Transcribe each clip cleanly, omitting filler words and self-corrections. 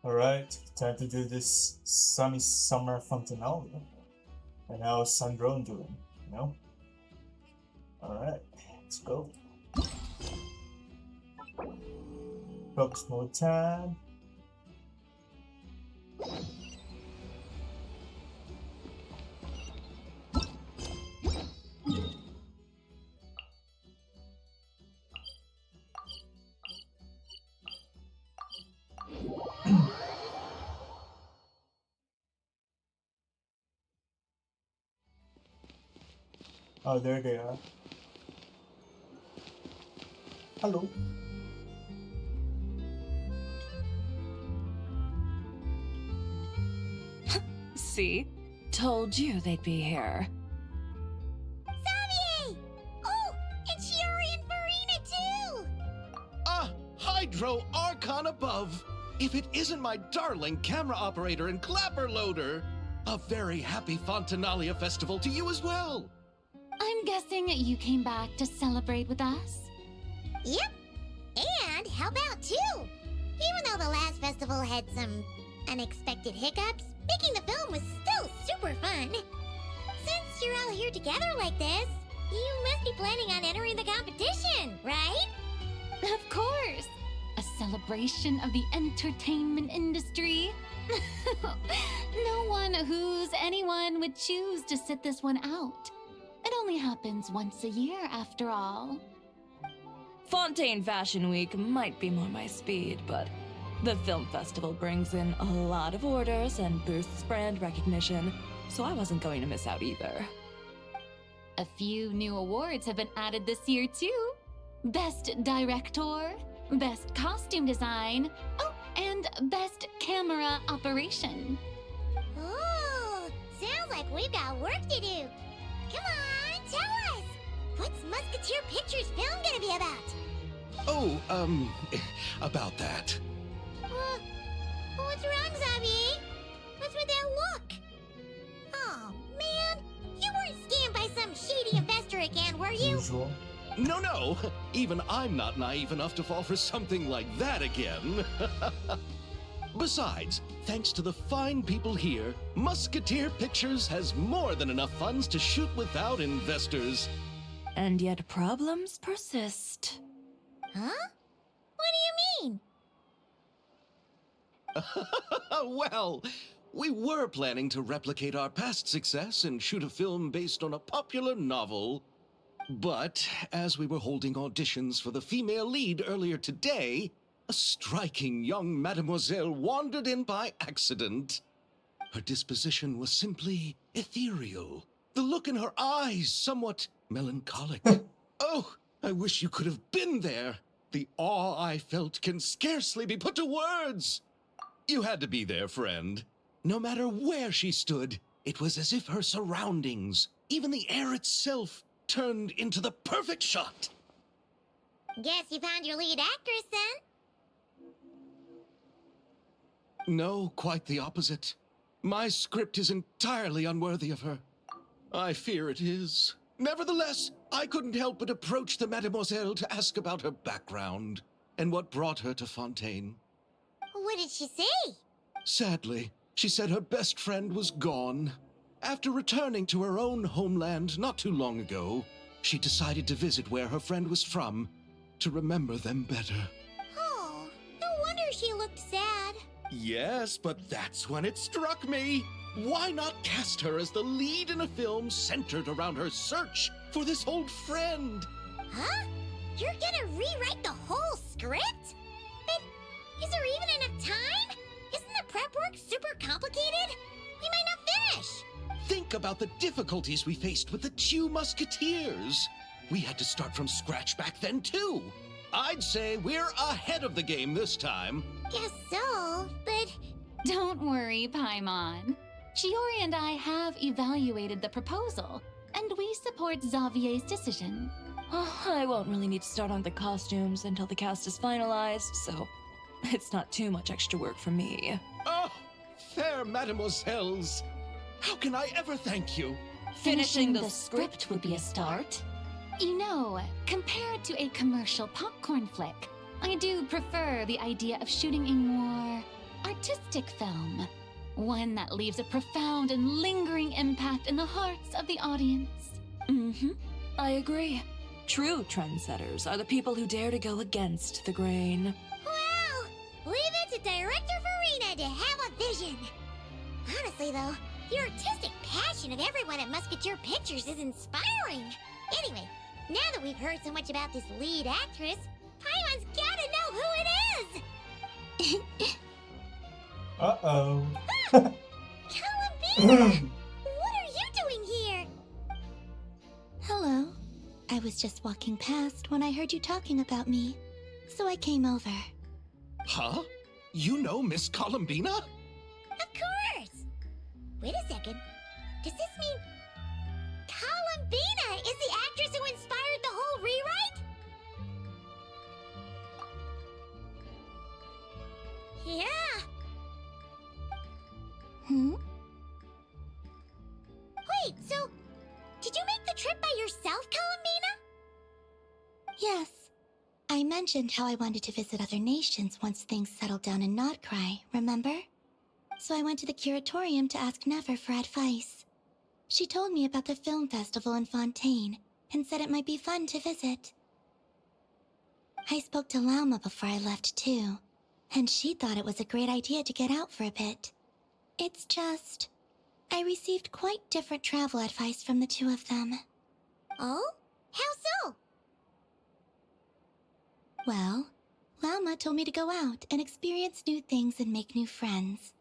Alright, time to do this sunny summer Fontinalia. And how's Sandrone doing? You know? Alright, let's go. Focus mode time. Oh, there they are. Hello. See? Told you they'd be here. Xavier! Oh, and Shiori and Farina too! Ah, Hydro Archon above! If it isn't my darling camera operator and clapper loader! A very happy Fontinalia festival to you as well! I'm guessing you came back to celebrate with us? Yep. And how about two? Even though the last festival had some unexpected hiccups, making the film was still super fun. Since you're all here together like this, you must be planning on entering the competition, right? Of course! A celebration of the entertainment industry. No one who's anyone would choose to sit this one out. It only happens once a year, after all. Fontaine Fashion Week might be more my speed, but the film festival brings in a lot of orders and boosts brand recognition, so I wasn't going to miss out either. A few new awards have been added this year, too. Best Director, Best Costume Design, oh, and Best Camera Operation. Ooh, sounds like we've got work to do. Come on, tell us! What's Musketeer Pictures film gonna be about? Oh, about that. What's wrong, Xavier? What's with that look? Oh, man. You weren't scammed by some shady investor again, were you? Usual. No, even I'm not naive enough to fall for something like that again. Besides, thanks to the fine people here, Musketeer Pictures has more than enough funds to shoot without investors. And yet problems persist. Huh? What do you mean? Well, we were planning to replicate our past success and shoot a film based on a popular novel. But as we were holding auditions for the female lead earlier today, a striking young mademoiselle wandered in by accident. Her disposition was simply ethereal. The look in her eyes somewhat melancholic. Oh, I wish you could have been there. The awe I felt can scarcely be put to words. You had to be there, friend. No matter where she stood, it was as if her surroundings, even the air itself, turned into the perfect shot. Guess you found your lead actress, then? No, quite the opposite. My script is entirely unworthy of her. I fear it is. Nevertheless, I couldn't help but approach the mademoiselle to ask about her background and what brought her to Fontaine. What did she say? Sadly, she said her best friend was gone. After returning to her own homeland not too long ago, she decided to visit where her friend was from to remember them better. Oh, no wonder she looked sad. Yes, but that's when it struck me. Why not cast her as the lead in a film centered around her search for this old friend? Huh? You're gonna rewrite the whole script? But is there even enough time? Isn't the prep work super complicated? We might not finish. Think about the difficulties we faced with the two Musketeers. We had to start from scratch back then, too. I'd say we're ahead of the game this time. Guess so, but... Don't worry, Paimon. Shiori and I have evaluated the proposal, and we support Xavier's decision. Oh, I won't really need to start on the costumes until the cast is finalized, so it's not too much extra work for me. Oh, fair mademoiselles. How can I ever thank you? Finishing the script would be a start. You know, compared to a commercial popcorn flick, I do prefer the idea of shooting a more artistic film. One that leaves a profound and lingering impact in the hearts of the audience. I agree. True trendsetters are the people who dare to go against the grain. Well, leave it to Director Farina to have a vision. Honestly, though, the artistic passion of everyone at Musketeer Pictures is inspiring. Anyway, now that we've heard so much about this lead actress, Paimon's gotta know who it is! Uh-oh. Columbine! What are you doing here? Hello. I was just walking past when I heard you talking about me, so I came over. Huh? You know Miss Columbina? Of course! Wait a second. Does this mean Columbina is the actress who inspired the whole rewrite? Yeah. Wait, so did you make the trip by yourself, Columbina? Yes. I mentioned how I wanted to visit other nations once things settled down in Notcry, remember? So I went to the curatorium to ask Never for advice. She told me about the film festival in Fontaine and said it might be fun to visit. I spoke to Lauma before I left too, and she thought it was a great idea to get out for a bit. It's just, I received quite different travel advice from the two of them. Oh? How so? Well, Lauma told me to go out and experience new things and make new friends.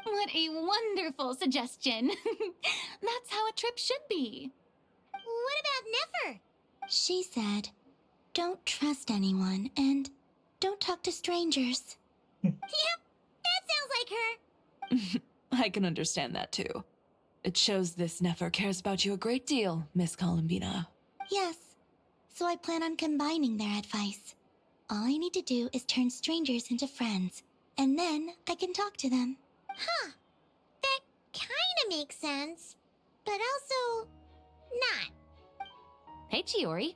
What a wonderful suggestion. That's how a trip should be. What about Nefer? She said, don't trust anyone and don't talk to strangers. Yep, that sounds like her. I can understand that too. It shows this Nefer cares about you a great deal, Miss Columbina. Yes, so I plan on combining their advice. All I need to do is turn strangers into friends, and then I can talk to them. Huh. That kinda makes sense. But also, not. Hey, Chiori.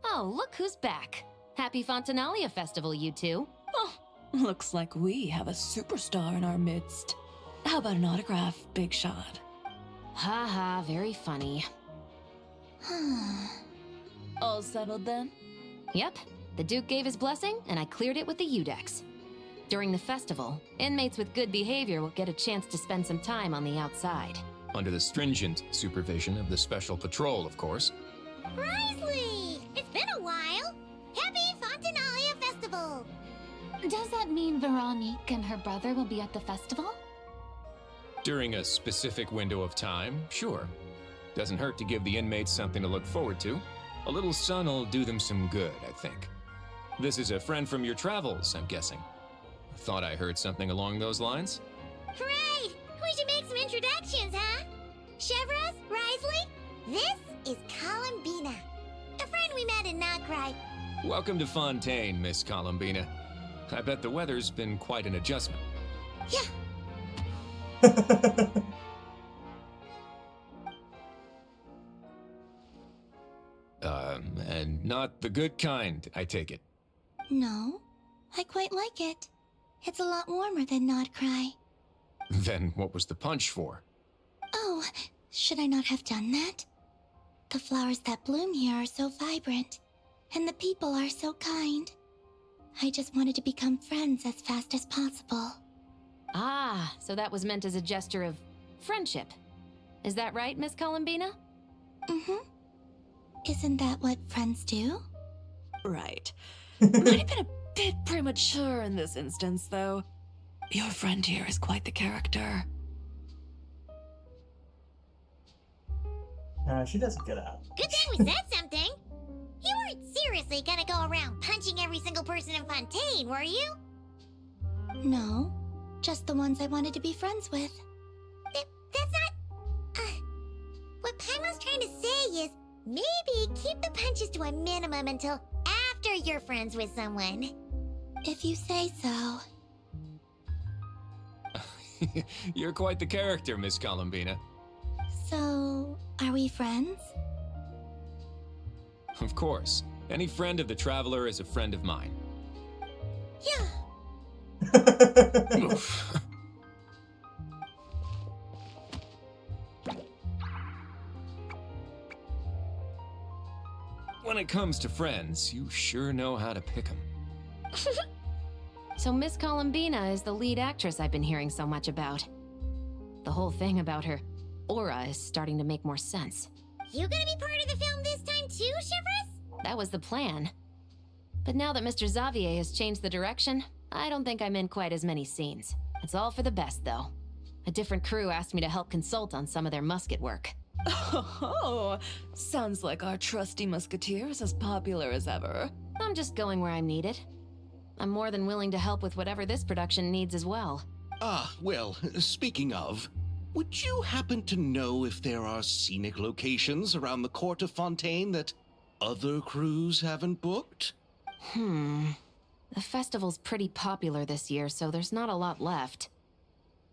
Oh, look who's back. Happy Fontinalia Festival, you two. Oh, looks like we have a superstar in our midst. How about an autograph, Big Shot? Haha, very funny. All settled then? Yep, the Duke gave his blessing, and I cleared it with the Udex. During the festival, inmates with good behavior will get a chance to spend some time on the outside. Under the stringent supervision of the Special Patrol, of course. Risley! It's been a while! Happy Fontinalia Festival! Does that mean Veronique and her brother will be at the festival? During a specific window of time, sure. Doesn't hurt to give the inmates something to look forward to. A little sun'll do them some good, I think. This is a friend from your travels, I'm guessing. Thought I heard something along those lines? Right! We should make some introductions, huh? Chevros, Risley, this is Columbina, a friend we met in Notcry. Welcome to Fontaine, Miss Columbina. I bet the weather's been quite an adjustment. Yeah, And not the good kind, I take it. No, I quite like it. It's a lot warmer than Notcry. Then what was the punch for? Oh, should I not have done that? The flowers that bloom here are so vibrant, and the people are so kind. I just wanted to become friends as fast as possible. Ah, so that was meant as a gesture of friendship. Is that right, Miss Columbina? Mm-hmm. Isn't that what friends do? Right. Might have been a bit premature in this instance, though. Your friend here is quite the character. She doesn't get out. good thing we said something. You weren't seriously gonna go around punching every single person in Fontaine, were you? No, just the ones I wanted to be friends with. That's not... what Paimon's trying to say is, maybe keep the punches to a minimum until after you're friends with someone. If you say so. You're quite the character, Miss Columbina. So, are we friends? Of course. Any friend of the Traveler is a friend of mine. Yeah. Oof. When it comes to friends, you sure know how to pick 'em. So Miss Columbina is the lead actress I've been hearing so much about. The whole thing about her aura is starting to make more sense. You gonna be part of the film this time too, Shivers? That was the plan. But now that Mr. Xavier has changed the direction, I don't think I'm in quite as many scenes. It's all for the best, though. A different crew asked me to help consult on some of their musket work. Oh, sounds like our trusty musketeer is as popular as ever. I'm just going where I'm needed. I'm more than willing to help with whatever this production needs as well. Ah, well, speaking of, would you happen to know if there are scenic locations around the court of Fontaine that other crews haven't booked? The festival's pretty popular this year, so there's not a lot left.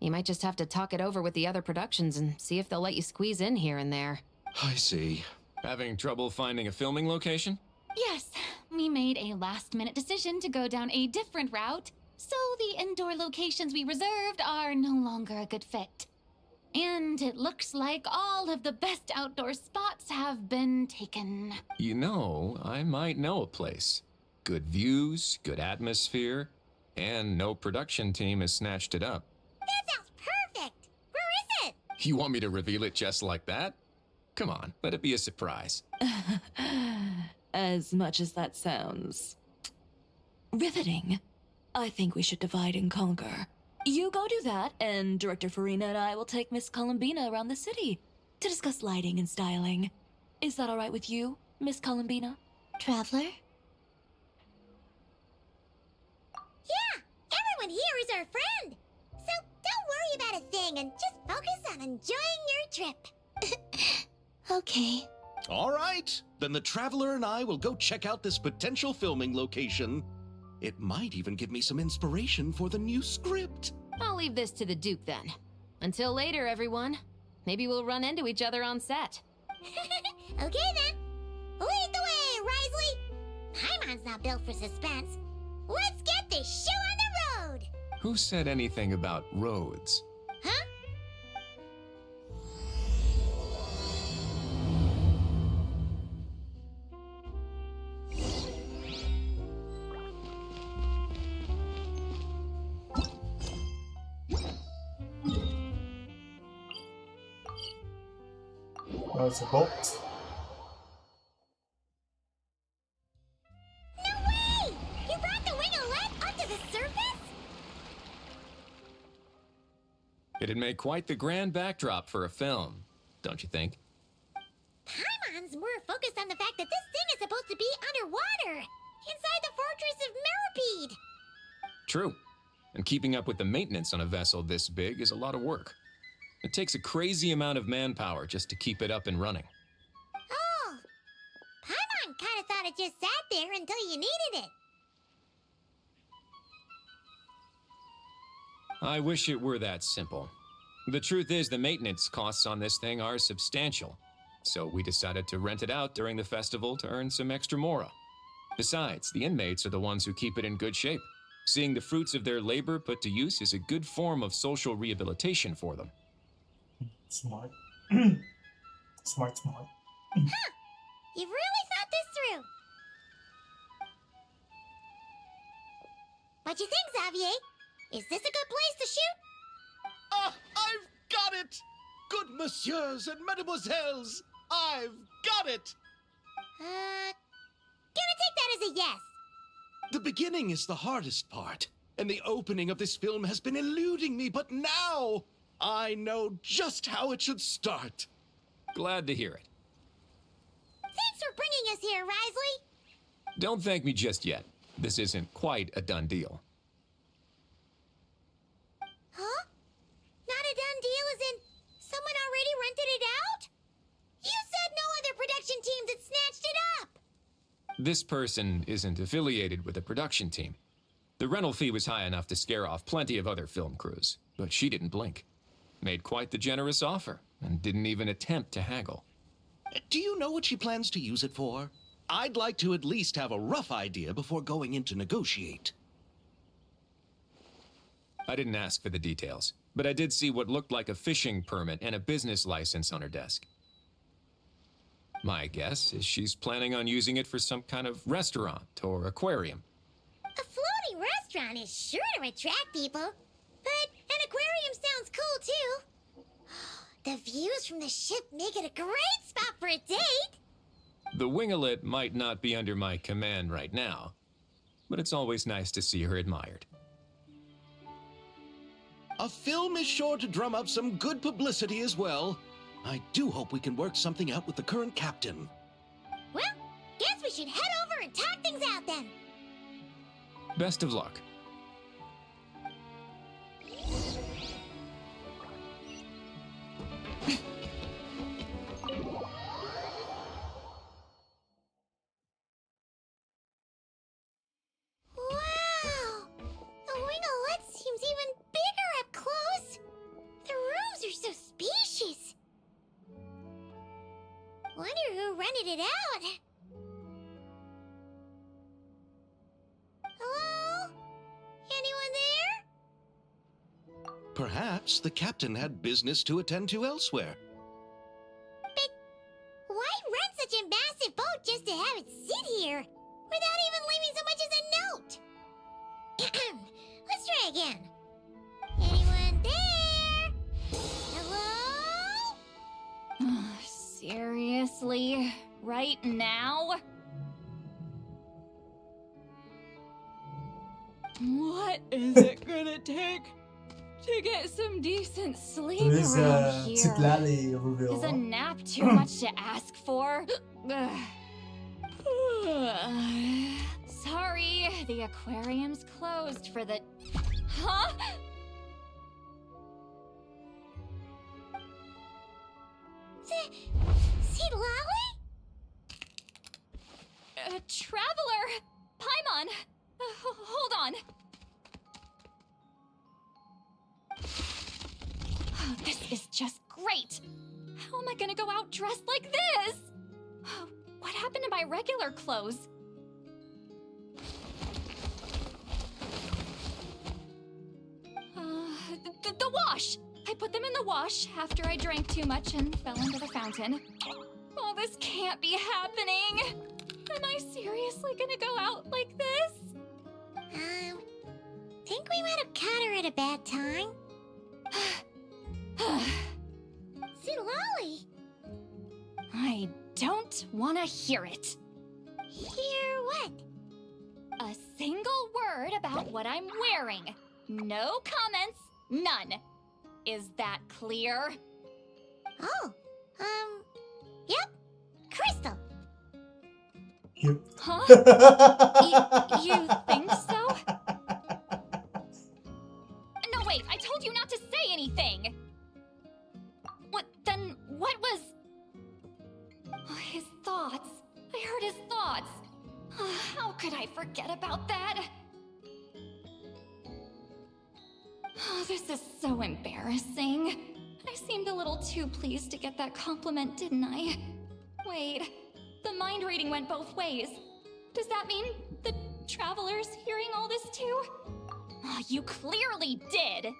You might just have to talk it over with the other productions and see if they'll let you squeeze in here and there. I see. Having trouble finding a filming location? Yes, we made a last-minute decision to go down a different route, so the indoor locations we reserved are no longer a good fit. And it looks like all of the best outdoor spots have been taken. You know, I might know a place. Good views, good atmosphere, and no production team has snatched it up. That sounds perfect! Where is it? You want me to reveal it just like that? Come on, let it be a surprise. As much as that sounds riveting, I think we should divide and conquer. You go do that, and Director Farina and I will take Miss Columbina around the city to discuss lighting and styling. Is that all right with you, Miss Columbina? Traveler? Yeah, everyone here is our friend. So don't worry about a thing and just focus on enjoying your trip. Okay. All right, then the Traveler and I will go check out this potential filming location. It might even give me some inspiration for the new script. I'll leave this to the Duke then. Until later, everyone. Maybe we'll run into each other on set. Okay then. Lead the way, Risley. Paimon's not built for suspense. Let's get this show on the road. Who said anything about roads? Huh? Oh, it's a boat. No way! You brought the winglet onto the surface? It'd make quite the grand backdrop for a film, don't you think? Paimon's more focused on the fact that this thing is supposed to be underwater, inside the fortress of Meripede. True. And keeping up with the maintenance on a vessel this big is a lot of work. It takes a crazy amount of manpower just to keep it up and running. Oh, Paimon kind of thought it just sat there until you needed it. I wish it were that simple. The truth is, the maintenance costs on this thing are substantial. So we decided to rent it out during the festival to earn some extra mora. Besides, the inmates are the ones who keep it in good shape. Seeing the fruits of their labor put to use is a good form of social rehabilitation for them. Smart. Smart. You've really thought this through. What you think, Xavier? Is this a good place to shoot? Ah, I've got it! Good messieurs and mesdemoiselles, I've got it! Gonna take that as a yes. The beginning is the hardest part, and the opening of this film has been eluding me, but now I know just how it should start. Glad to hear it. Thanks for bringing us here, Risley. Don't thank me just yet. This isn't quite a done deal. Huh? Not a done deal as in someone already rented it out? You said no other production teams had snatched it up. This person isn't affiliated with a production team. The rental fee was high enough to scare off plenty of other film crews, but she didn't blink. Made quite the generous offer, and didn't even attempt to haggle. Do you know what she plans to use it for? I'd like to at least have a rough idea before going in to negotiate. I didn't ask for the details, but I did see what looked like a fishing permit and a business license on her desk. My guess is she's planning on using it for some kind of restaurant or aquarium. A floating restaurant is sure to attract people, but an aquarium sounds cool too. The views from the ship make it a great spot for a date. The winglet might not be under my command right now, but it's always nice to see her admired. A film is sure to drum up some good publicity as well. I do hope we can work something out with the current captain. Well, guess we should head over and talk things out then. Best of luck. Wow! The winglet seems even bigger up close. The rooms are so spacious. Wonder who rented it out. Hello? Anyone there? Perhaps the captain had business to attend to elsewhere. But why rent such a massive boat just to have it sit here without even leaving so much as a note? Let's try again. Anyone there? Hello? Seriously? Right now? What is it gonna take to get some decent sleep Er is around here? Citlali Is a reveal. nap too much to ask for? Ugh. Sorry, the aquarium's closed for the... Huh? Citlali? Traveler! Paimon! Hold on. This is just great! How am I gonna go out dressed like this? What happened to my regular clothes? The wash! I put them in the wash after I drank too much and fell into the fountain. Oh, this can't be happening! Am I seriously gonna go out like this? Think we might have caught her at a bad time. Citlali! I don't want to hear it. Hear what? A single word about what I'm wearing. No comments, none. Is that clear? Oh, yep. Crystal. Yep. Huh? You think so? No, wait, I told you not to say anything. What was... His thoughts. I heard his thoughts. How could I forget about that? This is so embarrassing. I seemed a little too pleased to get that compliment, didn't I? Wait, the mind reading went both ways. Does that mean the traveler's hearing all this too? You clearly did!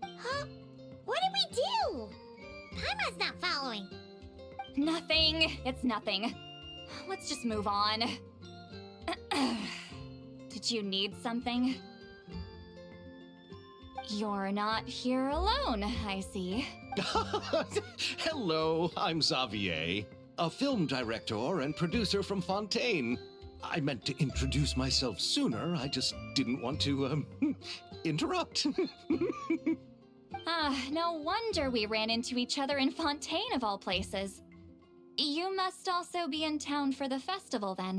Huh? What did we do? Paimon's not following. Nothing. It's nothing. Let's just move on. Did you need something? You're not here alone, I see. Hello, I'm Xavier, a film director and producer from Fontaine. I meant to introduce myself sooner, I just didn't want to, interrupt. No wonder we ran into each other in Fontaine of all places. You must also be in town for the festival then.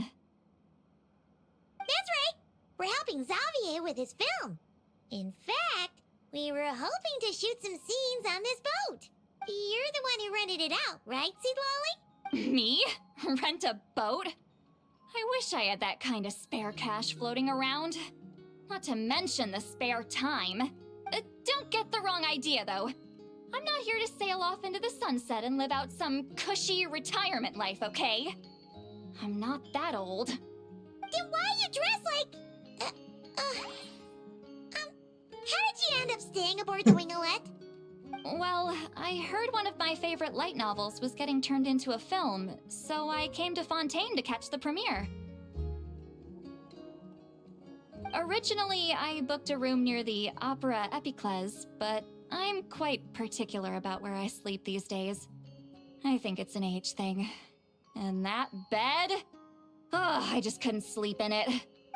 That's right. We're helping Xavier with his film. In fact, we were hoping to shoot some scenes on this boat. You're the one who rented it out, right, Citlali? Me? Rent a boat? I wish I had that kind of spare cash floating around. Not to mention the spare time. Don't get the wrong idea, though. I'm not here to sail off into the sunset and live out some cushy retirement life, okay? I'm not that old. Then why you dress like... up staying aboard the Wingolette? Well, I heard one of my favorite light novels was getting turned into a film, so I came to Fontaine to catch the premiere. Originally, I booked a room near the Opera Epiclese, but I'm quite particular about where I sleep these days. I think it's an age thing. And that bed? Oh, I just couldn't sleep in it.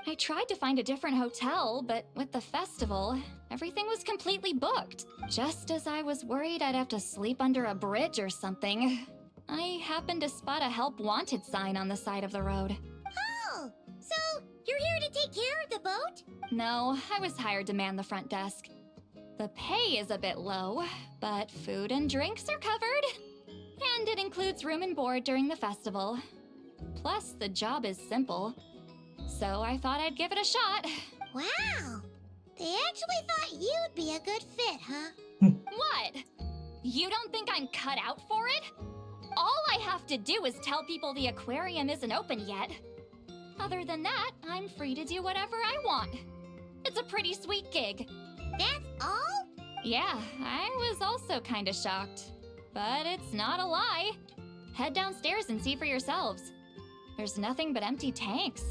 I tried to find a different hotel, but with the festival, everything was completely booked. Just as I was worried I'd have to sleep under a bridge or something, I happened to spot a help wanted sign on the side of the road. Oh, so you're here to take care of the boat? No, I was hired to man the front desk. The pay is a bit low, but food and drinks are covered. And it includes room and board during the festival. Plus, the job is simple. So I thought I'd give it a shot. Wow. They actually thought you'd be a good fit, huh? What? You don't think I'm cut out for it? All I have to do is tell people the aquarium isn't open yet. Other than that, I'm free to do whatever I want. It's a pretty sweet gig. That's all? Yeah, I was also kinda shocked. But it's not a lie. Head downstairs and see for yourselves. There's nothing but empty tanks.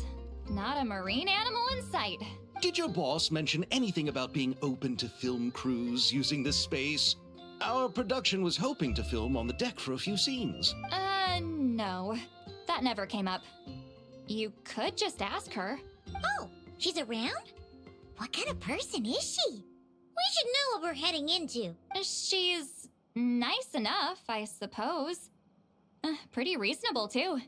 Not a marine animal in sight. Did your boss mention anything about being open to film crews using this space? Our production was hoping to film on the deck for a few scenes. No. That never came up. You could just ask her. Oh, she's around? What kind of person is she? We should know what we're heading into. She's nice enough, I suppose. Pretty reasonable, too.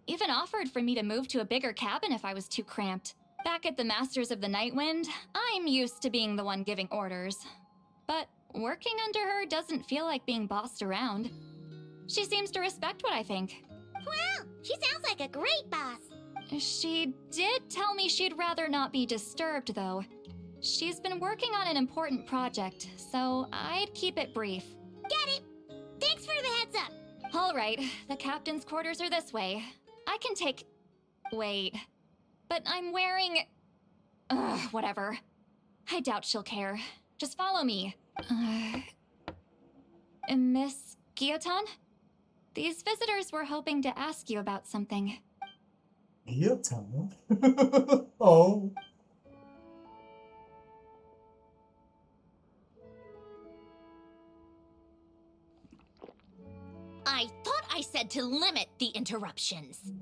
Even offered for me to move to a bigger cabin if I was too cramped. Back at the Masters of the Night Wind, I'm used to being the one giving orders. But working under her doesn't feel like being bossed around. She seems to respect what I think. Wow, she sounds like a great boss. She did tell me she'd rather not be disturbed, though. She's been working on an important project, so I'd keep it brief. Got it. Thanks for the heads up. All right, the captain's quarters are this way. I can take... Wait. But I'm wearing... whatever. I doubt she'll care. Just follow me. Miss Guillotin? These visitors were hoping to ask you about something. Guillotin? Oh. I thought I said to limit the interruptions.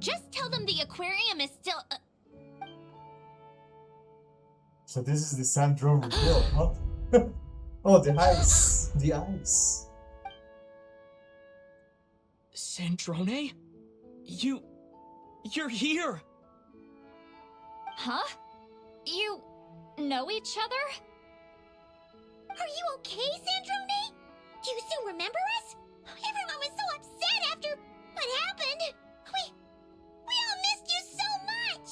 Just tell them the aquarium is still... So this is the Sandrone reveal, huh? Oh, the ice. The ice. Sandrone? You're here! Huh? You know each other? Are you okay, Sandrone? Do you still remember us? Everyone was so upset after what happened. We all missed you so much.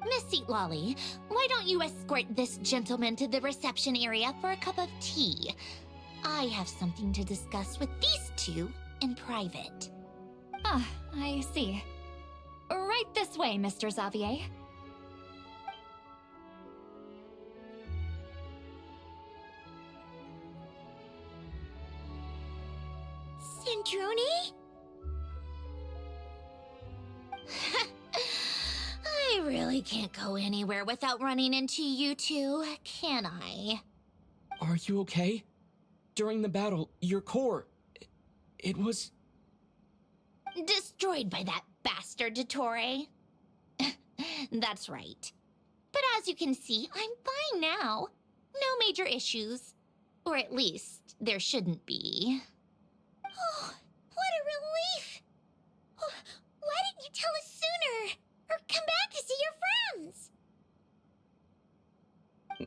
Miss Seatlolly, why don't you escort this gentleman to the reception area for a cup of tea? I have something to discuss with these two in private. Ah, I see. Right this way, Mr. Xavier. Sandrone? I really can't go anywhere without running into you two, can I? Are you okay? During the battle, your core... It was... Destroyed by that bastard Dottore. That's right. But as you can see, I'm fine now. No major issues. Or at least, there shouldn't be. Oh, what a relief! Oh, why didn't you tell us sooner? Or come back to see your friends?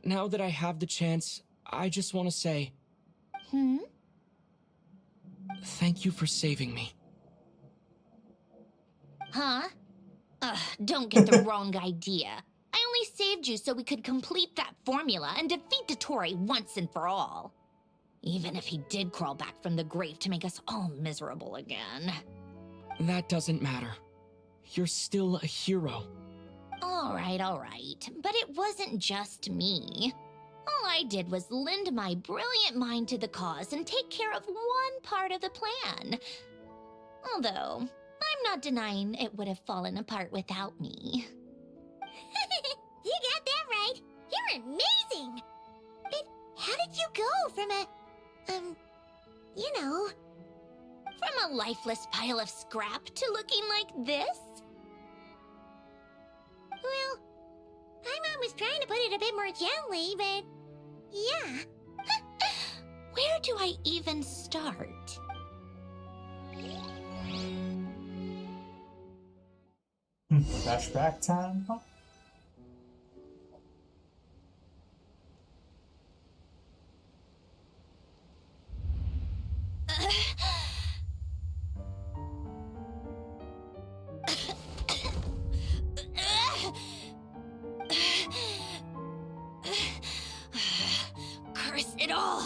Now that I have the chance, I just want to say... Thank you for saving me. Huh? Ugh, don't get the wrong idea. I only saved you so we could complete that formula and defeat Dottore once and for all. Even if he did crawl back from the grave to make us all miserable again. That doesn't matter. you're still a hero. All right. But it wasn't just me. All I did was lend my brilliant mind to the cause and take care of one part of the plan. Although, I'm not denying it would have fallen apart without me. You got that right. You're amazing. But how did you go from From a lifeless pile of scrap to looking like this? Well, I'm always trying to put it a bit more gently, but yeah. Where do I even start? Flashback time, huh? Curse it all!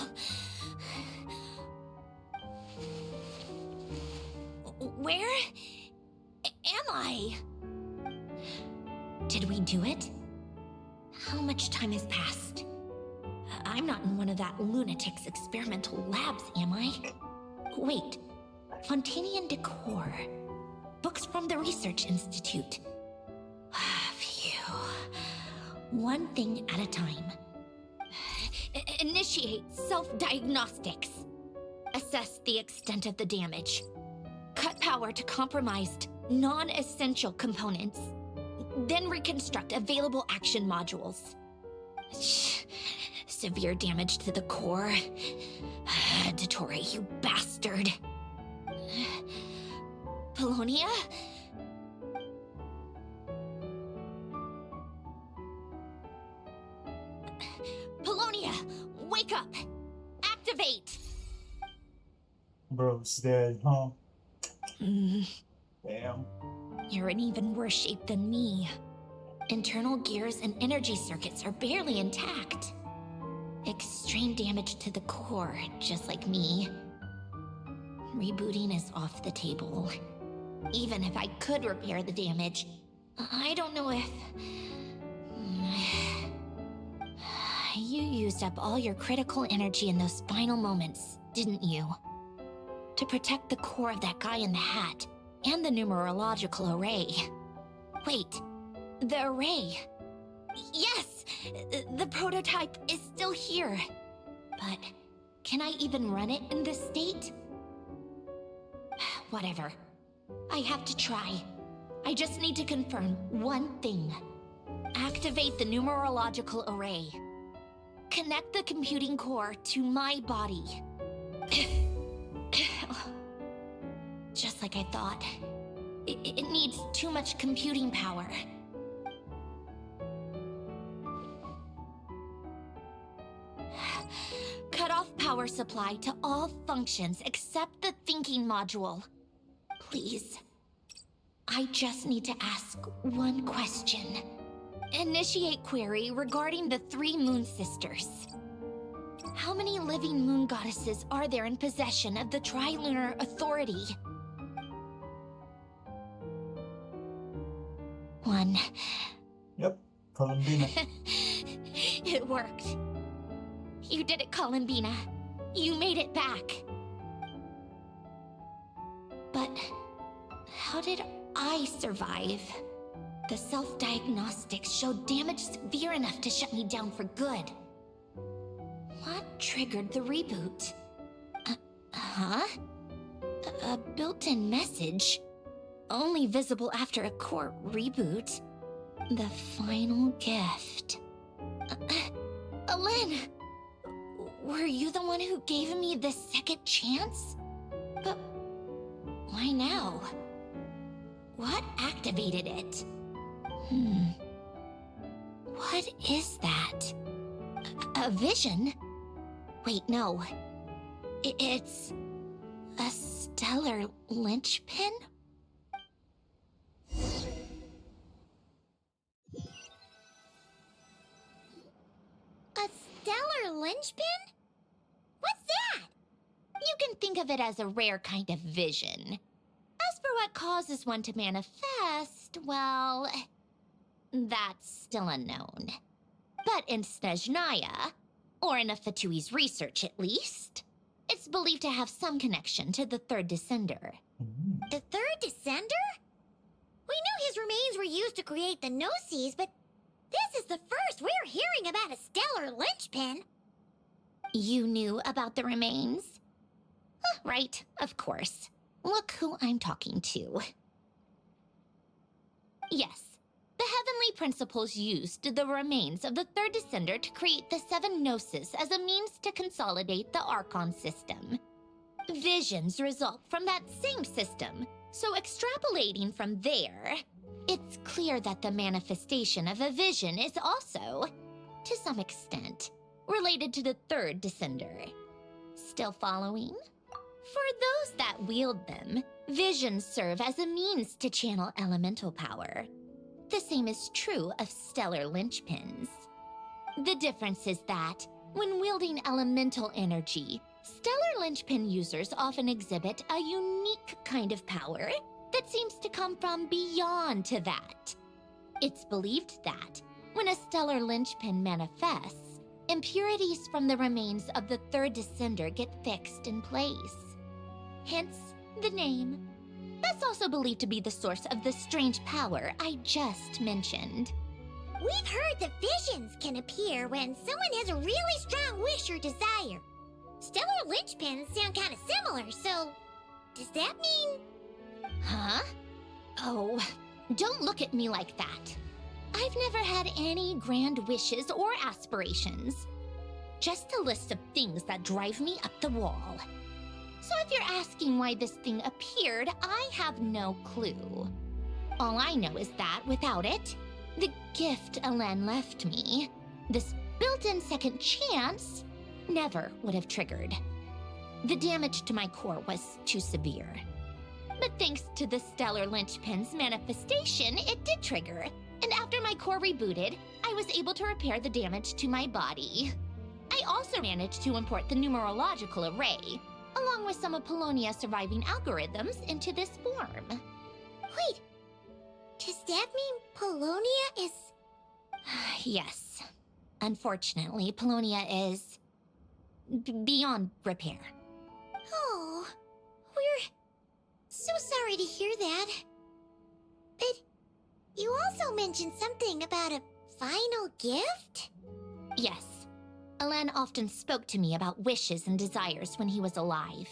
Where am I? Did we do it? How much time has passed? I'm not in one of that lunatic's experimental labs, am I? Wait, Fontanian decor. Books from the Research Institute. Phew. One thing at a time. Initiate self-diagnostics. Assess the extent of the damage. Cut power to compromised, non-essential components. Then reconstruct available action modules. Severe damage to the core. Dottore, you bastard. Polonia? Polonia, wake up! Activate! Bro's dead, huh? Damn. You're in even worse shape than me. Internal gears and energy circuits are barely intact. Extreme damage to the core, just like me. Rebooting is off the table. Even if I could repair the damage, I don't know if... You used up all your critical energy in those final moments, didn't you? To protect the core of that guy in the hat, and the numerological array. Wait, the array. Yes! The prototype is still here. But can I even run it in this state? Whatever. I have to try. I just need to confirm one thing. Activate the numerological array. Connect the computing core to my body. Just like I thought. It needs too much computing power. Cut off power supply to all functions except the thinking module. Please. I just need to ask one question. Initiate query regarding the 3 moon sisters. How many living moon goddesses are there in possession of the Trilunar Authority? 1. Yep, Columbina. It worked. You did it, Columbina. You made it back. But how did I survive? The self-diagnostics showed damage severe enough to shut me down for good. What triggered the reboot? A built-in message? Only visible after a core reboot. The final gift. Alen! Were you the one who gave me this second chance? But why now? What activated it? What is that? A vision? Wait, no. It's a stellar linchpin? a stellar linchpin? What's that? You can think of it as a rare kind of vision. As for what causes one to manifest, well, that's still unknown. But in Snezhnaya, or in Afatui's research at least, it's believed to have some connection to the third descender. The third descender? We knew his remains were used to create the Gnosis, but this is the first we're hearing about a stellar linchpin. You knew about the remains? Huh, right, of course. Look who I'm talking to. Yes, the heavenly principles used the remains of the third descender to create the 7 Gnosis as a means to consolidate the Archon system. Visions result from that same system, so extrapolating from there, it's clear that the manifestation of a vision is also, to some extent, related to the third descender. Still following? For those that wield them, visions serve as a means to channel elemental power. The same is true of stellar linchpins. The difference is that, when wielding elemental energy, stellar linchpin users often exhibit a unique kind of power that seems to come from beyond to that. It's believed that, when a stellar linchpin manifests, impurities from the remains of the third descender get fixed in place. Hence, the name. That's also believed to be the source of the strange power I just mentioned. We've heard that visions can appear when someone has a really strong wish or desire. Stellar linchpins sound kind of similar, so does that mean... Huh? Oh, don't look at me like that. I've never had any grand wishes or aspirations. Just a list of things that drive me up the wall. So if you're asking why this thing appeared, I have no clue. All I know is that without it, the gift Elen left me, this built-in second chance, never would have triggered. The damage to my core was too severe. But thanks to the stellar linchpin's manifestation, it did trigger. And after my core rebooted, I was able to repair the damage to my body. I also managed to import the numerological array, along with some of Polonia's surviving algorithms, into this form. Wait, does that mean Polonia is... Yes. Unfortunately, Polonia is... beyond repair. Oh, we're so sorry to hear that. But you also mentioned something about a final gift? Yes. Elen often spoke to me about wishes and desires when he was alive.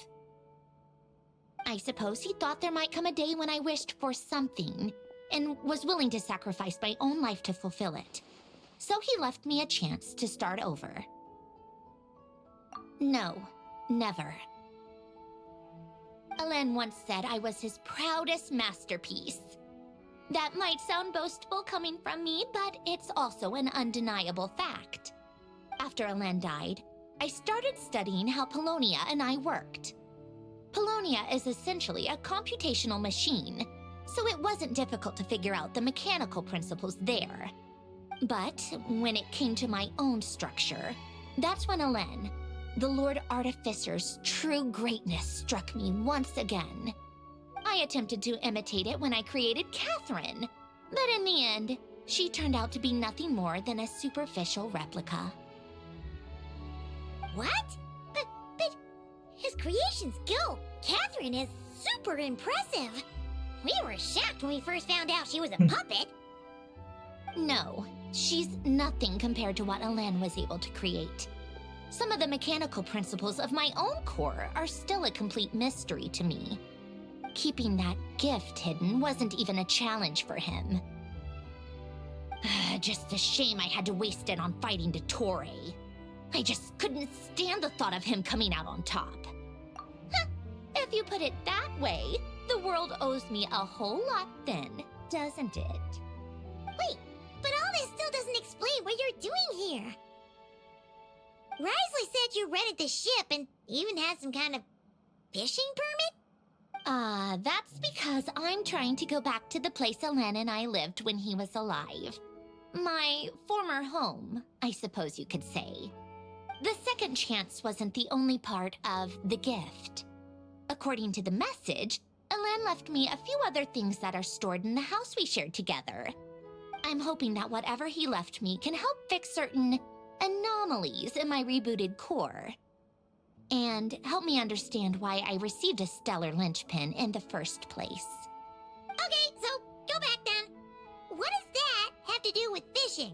I suppose he thought there might come a day when I wished for something, and was willing to sacrifice my own life to fulfill it. So he left me a chance to start over. No, never. Elen once said I was his proudest masterpiece. That might sound boastful coming from me, but it's also an undeniable fact. After Elen died, I started studying how Polonia and I worked. Polonia is essentially a computational machine, so it wasn't difficult to figure out the mechanical principles there. But when it came to my own structure, that's when Elen, the Lord Artificer's true greatness, struck me once again. I attempted to imitate it when I created Catherine, but in the end, she turned out to be nothing more than a superficial replica. What? But his creations go. Catherine is super impressive. We were shocked when we first found out she was a puppet. No, she's nothing compared to what Elen was able to create. Some of the mechanical principles of my own core are still a complete mystery to me. Keeping that gift hidden wasn't even a challenge for him. Just a shame I had to waste it on fighting Dottore. I just couldn't stand the thought of him coming out on top. Huh, if you put it that way, the world owes me a whole lot then, doesn't it? Wait, but all this still doesn't explain what you're doing here. Risley said you rented the ship and even had some kind of fishing permit? That's because I'm trying to go back to the place Elen and I lived when he was alive. My former home, I suppose you could say. The second chance wasn't the only part of the gift. According to the message, Elen then left me a few other things that are stored in the house we shared together. I'm hoping that whatever he left me can help fix certain anomalies in my rebooted core. And help me understand why I received a stellar linchpin in the first place. Okay, so go back then. What does that have to do with fishing?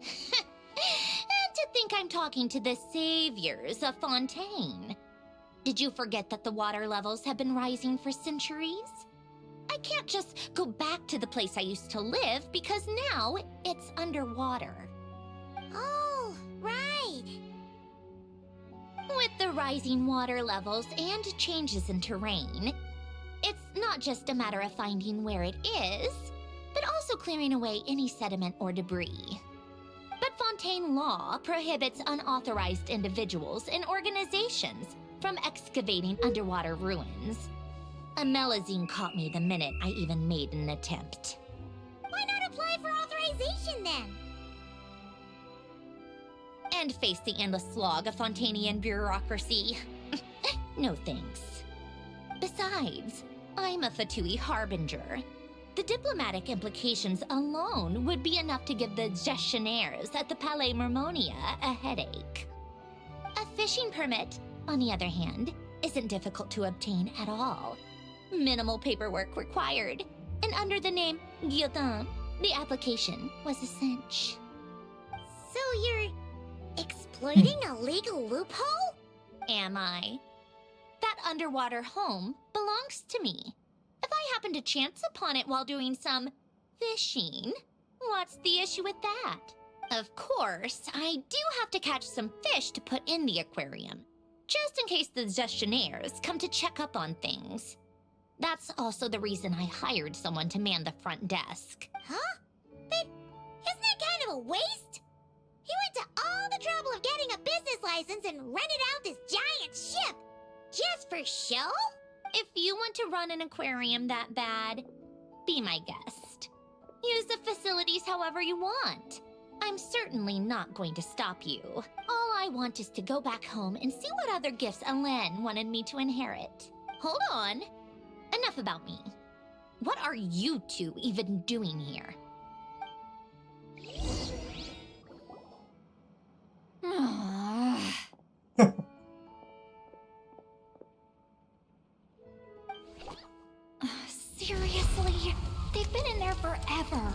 And to think I'm talking to the saviors of Fontaine. Did you forget that the water levels have been rising for centuries? I can't just go back to the place I used to live because now it's underwater. Oh, right. With the rising water levels and changes in terrain, it's not just a matter of finding where it is, but also clearing away any sediment or debris. But Fontaine law prohibits unauthorized individuals and organizations from excavating underwater ruins. A Melazine caught me the minute I even made an attempt. Why not apply for authorization then? And face the endless slog of Fontainian bureaucracy. No thanks. Besides, I'm a Fatui harbinger. The diplomatic implications alone would be enough to give the gestionnaires at the Palais Mermonia a headache. A fishing permit, on the other hand, isn't difficult to obtain at all. Minimal paperwork required, and under the name Guillotin, the application was a cinch. So you're exploiting a legal loophole? Am I? That underwater home belongs to me. If I happen to chance upon it while doing some fishing, what's the issue with that? Of course, I do have to catch some fish to put in the aquarium, just in case the gestionnaires come to check up on things. That's also the reason I hired someone to man the front desk. Huh? But isn't that kind of a waste? He went to all the trouble of getting a business license and rented out this giant ship. Just for show? If you want to run an aquarium that bad, be my guest. Use the facilities however you want. I'm certainly not going to stop you. All I want is to go back home and see what other gifts Alain wanted me to inherit. Hold on. Enough about me. What are you two even doing here? Seriously? They've been in there forever.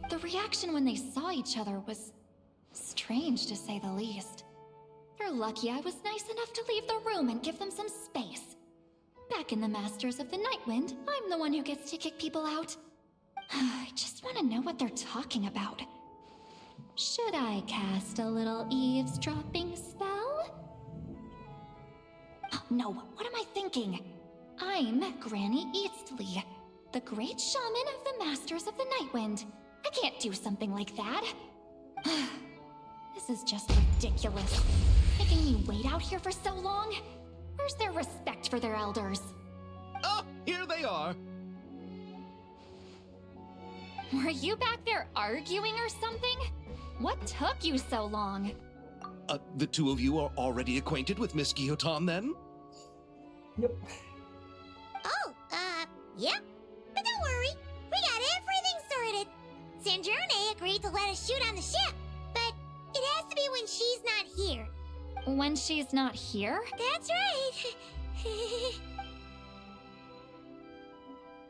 The reaction when they saw each other was strange, to say the least. They're lucky I was nice enough to leave the room and give them some space. Back in the Masters of the Nightwind, I'm the one who gets to kick people out. I just want to know what they're talking about. Should I cast a little eavesdropping spell? No, what am I thinking? I'm Granny Eastley, the great shaman of the Masters of the Nightwind. I can't do something like that. This is just ridiculous. Making me wait out here for so long? Where's their respect for their elders? Oh, here they are. Were you back there arguing or something? What took you so long? The two of you are already acquainted with Miss Guillotin, then? Yep. Oh, yep. But don't worry, we got everything sorted. Sandrone agreed to let us shoot on the ship, but it has to be when she's not here. When she's not here? That's right.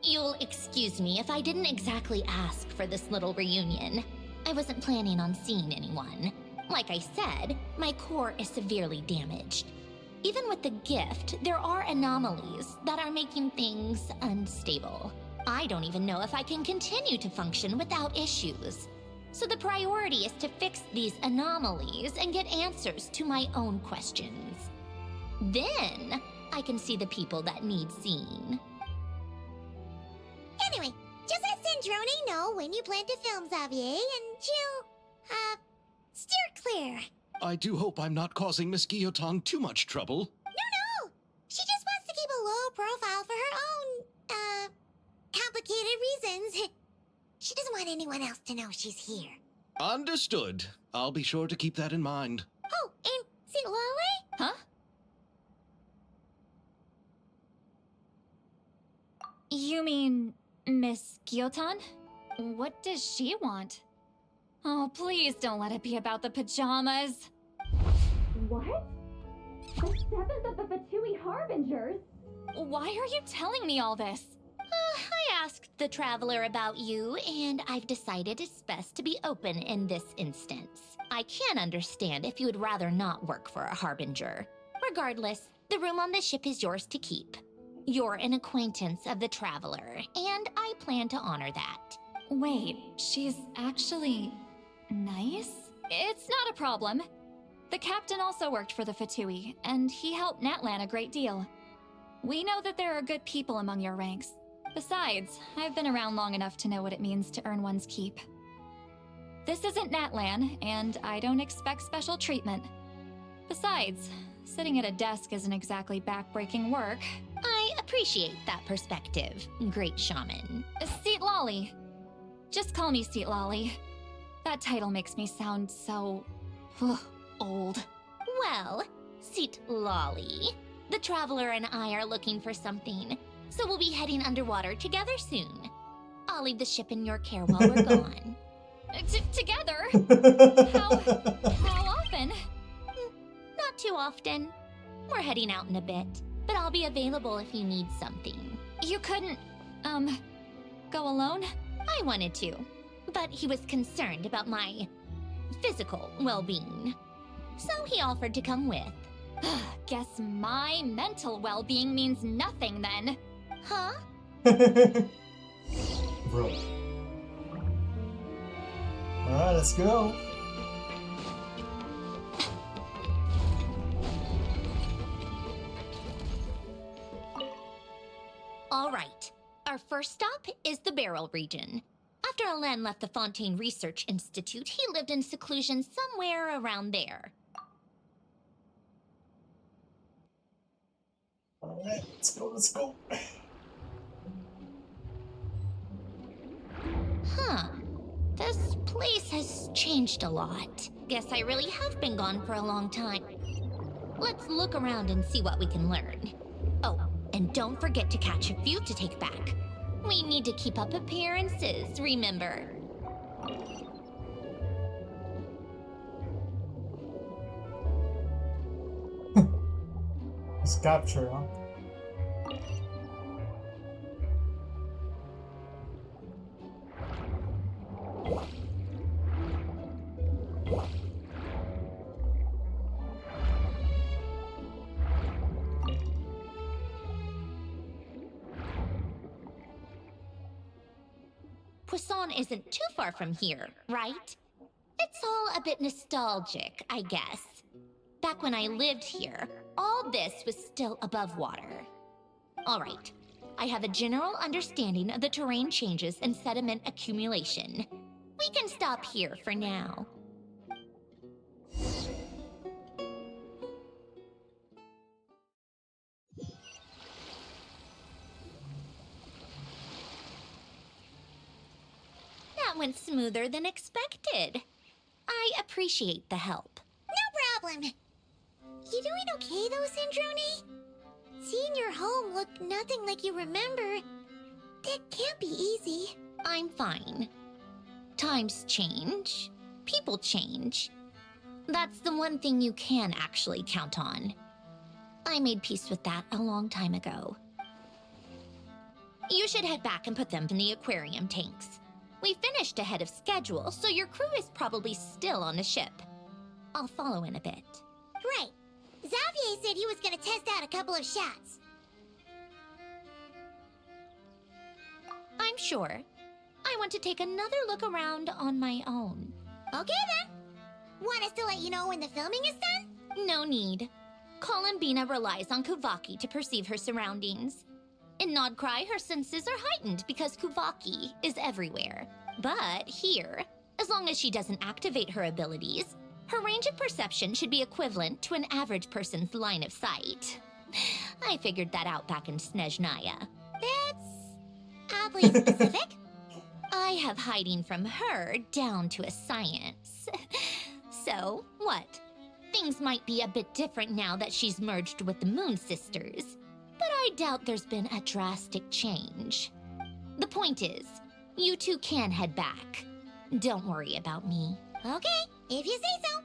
You'll excuse me if I didn't exactly ask for this little reunion. I wasn't planning on seeing anyone. Like I said, my core is severely damaged. Even with the gift, there are anomalies that are making things unstable. I don't even know if I can continue to function without issues. So the priority is to fix these anomalies and get answers to my own questions. Then, I can see the people that need seeing. Anyway, just let Sandrone know when you plan to film Xavier, and she'll, steer clear. I do hope I'm not causing Miss Guillotin too much trouble. No! She just wants to keep a low profile for her own, complicated reasons. She doesn't want anyone else to know she's here. Understood. I'll be sure to keep that in mind. Oh, and St. Lale? Huh? You mean Miss Gyotan? What does she want? Oh, please don't let it be about the pajamas. What? The 7th of the VIII Harbingers? Why are you telling me all this? I asked the Traveler about you, and I've decided it's best to be open in this instance. I can understand if you would rather not work for a Harbinger. Regardless, the room on the ship is yours to keep. You're an acquaintance of the Traveler, and I plan to honor that. Wait, she's actually nice? It's not a problem. The captain also worked for the VIII, and he helped Natlan a great deal. We know that there are good people among your ranks. Besides, I've been around long enough to know what it means to earn one's keep. This isn't Natlan, and I don't expect special treatment. Besides, sitting at a desk isn't exactly backbreaking work. I appreciate that perspective, great shaman. Seat Lolly. Just call me Seat Lolly. That title makes me sound so... old. Well, Seat Lolly, the Traveler and I are looking for something, so we'll be heading underwater together soon. I'll leave the ship in your care while we're gone. Together? How often? Not too often. We're heading out in a bit, but I'll be available if you need something. You couldn't, go alone? I wanted to, but he was concerned about my physical well-being. So he offered to come with. Guess my mental well-being means nothing then. Huh? Bro. Alright, let's go. All right. Our first stop is the Beryl region. After Alain left the Fontaine Research Institute, he lived in seclusion somewhere around there. Alright, let's go, let's go. Huh. This place has changed a lot. Guess I really have been gone for a long time. Let's look around and see what we can learn. Oh, and don't forget to catch a few to take back. We need to keep up appearances, remember? Let's capture, huh? Poisson isn't too far from here, right? It's all a bit nostalgic, I guess. Back when I lived here, all this was still above water. All right, I have a general understanding of the terrain changes and sediment accumulation. We can stop here for now. That went smoother than expected. I appreciate the help. No problem. You doing okay though, Syndrone? Seeing your home look nothing like you remember, that can't be easy. I'm fine. Times change. People change. That's the one thing you can actually count on. I made peace with that a long time ago. You should head back and put them in the aquarium tanks. We finished ahead of schedule, so your crew is probably still on the ship. I'll follow in a bit. Right. Xavier said he was gonna test out a couple of shots. I'm sure. I want to take another look around on my own. Okay then. Want us to let you know when the filming is done? No need. Columbina relies on Kuvaki to perceive her surroundings. In Nodcry, her senses are heightened because Kuvaki is everywhere. But here, as long as she doesn't activate her abilities, her range of perception should be equivalent to an average person's line of sight. I figured that out back in Snezhnaya. That's oddly specific. I have hiding from her down to a science. So, what? Things might be a bit different now that she's merged with the Moon Sisters. But I doubt there's been a drastic change. The point is, you two can head back. Don't worry about me. Okay, if you say so.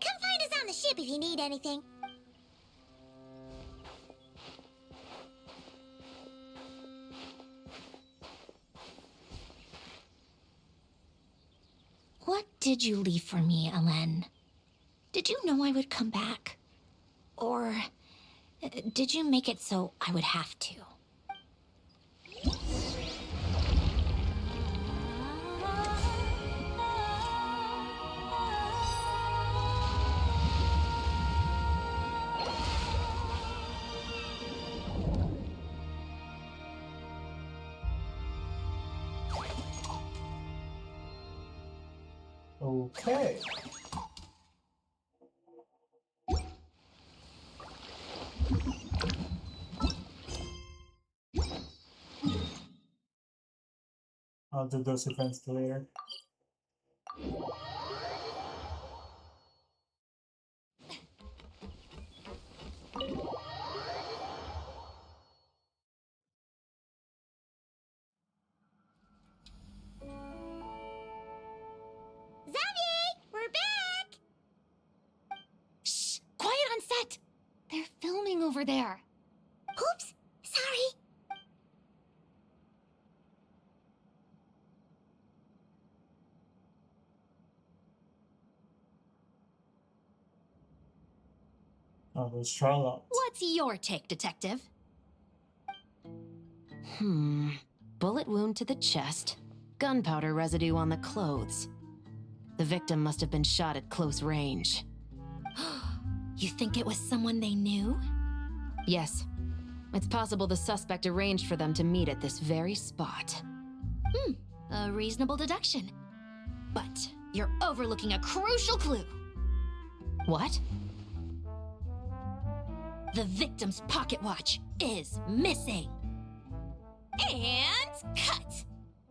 Come find us on the ship if you need anything. What did you leave for me, Alen? Did you know I would come back? Or did you make it so I would have to? Okay. I'll do those events later. We're back! Shh! Quiet on set! They're filming over there. Oops, sorry. Oh, there's Charlotte. What's your take, Detective? Bullet wound to the chest. Gunpowder residue on the clothes. The victim must have been shot at close range. You think it was someone they knew? Yes. It's possible the suspect arranged for them to meet at this very spot. A reasonable deduction. But you're overlooking a crucial clue. What? The victim's pocket watch is missing. And cut!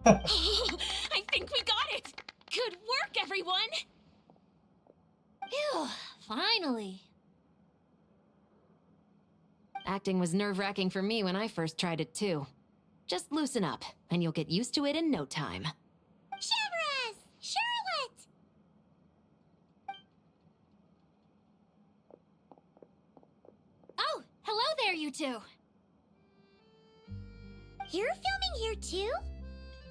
I think we got it! Good work, everyone! Phew, finally. Acting was nerve-wracking for me when I first tried it too. Just loosen up, and you'll get used to it in no time. HoYoverse! Charlotte! Oh, hello there, you two. You're filming here too?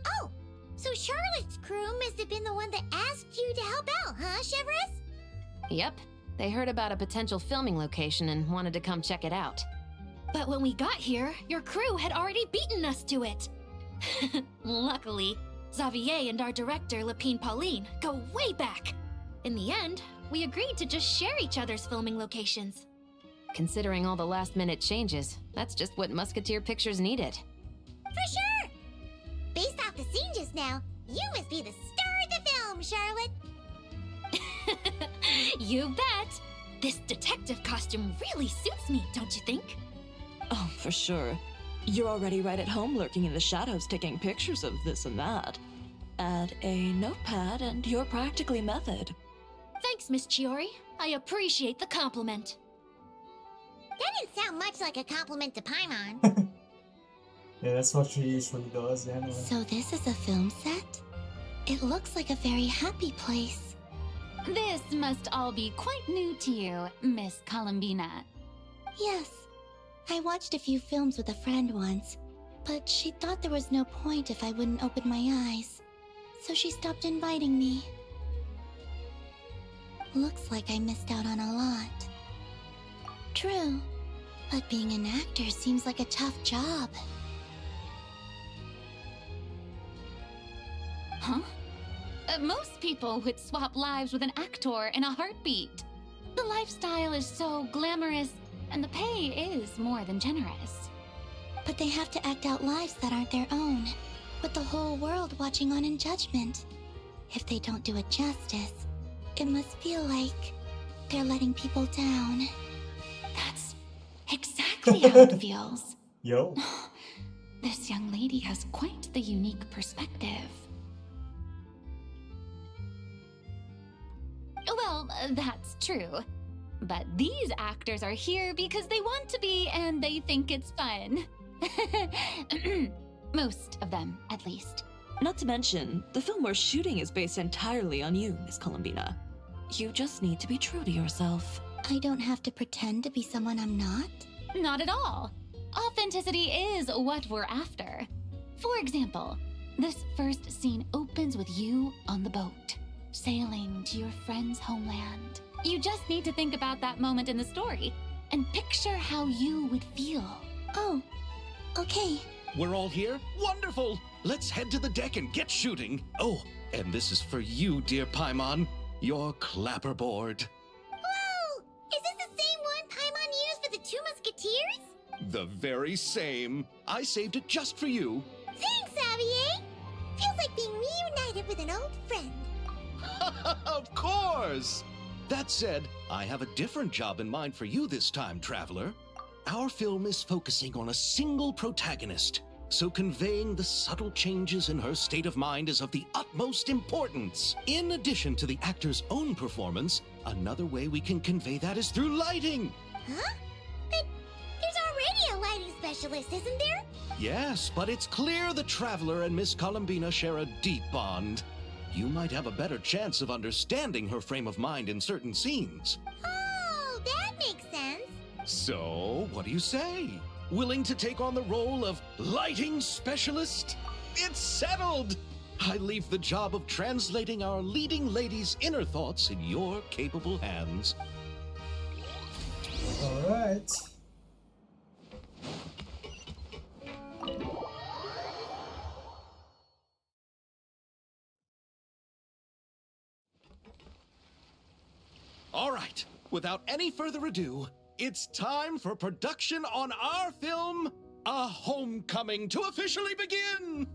Oh, so Charlotte's crew must have been the one that asked you to help out, huh, Chevres? Yep. They heard about a potential filming location and wanted to come check it out. But when we got here, your crew had already beaten us to it. Luckily, Xavier and our director, Lapine Pauline, go way back. In the end, we agreed to just share each other's filming locations. Considering all the last-minute changes, that's just what Musketeer Pictures needed. For sure! Based off the scene just now, you must be the star of the film, Charlotte! You bet! This detective costume really suits me, don't you think? Oh, for sure. You're already right at home lurking in the shadows taking pictures of this and that. Add a notepad and you're practically method. Thanks, Miss Chiori. I appreciate the compliment. That didn't sound much like a compliment to Paimon. Yeah, that's what she usually does anyway. So this is a film set? It looks like a very happy place. This must all be quite new to you, Miss Columbina. Yes. I watched a few films with a friend once, but she thought there was no point if I wouldn't open my eyes. So she stopped inviting me. Looks like I missed out on a lot. True, but being an actor seems like a tough job. Huh? Most people would swap lives with an actor in a heartbeat. The lifestyle is so glamorous, and the pay is more than generous. But they have to act out lives that aren't their own, with the whole world watching on in judgment. If they don't do it justice, it must feel like they're letting people down. That's exactly how it feels. Yo. This young lady has quite the unique perspective. Well, that's true. But these actors are here because they want to be and they think it's fun. Most of them, at least. Not to mention, the film we're shooting is based entirely on you, Miss Columbina. You just need to be true to yourself. I don't have to pretend to be someone I'm not? Not at all. Authenticity is what we're after. For example, this first scene opens with you on the boat, sailing to your friend's homeland. You just need to think about that moment in the story and picture how you would feel. Oh, okay. We're all here? Wonderful! Let's head to the deck and get shooting. Oh, and this is for you, dear Paimon, your clapperboard. Whoa! Is this the same one Paimon used for the Two Musketeers? The very same. I saved it just for you. Thanks, Xavier! Feels like being reunited with an old friend. Of course! That said, I have a different job in mind for you this time, traveler. Our film is focusing on a single protagonist, so conveying the subtle changes in her state of mind is of the utmost importance. In addition to the actor's own performance, another way we can convey that is through lighting. Huh? But there's already a lighting specialist, isn't there? Yes, but it's clear the traveler and Miss Columbina share a deep bond. You might have a better chance of understanding her frame of mind in certain scenes. Oh, that makes sense. So, what do you say? Willing to take on the role of lighting specialist? It's settled! I leave the job of translating our leading lady's inner thoughts in your capable hands. Alright. All right, without any further ado, it's time for production on our film, A Homecoming, to officially begin!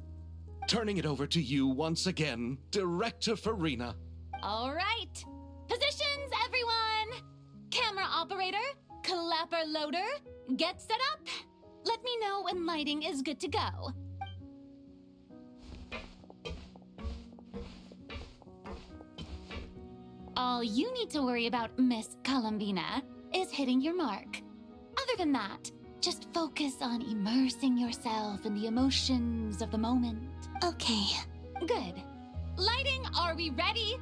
Turning it over to you once again, Director Farina. All right. Positions, everyone! Camera operator, clapper loader, get set up. Let me know when lighting is good to go. All you need to worry about, Miss Columbina, is hitting your mark. Other than that, just focus on immersing yourself in the emotions of the moment. Okay. Good. Lighting, are we ready?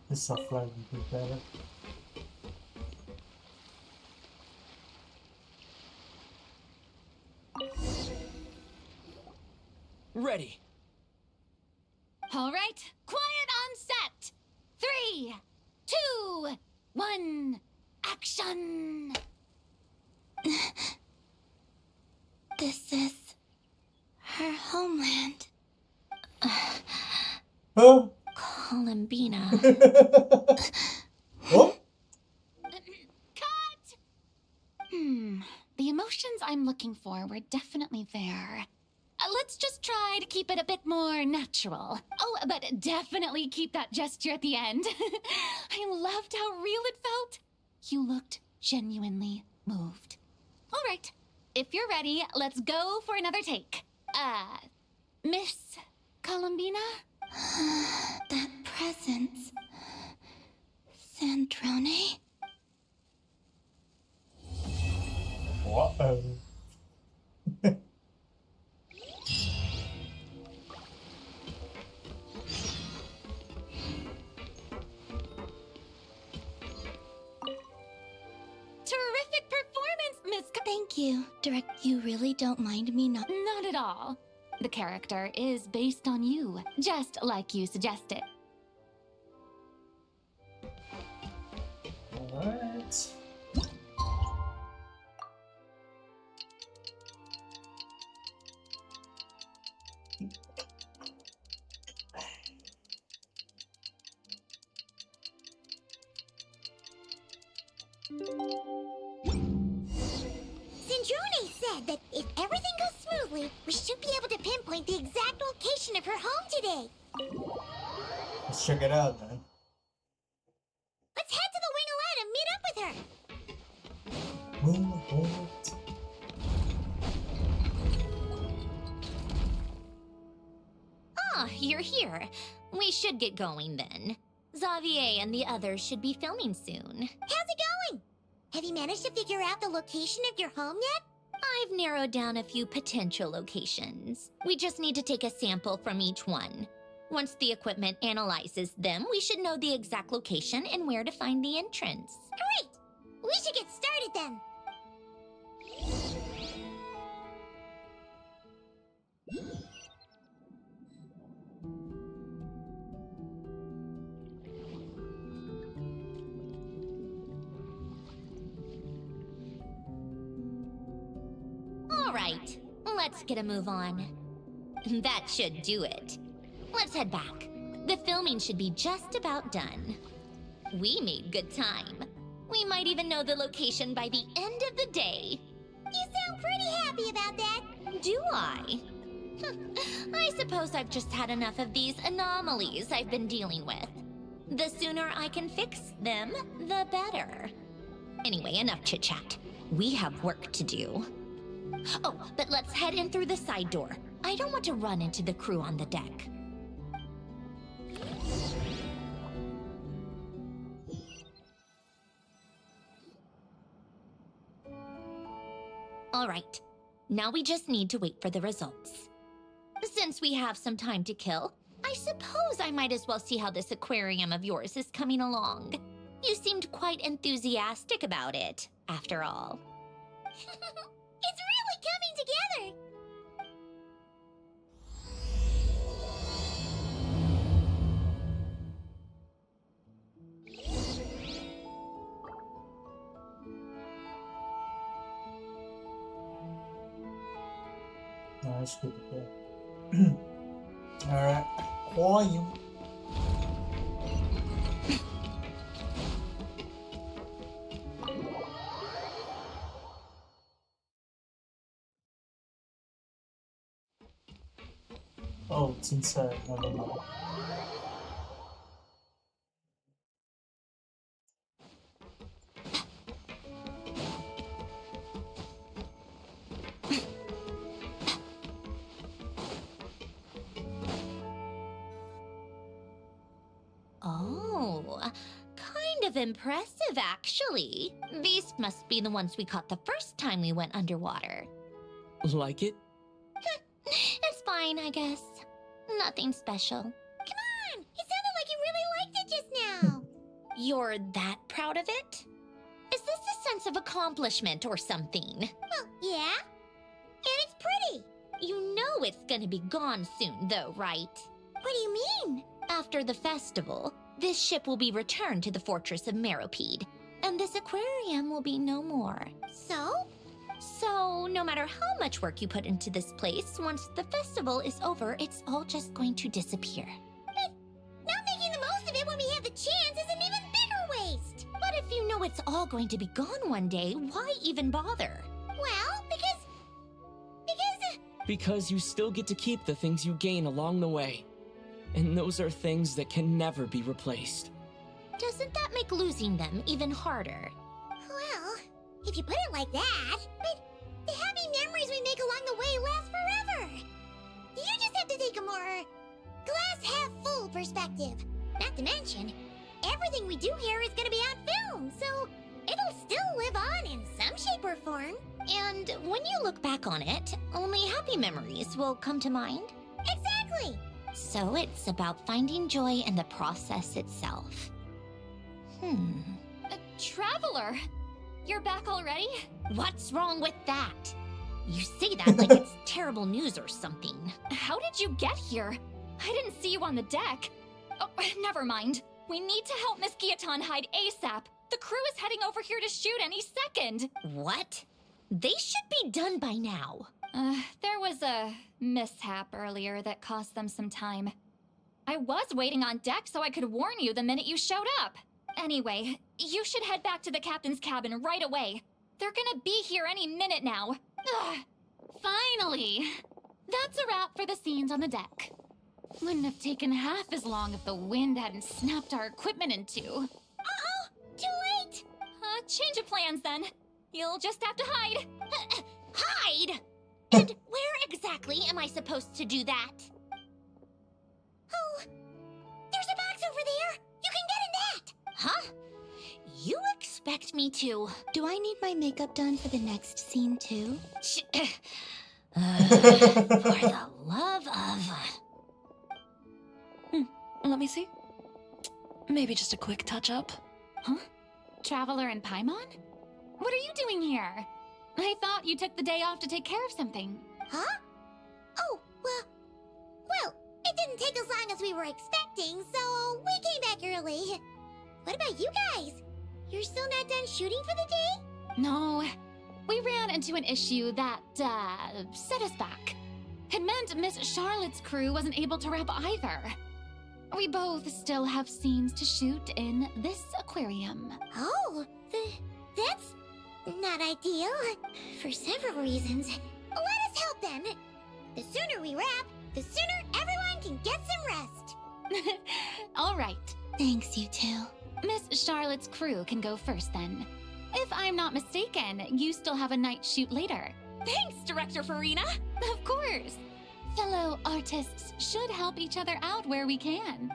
This soft light would be better. Ready. All right, quiet on set. 3, 2, 1, action. This is her homeland. Oh! Columbina. Oh? Cut! The emotions I'm looking for were definitely there. Let's just try to keep it a bit more natural. Oh, but definitely keep that gesture at the end. I loved how real it felt. You looked genuinely moved. All right, if you're ready, let's go for another take. Miss Columbina? That presence. Sandrone? Uh-oh. Terrific performance, Miss Thank you. You really don't mind me not... Not at all. The character is based on you, just like you suggested. Alright. Sindrone said that if everything goes smoothly, we should be able to pinpoint the exact location of her home today. Let's check it out, man. Let's head to the Wingolette and meet up with her. Ah, you're here. We should get going then. Xavier and the others should be filming soon. How's it going? Have you managed to figure out the location of your home yet? I've narrowed down a few potential locations. We just need to take a sample from each one. Once the equipment analyzes them, we should know the exact location and where to find the entrance. Great! We should get started then. All right, let's get a move on. That should do it. Let's head back. The filming should be just about done. We made good time. We might even know the location by the end of the day. You sound pretty happy about that. Do I? I suppose I've just had enough of these anomalies I've been dealing with. The sooner I can fix them, the better. Anyway, enough chit-chat. We have work to do. Oh, but let's head in through the side door. I don't want to run into the crew on the deck. All right, now we just need to wait for the results. Since we have some time to kill, I suppose I might as well see how this aquarium of yours is coming along. You seemed quite enthusiastic about it, after all. It's really coming together. Nice, good. Alright. HoYo. Oh, it's inside. Never mind. Oh, kind of impressive, actually. These must be the ones we caught the first time we went underwater. Like it? It's fine, I guess. Nothing special. Come on! It sounded like you really liked it just now. You're that proud of it? Is this a sense of accomplishment or something? Well, yeah. And it's pretty. You know it's gonna be gone soon, though, right? What do you mean? After the festival, this ship will be returned to the fortress of Meropide, and this aquarium will be no more. So? So, no matter how much work you put into this place, once the festival is over, it's all just going to disappear. But not making the most of it when we have the chance is an even bigger waste. But if you know it's all going to be gone one day, why even bother? Well, because Because you still get to keep the things you gain along the way. And those are things that can never be replaced. Doesn't that make losing them even harder? well, if you put it like that, but the happy memories we make along the way last forever. You just have to take a more glass half full perspective. Not to mention, everything we do here is gonna be on film, so it'll still live on in some shape or form. And when you look back on it, only happy memories will come to mind. Exactly! So it's about finding joy in the process itself. Traveler, you're back already? What's wrong with that? You say that like it's terrible news or something. How did you get here? I didn't see you on the deck. Oh, never mind. We need to help Miss Guillotin hide ASAP. The crew is heading over here to shoot any second. What? They should be done by now. There was a mishap earlier that cost them some time. I was waiting on deck so I could warn you the minute you showed up. Anyway, you should head back to the captain's cabin right away. They're gonna be here any minute now. Ugh, finally! That's a wrap for the scenes on the deck. Wouldn't have taken half as long if the wind hadn't snapped our equipment in two. Uh-oh! Too late! Change of plans then. You'll just have to hide. Hide? And where exactly am I supposed to do that? Oh, there's a box over there! You can get in that! Huh? You expect me to... Do I need my makeup done for the next scene too? For the love of... Let me see. Maybe just a quick touch-up. Huh? Traveler and Paimon? What are you doing here? I thought you took the day off to take care of something. Huh? Oh, well, it didn't take as long as we were expecting, so we came back early. What about you guys? You're still not done shooting for the day? No, we ran into an issue that, set us back. It meant Miss Charlotte's crew wasn't able to wrap either. We both still have scenes to shoot in this aquarium. Oh, that's not ideal. For several reasons. Let us help then. The sooner we wrap, the sooner everyone can get some rest. All right. Thanks, you two. Miss Charlotte's crew can go first then. If I'm not mistaken, you still have a night shoot later. Thanks, Director Farina. Of course. Fellow artists should help each other out where we can.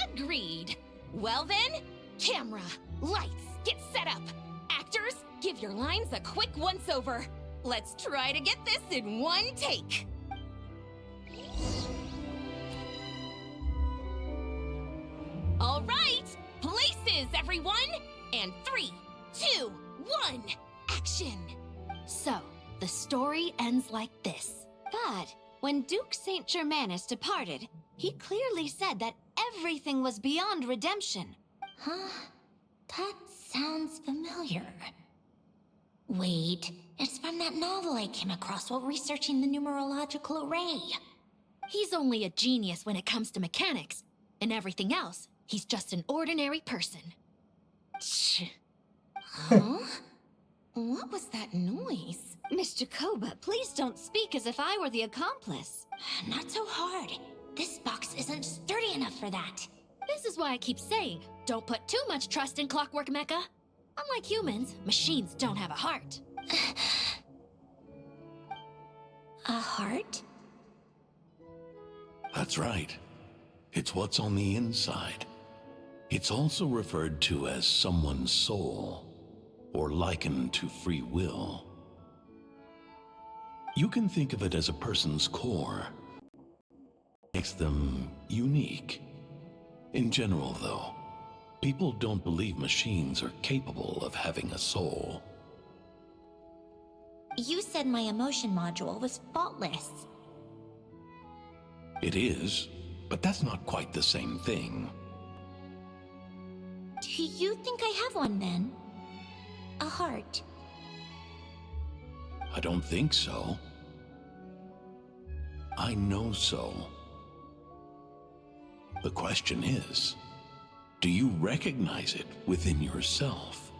Agreed. Well then, camera, lights, get set up. Actors, give your lines a quick once-over. Let's try to get this in one take. All right, places, everyone. And 3, 2, 1, action. So, the story ends like this. But when Duke St. Germanus departed, he clearly said that everything was beyond redemption. Huh? That sounds familiar. Wait, it's from that novel I came across while researching the numerological array. He's only a genius when it comes to mechanics. In everything else, he's just an ordinary person. Huh? What was that noise? Miss Jacoba, please don't speak as if I were the accomplice. Not so hard. This box isn't sturdy enough for that. This is why I keep saying, don't put too much trust in Clockwork Mecha. Unlike humans, machines don't have a heart. A heart? That's right. It's what's on the inside. It's also referred to as someone's soul, or likened to free will. You can think of it as a person's core. Makes them unique. In general, though, people don't believe machines are capable of having a soul. You said my emotion module was faultless. It is, but that's not quite the same thing. Do you think I have one then? A heart? I don't think so. I know so. The question is, do you recognize it within yourself?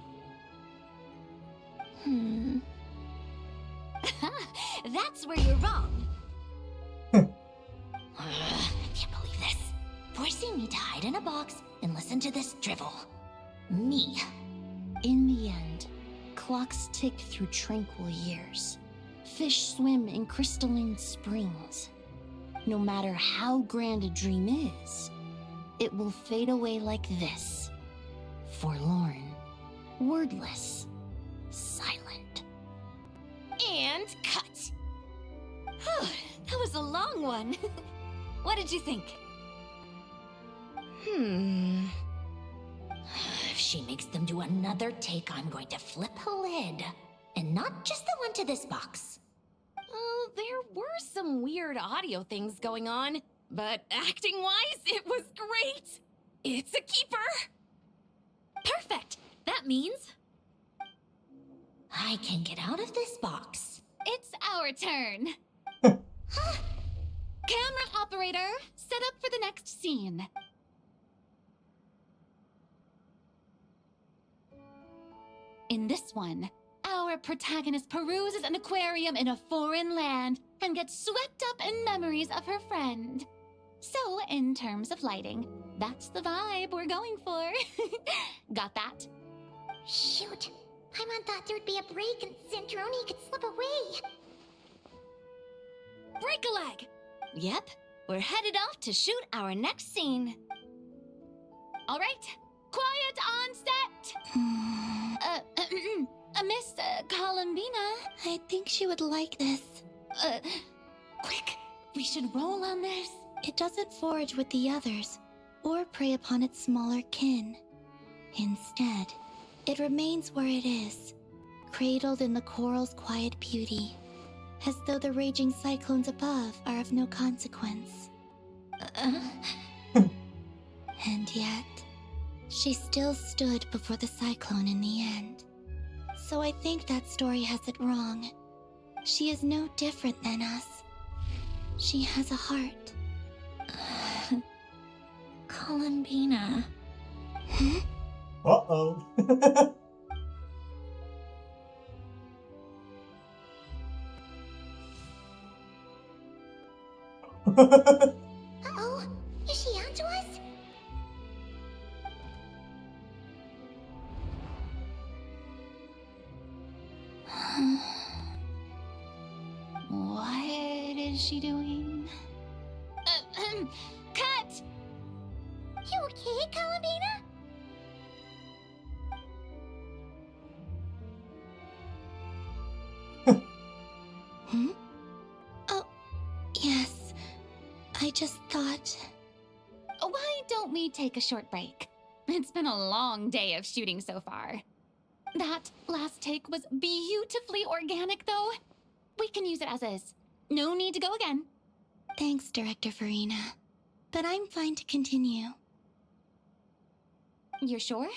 That's where you're wrong. I can't believe this. Forcing me to hide in a box and listen to this drivel. Me. In the end, clocks tick through tranquil years. Fish swim in crystalline springs. No matter how grand a dream is, it will fade away like this. Forlorn, wordless, silent. And cut. That was a long one. What did you think? If she makes them do another take, I'm going to flip a lid. And not just the one to this box. Oh, there were some weird audio things going on, but acting-wise, it was great. It's a keeper. Perfect. That means I can get out of this box. It's our turn. Camera operator, set up for the next scene. In this one, our protagonist peruses an aquarium in a foreign land and gets swept up in memories of her friend. So, in terms of lighting, that's the vibe we're going for. Got that? Shoot. Paimon thought there would be a break and Sandrone could slip away. Break a leg! Yep, we're headed off to shoot our next scene. All right, quiet on set! Miss Columbina. I think she would like this. Quick, we should roll on this. It doesn't forage with the others, or prey upon its smaller kin. Instead, it remains where it is, cradled in the coral's quiet beauty, as though the raging cyclones above are of no consequence. And yet, she still stood before the cyclone in the end. So I think that story has it wrong. She is no different than us. She has a heart. Columbina. Uh-oh. Uh-oh, is she onto us? What is she doing? Cut! You okay, Columbina? Oh, yes. I just thought... Why don't we take a short break? It's been a long day of shooting so far. That last take was beautifully organic, though. We can use it as is. No need to go again. Thanks, Director Farina. But I'm fine to continue. You're sure?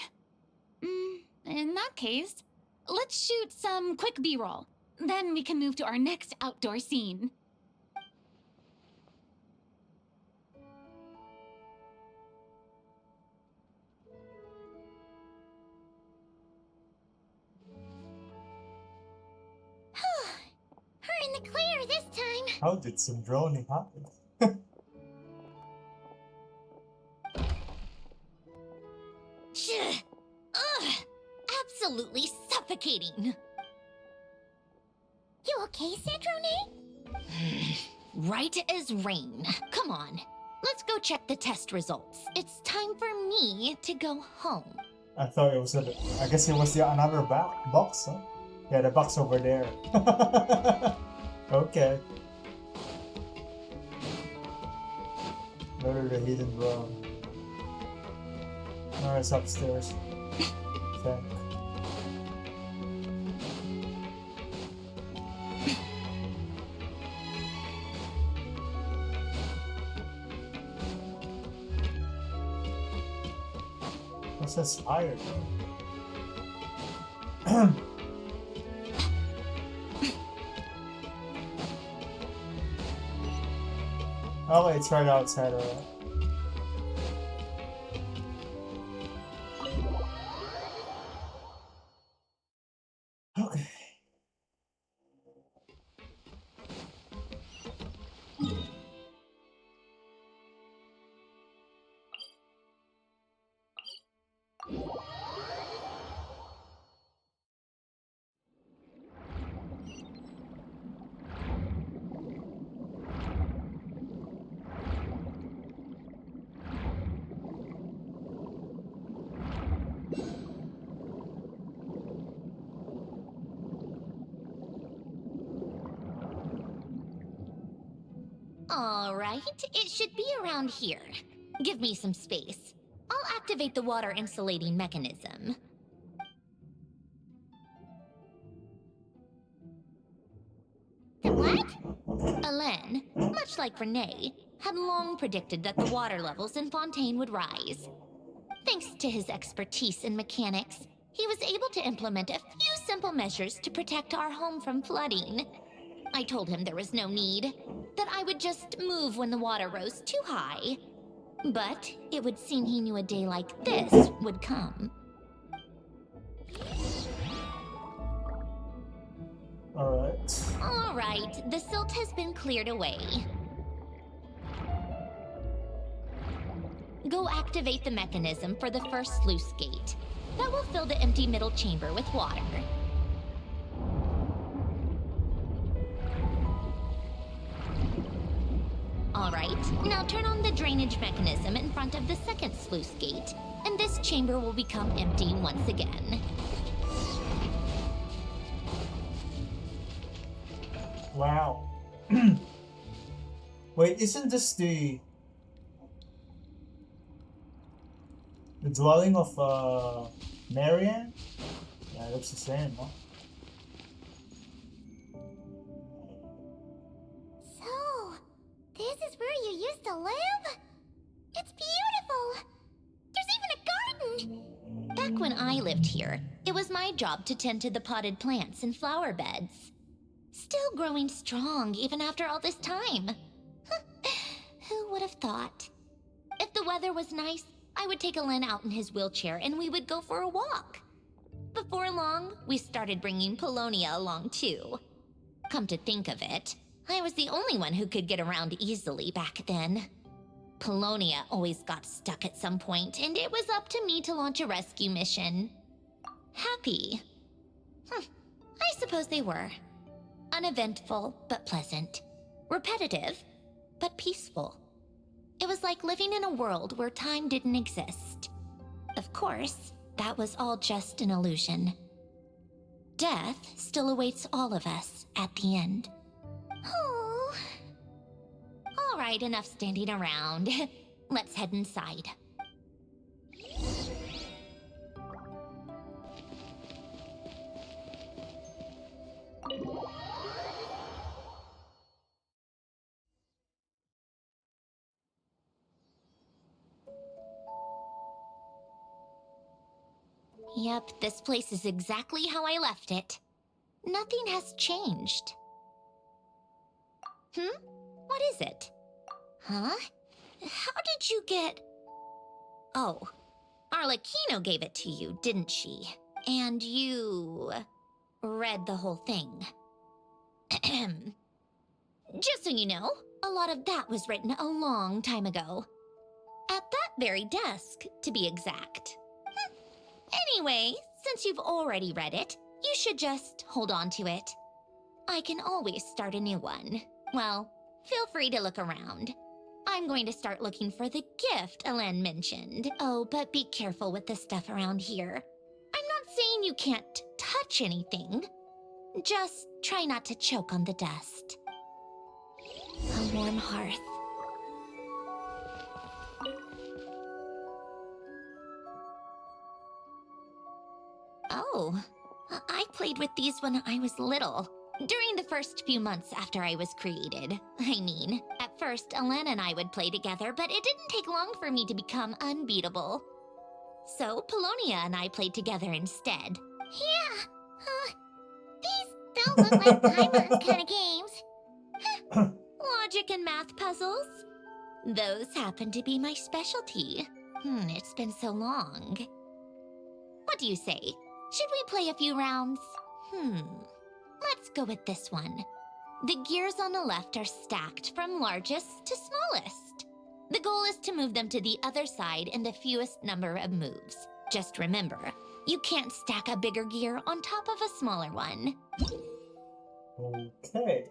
In that case, let's shoot some quick B-roll. Then we can move to our next outdoor scene. We're in the clear this time. How did Sandrone happen? Ugh! Absolutely suffocating. You okay, Sandrone? Right as rain. Come on, let's go check the test results. It's time for me to go home. I thought it was I guess it was another box, huh? Yeah, the box over there. Okay. Go to the hidden room. No, it's upstairs. Thank. What's this fire? Oh wait, it's right outside of it. Okay. All right, it should be around here. Give me some space. I'll activate the water insulating mechanism. The what? Alain, much like Renee, had long predicted that the water levels in Fontaine would rise. Thanks to his expertise in mechanics, he was able to implement a few simple measures to protect our home from flooding. I told him there was no need, that I would just move when the water rose too high. But it would seem he knew a day like this would come. Alright. All right, the silt has been cleared away. Go activate the mechanism for the first sluice gate. That will fill the empty middle chamber with water. All right, now turn on the drainage mechanism in front of the second sluice gate, and this chamber will become empty once again. Wow. Wait, isn't this the dwelling of Marianne? Yeah, it looks the same, huh? So, this is where you used to live? It's beautiful! There's even a garden! Back when I lived here, it was my job to tend to the potted plants and flower beds. Still growing strong even after all this time. Who would have thought? If the weather was nice, I would take Alen out in his wheelchair and we would go for a walk. Before long, we started bringing Polonia along too. Come to think of it, I was the only one who could get around easily back then. Polonia always got stuck at some point, and it was up to me to launch a rescue mission. Happy? I suppose they were. Uneventful, but pleasant. Repetitive, but peaceful. It was like living in a world where time didn't exist. Of course, that was all just an illusion. Death still awaits all of us at the end. Oh. All right, enough standing around. Let's head inside. Yep, this place is exactly how I left it. Nothing has changed. What is it? Huh? How did you get... Oh, Arlecchino gave it to you, didn't she? And you... read the whole thing. Just so you know, a lot of that was written a long time ago. At that very desk, to be exact. Anyway, since you've already read it, you should just hold on to it. I can always start a new one. Well, feel free to look around. I'm going to start looking for the gift Alen mentioned. Oh, but be careful with the stuff around here. I'm not saying you can't touch anything. Just try not to choke on the dust. A warm hearth. Oh, I played with these when I was little. During the first few months after I was created. I mean, at first, Alen and I would play together, but it didn't take long for me to become unbeatable. So, Polonia and I played together instead. Yeah, these don't look like Paimon kind of games. Logic and math puzzles? Those happen to be my specialty. It's been so long. What do you say? Should we play a few rounds? Let's go with this one. The gears on the left are stacked from largest to smallest. The goal is to move them to the other side in the fewest number of moves. Just remember, you can't stack a bigger gear on top of a smaller one. Okay.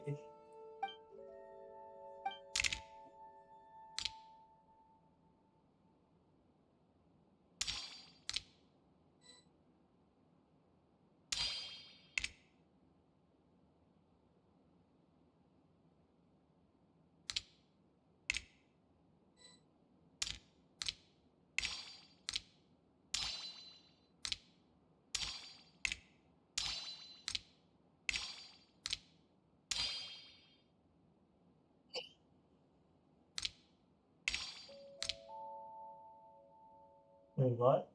Wait, what?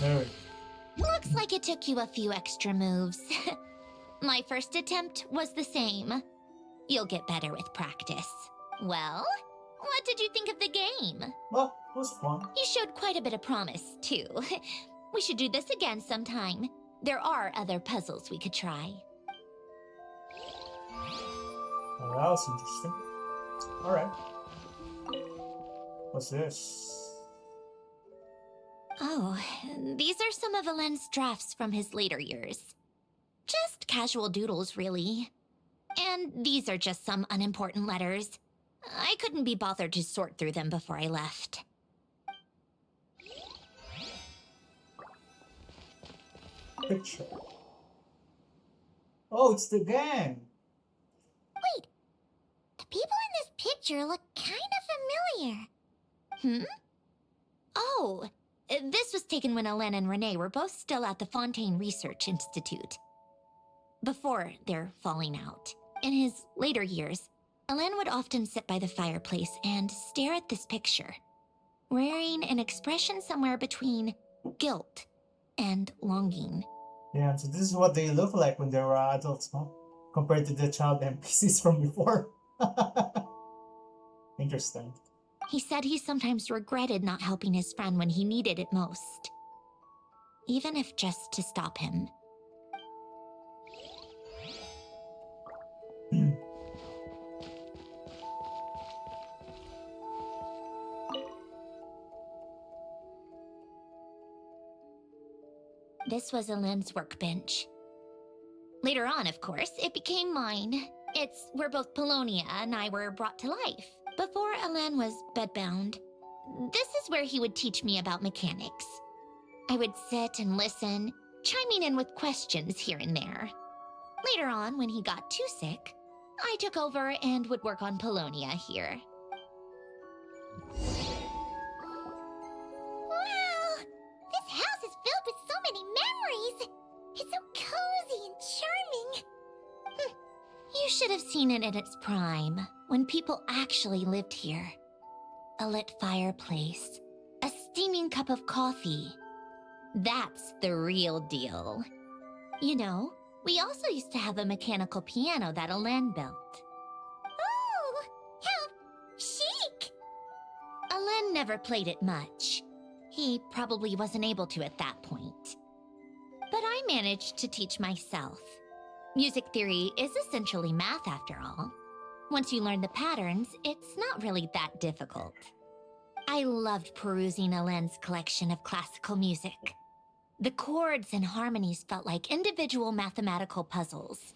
Very. Looks like it took you a few extra moves. My first attempt was the same. You'll get better with practice. Well, what did you think of the game? Well, it was fun. You showed quite a bit of promise, too. We should do this again sometime. There are other puzzles we could try. Oh, that was interesting. Alright. What's this? Oh, these are some of Alen's drafts from his later years. Just casual doodles, really. And these are just some unimportant letters. I couldn't be bothered to sort through them before I left. Picture. Oh, it's the gang! Wait, the people in this picture look kind of familiar. Oh, this was taken when Alen and Renee were both still at the Fontaine Research Institute. Before their falling out. In his later years, Alen would often sit by the fireplace and stare at this picture, wearing an expression somewhere between guilt and longing. Yeah, so this is what they look like when they were adults, huh? Compared to the child NPCs from before. Interesting. He said he sometimes regretted not helping his friend when he needed it most. Even if just to stop him. This was Alen's workbench. Later on, of course, it became mine. It's where both Polonia and I were brought to life. Before Alen was bedbound, this is where he would teach me about mechanics. I would sit and listen, chiming in with questions here and there. Later on, when he got too sick, I took over and would work on Polonia here. Wow! This house is filled with so many memories! It's so cozy and charming! You should have seen it in its prime, when people actually lived here. A lit fireplace, a steaming cup of coffee. That's the real deal. You know, we also used to have a mechanical piano that Alen built. Oh, how chic! Alen never played it much. He probably wasn't able to at that point. But I managed to teach myself. Music theory is essentially math after all. Once you learn the patterns, it's not really that difficult. I loved perusing Alen's collection of classical music. The chords and harmonies felt like individual mathematical puzzles.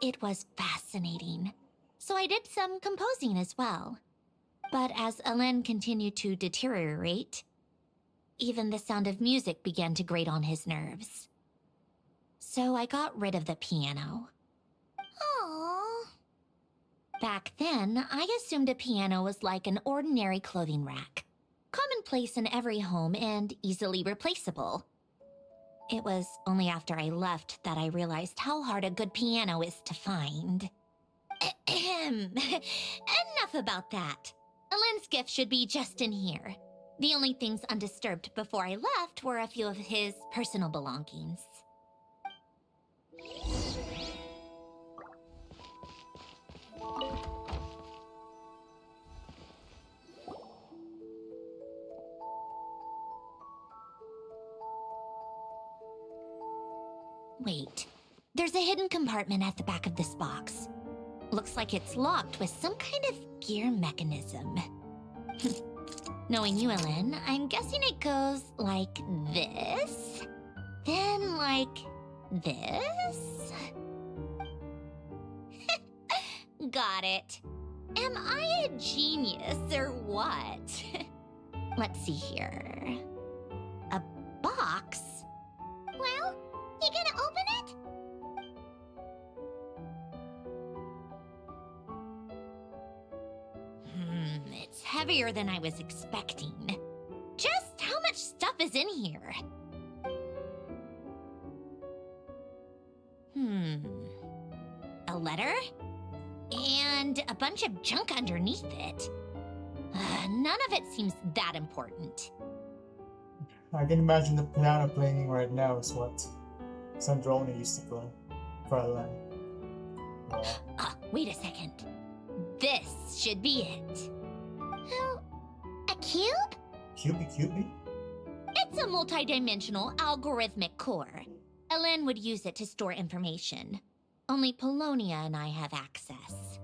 It was fascinating. So I did some composing as well. But as Alen continued to deteriorate, even the sound of music began to grate on his nerves. So I got rid of the piano. Aww. Back then, I assumed a piano was like an ordinary clothing rack. Commonplace in every home and easily replaceable. It was only after I left that I realized how hard a good piano is to find. Enough about that. Alen's gift should be just in here. The only things undisturbed before I left were a few of his personal belongings. Wait, there's a hidden compartment at the back of this box. Looks like it's locked with some kind of gear mechanism. Knowing you, Alen, I'm guessing it goes like this, then like this. Got it. Am I a genius or what? Let's see here. A box? Well, you gonna open it? It's heavier than I was expecting. Just how much stuff is in here? A letter? And a bunch of junk underneath it. None of it seems that important. I can imagine the piano playing right now is what Sandrone used to play for Alan. Yeah. Wait a second. This should be it. Oh, a cube? Cubey? It's a multidimensional algorithmic core. Ellen would use it to store information. Only Polonia and I have access.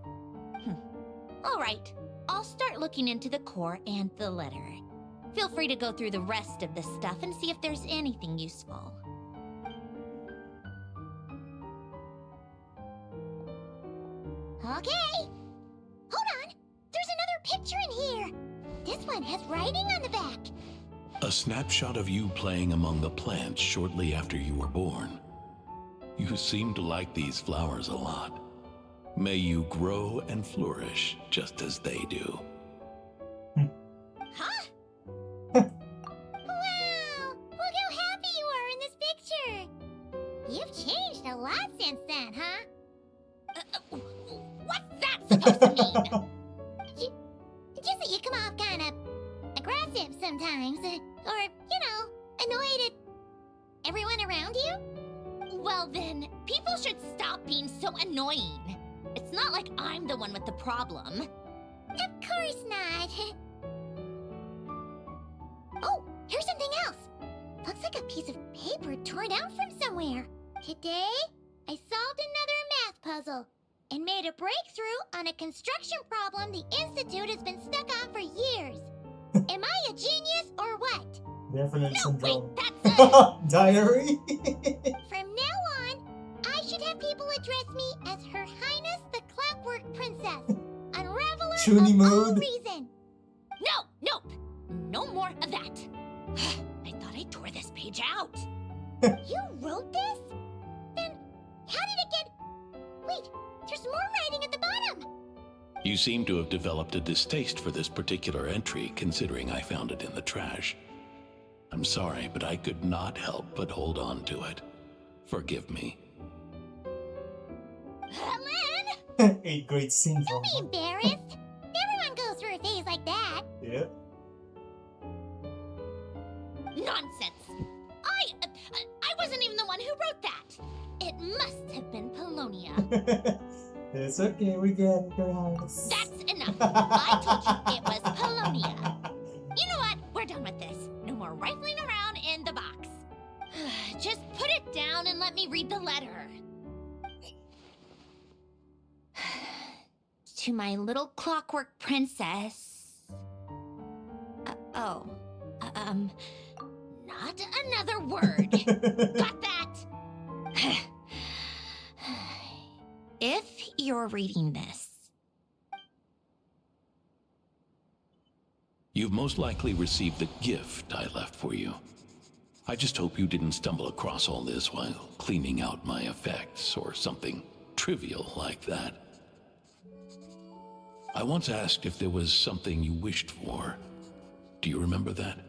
All right, I'll start looking into the core and the letter. Feel free to go through the rest of the stuff and see if there's anything useful. Okay. Hold on. There's another picture in here. This one has writing on the back. A snapshot of you playing among the plants shortly after you were born. You seem to like these flowers a lot. May you grow and flourish just as they do. Huh? Wow! Look how happy you are in this picture. You've changed a lot since then, huh? What's that supposed to mean? Just that you come off kind of aggressive sometimes, or, annoyed at everyone around you? Well then, people should stop being so annoying. It's not like I'm the one with the problem. Of course not. Oh, here's something else. Looks like a piece of paper torn out from somewhere. Today, I solved another math puzzle and made a breakthrough on a construction problem the Institute has been stuck on for years. Am I a genius or what? Definitely Syndrome. That's a... Diary? From now on, I should have people address me as Her Highness the Clockwork Princess, Unraveler Chuny of all mood. reason. Nope. No more of that. I thought I tore this page out. You wrote this? Then how did it get... Wait, there's more writing at the bottom. You seem to have developed a distaste for this particular entry, considering I found it in the trash. I'm sorry, but I could not help but hold on to it. Forgive me. Len! 8th grade syndrome. Don't be embarrassed. Everyone goes through a phase like that. Yeah. Nonsense. I wasn't even the one who wrote that. It must have been Polonia. It's okay, we get it, Your Highness. That's enough. I told you it was Polonia. You know what? We're done with this. No more rifling around in the box. Just put it down and let me read the letter. To my little clockwork princess. Not another word. Got that? If you're reading this, You've most likely received the gift I left for you. I just hope you didn't stumble across all this while cleaning out my effects or something trivial like that. I once asked if there was something you wished for. Do you remember that?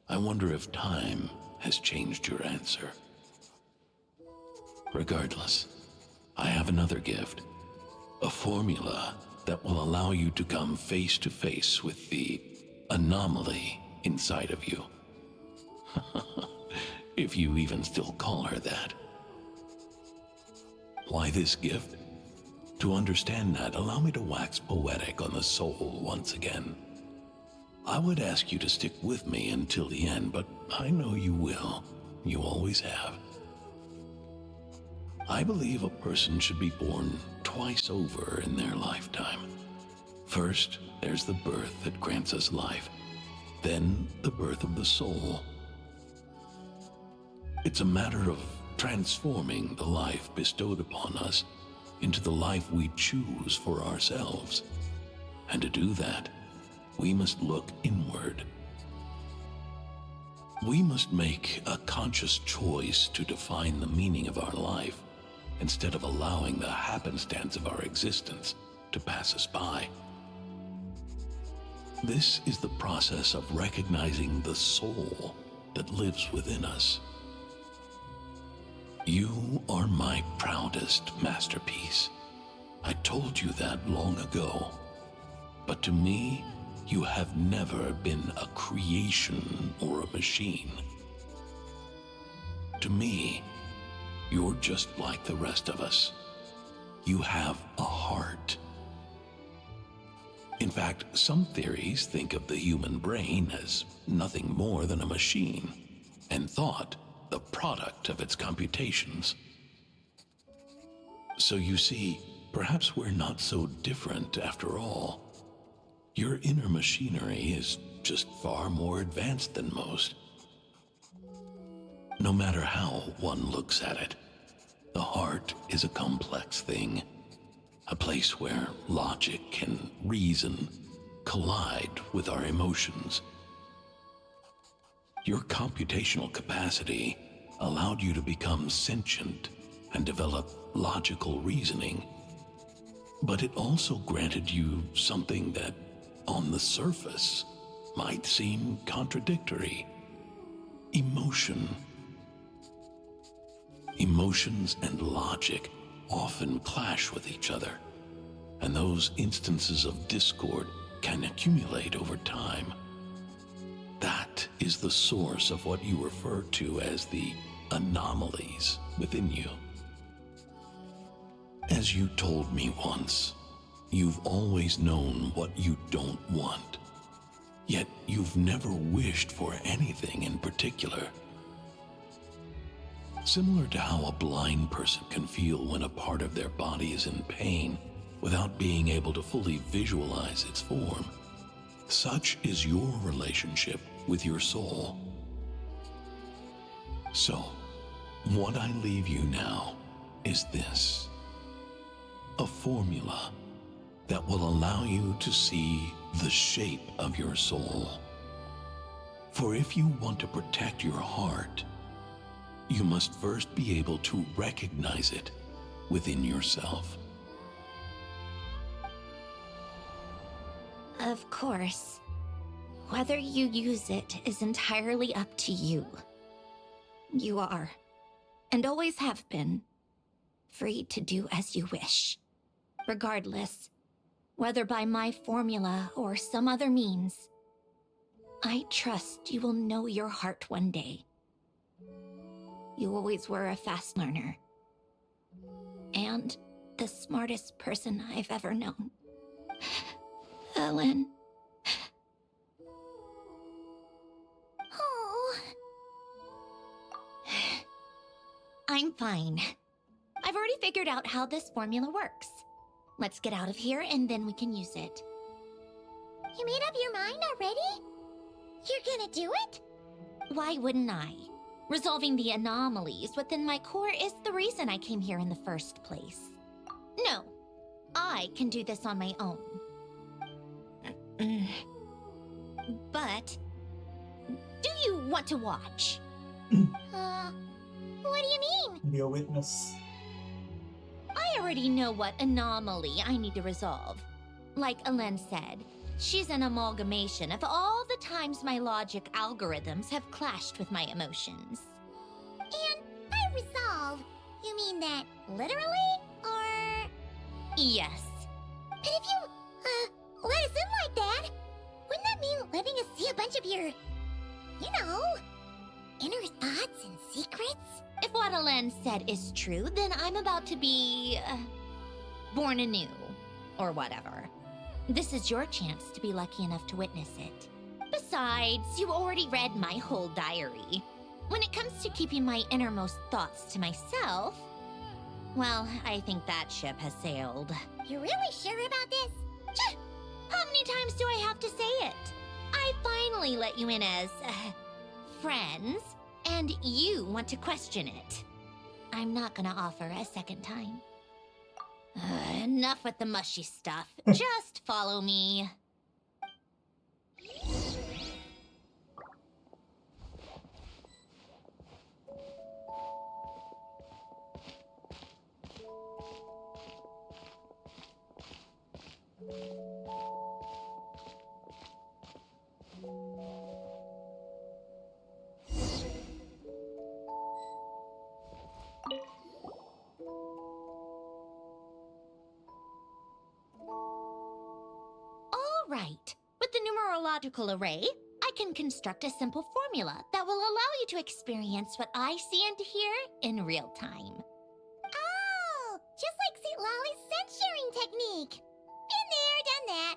I wonder if time has changed your answer. Regardless, I have another gift. A formula that will allow you to come face to face with the anomaly inside of you. If you even still call her that. Why this gift? To understand that, allow me to wax poetic on the soul once again. I would ask you to stick with me until the end, but I know you will. You always have. I believe a person should be born twice over in their lifetime. First, there's the birth that grants us life. Then, the birth of the soul. It's a matter of transforming the life bestowed upon us into the life we choose for ourselves. And to do that, we must look inward. We must make a conscious choice to define the meaning of our life, instead of allowing the happenstance of our existence to pass us by. This is the process of recognizing the soul that lives within us. You are my proudest masterpiece. I told you that long ago. But to me, You have never been a creation or a machine. To me, you're just like the rest of us. You have a heart. In fact, some theories think of the human brain as nothing more than a machine, and thought the product of its computations. So you see, perhaps we're not so different after all. Your inner machinery is just far more advanced than most. No matter how one looks at it, the heart is a complex thing, a place where logic and reason collide with our emotions. Your computational capacity allowed you to become sentient and develop logical reasoning, but it also granted you something that, on the surface, might seem contradictory: emotion. Emotions and logic often clash with each other, and those instances of discord can accumulate over time. That is the source of what you refer to as the anomalies within you. As you told me once, you've always known what you don't want, yet you've never wished for anything in particular. Similar to how a blind person can feel when a part of their body is in pain without being able to fully visualize its form, such is your relationship with your soul. So, what I leave you now is this: a formula that will allow you to see the shape of your soul. For if you want to protect your heart, you must first be able to recognize it within yourself. Of course. Whether you use it is entirely up to you. You are, and always have been, free to do as you wish. Regardless, whether by my formula or some other means, I trust you will know your heart one day. You always were a fast learner, and the smartest person I've ever known. Ellen. Oh. I'm fine. I've already figured out how this formula works. Let's get out of here and then we can use it. You made up your mind already? You're gonna do it? Why wouldn't I? Resolving the anomalies within my core is the reason I came here in the first place. No, I can do this on my own. But, do you want to watch? What do you mean? Be a witness. I already know what anomaly I need to resolve. Like Alen said, she's an amalgamation of all the times my logic algorithms have clashed with my emotions. And by resolve, you mean that literally, or...? Yes. But if you, let us in like that, wouldn't that mean letting us see a bunch of your, inner thoughts and secrets? If what Alen said is true, then I'm about to be, born anew, or whatever. This is your chance to be lucky enough to witness it. Besides, you already read my whole diary. When it comes to keeping my innermost thoughts to myself, well, I think that ship has sailed. You're really sure about this? How many times do I have to say it? I finally let you in as, friends, and you want to question it. I'm not gonna offer a second time. Enough with the mushy stuff. Just follow me. Right. With the numerological array, I can construct a simple formula that will allow you to experience what I see and hear in real time. Oh, just like St. Lolly's sense-sharing technique. Been there, done that.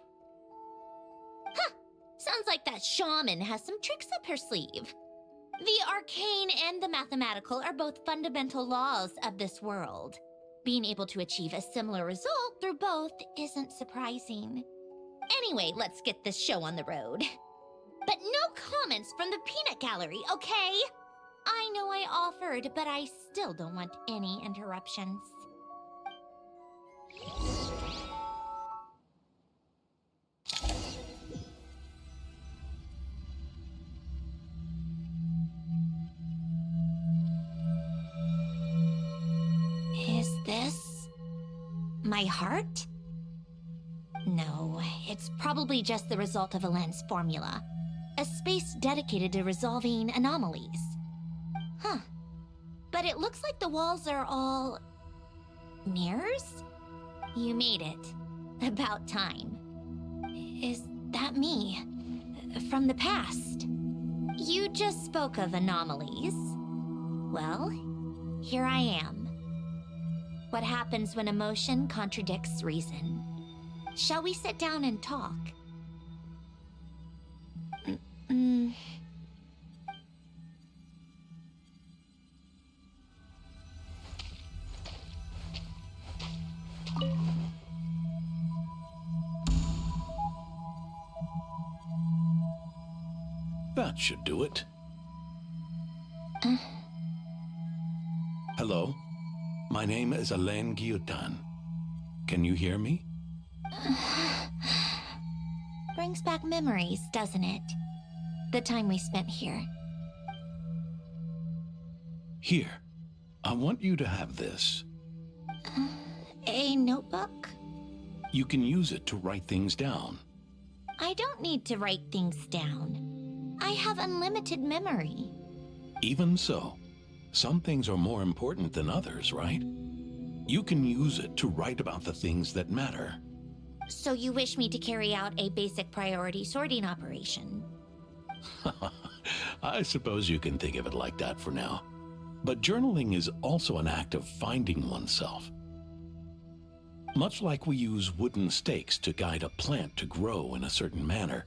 Huh! Sounds like that shaman has some tricks up her sleeve. The arcane and the mathematical are both fundamental laws of this world. Being able to achieve a similar result through both isn't surprising. Anyway, let's get this show on the road. But no comments from the peanut gallery, okay? I know I offered, but I still don't want any interruptions. Is this my heart? No, it's probably just the result of Alen's formula. A space dedicated to resolving anomalies. Huh. But it looks like the walls are all... mirrors? You made it. About time. Is that me? From the past? You just spoke of anomalies. Well, here I am. What happens when emotion contradicts reason? Shall we sit down and talk? That should do it. Hello? My name is Alain Guillotin. Can you hear me? Brings back memories, doesn't it? The time we spent here. Here. I want you to have this. A notebook? You can use it to write things down. I don't need to write things down. I have unlimited memory. Even so, some things are more important than others, right? You can use it to write about the things that matter. So you wish me to carry out a basic priority sorting operation? I suppose you can think of it like that for now. But journaling is also an act of finding oneself. Much like we use wooden stakes to guide a plant to grow in a certain manner,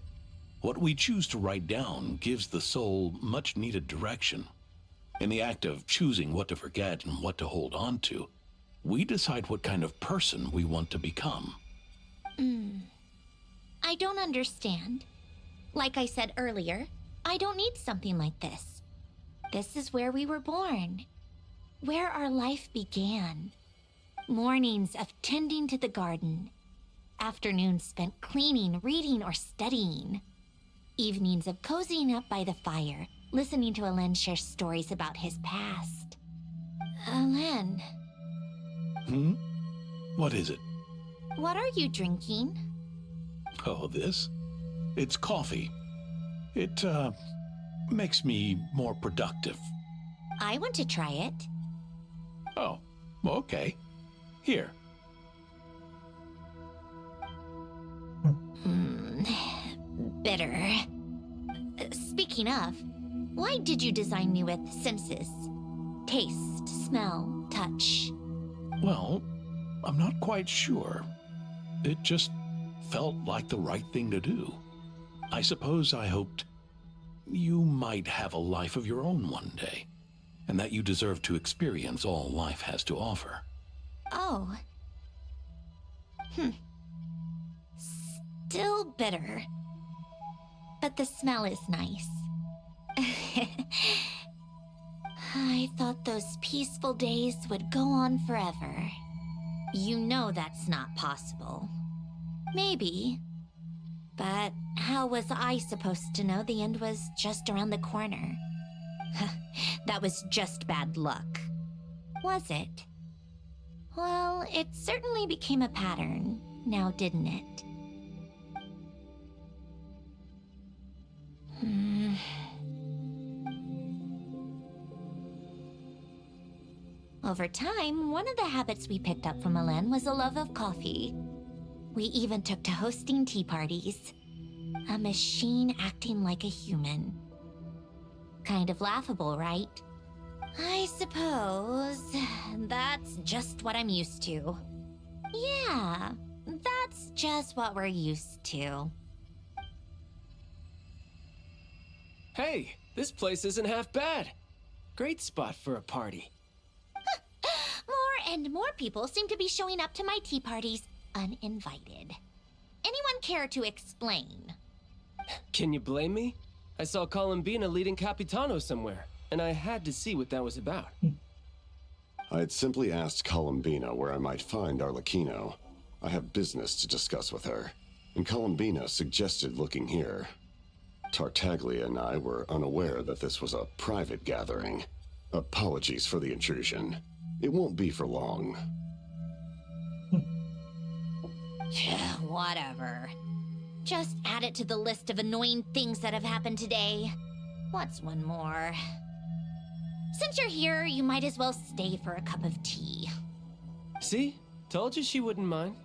what we choose to write down gives the soul much needed direction. In the act of choosing what to forget and what to hold on to, we decide what kind of person we want to become. I don't understand. Like I said earlier, I don't need something like this. This is where we were born, where our life began. Mornings of tending to the garden, afternoons spent cleaning, reading, or studying, evenings of cozying up by the fire, listening to Alen share stories about his past. Alen. What is it? What are you drinking? Oh, this? It's coffee. It, makes me more productive. I want to try it. Oh, okay. Here. Bitter. Speaking of, why did you design me with senses? Taste, smell, touch. Well, I'm not quite sure. It just felt like the right thing to do. I suppose I hoped you might have a life of your own one day, and that you deserve to experience all life has to offer. Oh. Still bitter. But the smell is nice. I thought those peaceful days would go on forever. You know that's not possible. Maybe. But how was I supposed to know the end was just around the corner? That was just bad luck. Was it? Well, it certainly became a pattern, now didn't it? Over time, one of the habits we picked up from Alen was a love of coffee. We even took to hosting tea parties. A machine acting like a human. Kind of laughable, right? I suppose that's just what I'm used to. Yeah, that's just what we're used to. Hey, this place isn't half bad. Great spot for a party. More and more people seem to be showing up to my tea parties uninvited. Anyone care to explain? Can you blame me? I saw Columbina leading Capitano somewhere, and I had to see what that was about. I had simply asked Columbina where I might find Arlecchino. I have business to discuss with her, and Columbina suggested looking here. Tartaglia and I were unaware that this was a private gathering. Apologies for the intrusion. It won't be for long. Whatever. Just add it to the list of annoying things that have happened today. What's one more? Since you're here, you might as well stay for a cup of tea. See? Told you she wouldn't mind.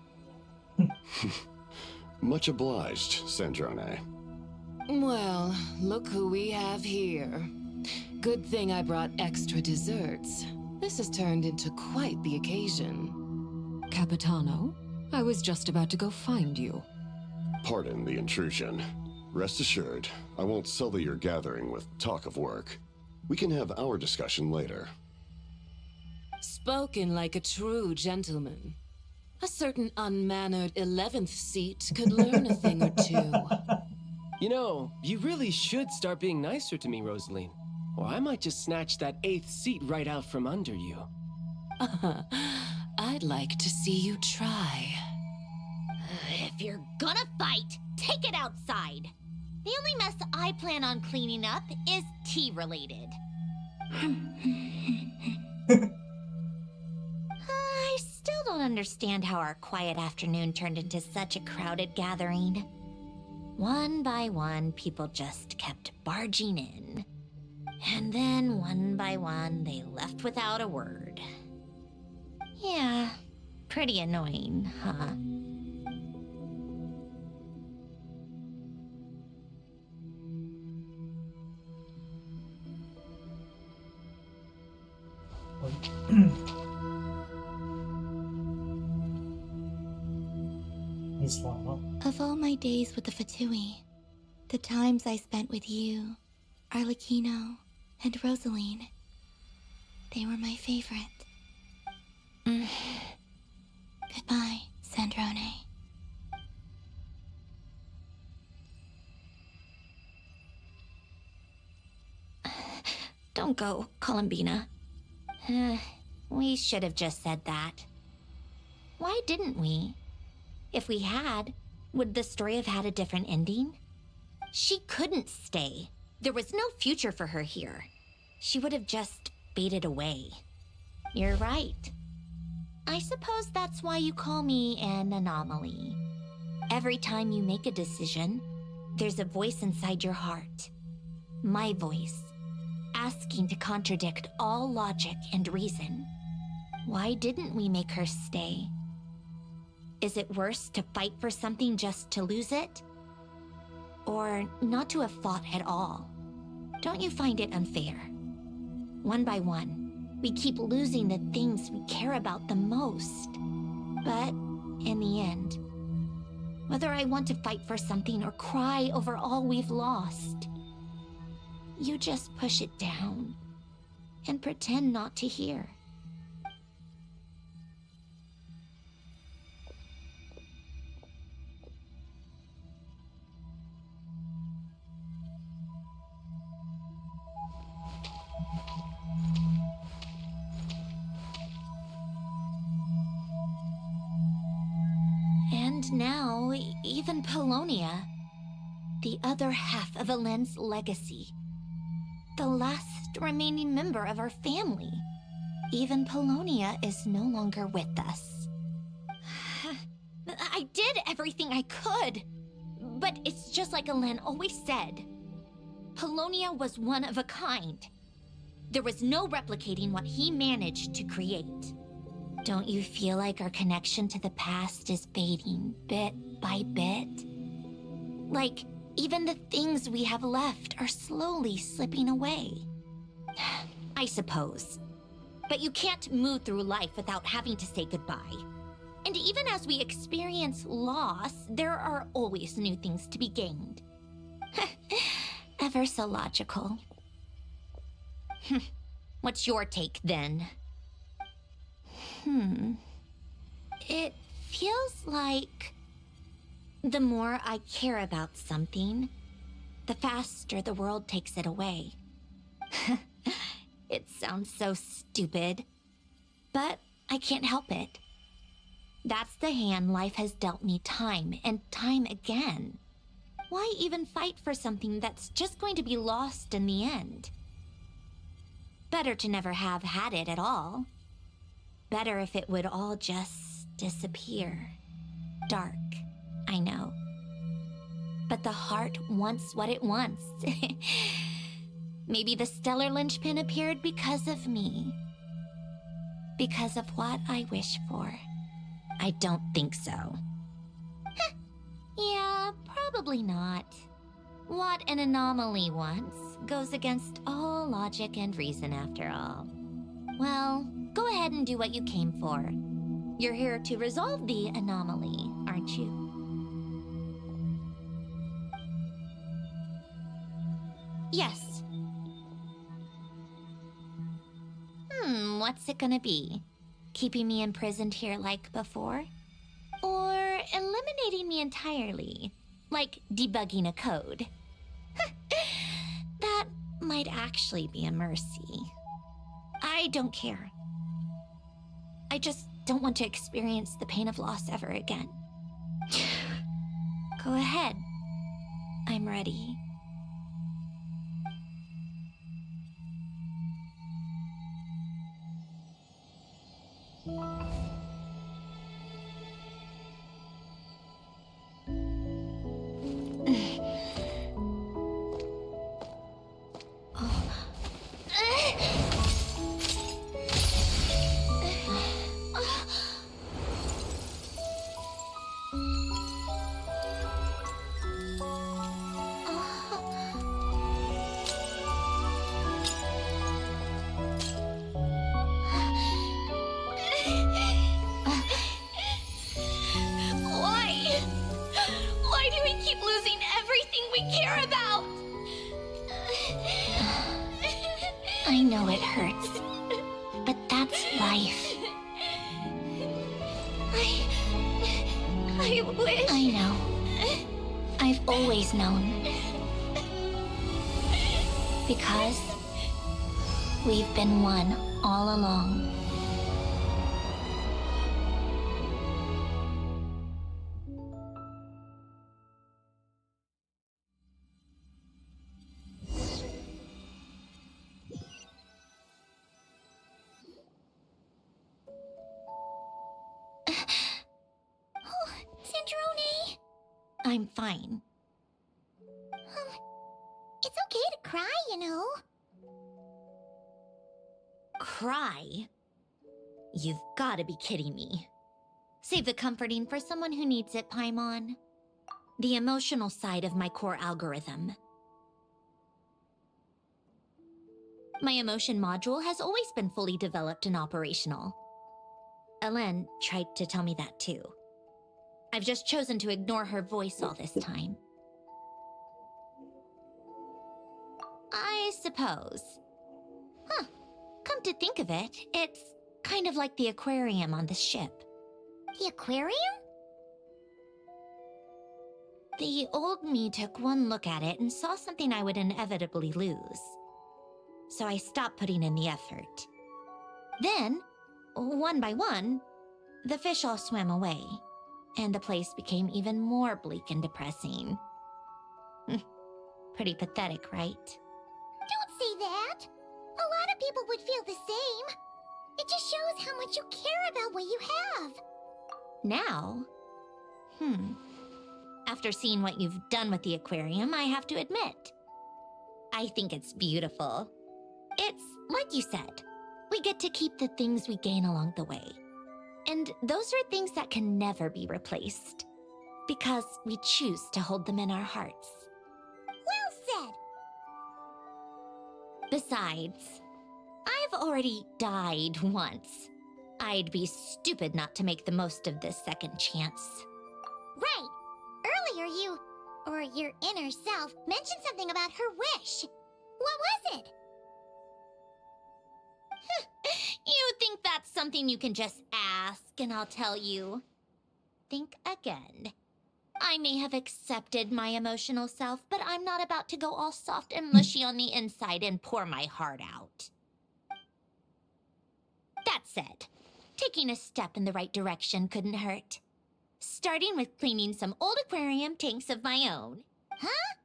Much obliged, Sandrone. Well, look who we have here. Good thing I brought extra desserts. This has turned into quite the occasion. Capitano, I was just about to go find you. Pardon the intrusion. Rest assured, I won't sully your gathering with talk of work. We can have our discussion later. Spoken like a true gentleman. A certain unmannered 11th seat could learn a thing or two. You know, you really should start being nicer to me, Rosaline. Or I might just snatch that 8th seat right out from under you. I'd like to see you try. If you're gonna fight, take it outside. The only mess I plan on cleaning up is tea-related. I still don't understand how our quiet afternoon turned into such a crowded gathering. One by one, people just kept barging in. And then, one by one, they left without a word. Yeah, pretty annoying, huh? This one, huh? Of all my days with the Fatui, the times I spent with you, Arlecchino, and Rosaline, they were my favorite. Goodbye, Sandrone. Don't go, Columbina. We should have just said that. Why didn't we? If we had, would the story have had a different ending? She couldn't stay. There was no future for her here. She would have just faded away. You're right. I suppose that's why you call me an anomaly. Every time you make a decision, there's a voice inside your heart. My voice, asking to contradict all logic and reason. Why didn't we make her stay? Is it worse to fight for something just to lose it? Or not to have fought at all? Don't you find it unfair? One by one, we keep losing the things we care about the most. But in the end, whether I want to fight for something or cry over all we've lost, you just push it down and pretend not to hear. And now, even Polonia, the other half of Elend's legacy, the last remaining member of our family, even Polonia is no longer with us. I did everything I could, but it's just like Elend always said. Polonia was one of a kind. There was no replicating what he managed to create. Don't you feel like our connection to the past is fading bit by bit? Like Even the things we have left are slowly slipping away. I suppose. But you can't move through life without having to say goodbye. And even as we experience loss, there are always new things to be gained. Ever so logical. What's your take, then? It feels like the more I care about something, the faster the world takes it away. It sounds so stupid, but I can't help it. That's the hand life has dealt me time and time again. Why even fight for something that's just going to be lost in the end? Better to never have had it at all. Better if it would all just disappear. Dark, I know. But the heart wants what it wants. Maybe the stellar linchpin appeared because of me. Because of what I wish for. I don't think so. Yeah, probably not. What an anomaly wants goes against all logic and reason after all. Well, go ahead and do what you came for. You're here to resolve the anomaly, aren't you? Yes. What's it gonna be? Keeping me imprisoned here like before? Or eliminating me entirely, like debugging a code? That might actually be a mercy. I don't care. I just don't want to experience the pain of loss ever again. Go ahead. I'm ready. Why do we keep losing everything we care about? I know it hurts, but that's life. I wish... I know. I've always known. Because we've been one all along. Sandrone! I'm fine. It's okay to cry, you know. Cry? You've got to be kidding me. Save the comforting for someone who needs it, Paimon. The emotional side of my core algorithm. My emotion module has always been fully developed and operational. Elen tried to tell me that too. I've just chosen to ignore her voice all this time. I suppose. Huh. Come to think of it, it's kind of like the aquarium on the ship. The aquarium? The old me took one look at it and saw something I would inevitably lose. So I stopped putting in the effort. Then, one by one, the fish all swam away, and the place became even more bleak and depressing. Pretty pathetic, right? Don't say that! A lot of people would feel the same. It just shows how much you care about what you have. Now? After seeing what you've done with the aquarium, I have to admit, I think it's beautiful. It's like you said, we get to keep the things we gain along the way. And those are things that can never be replaced, because we choose to hold them in our hearts. Besides, I've already died once. I'd be stupid not to make the most of this second chance. Right. Earlier you, or your inner self, mentioned something about her wish. What was it? You think that's something you can just ask, and I'll tell you. Think again. I may have accepted my emotional self, but I'm not about to go all soft and mushy on the inside and pour my heart out. That said, taking a step in the right direction couldn't hurt. Starting with cleaning some old aquarium tanks of my own. Huh?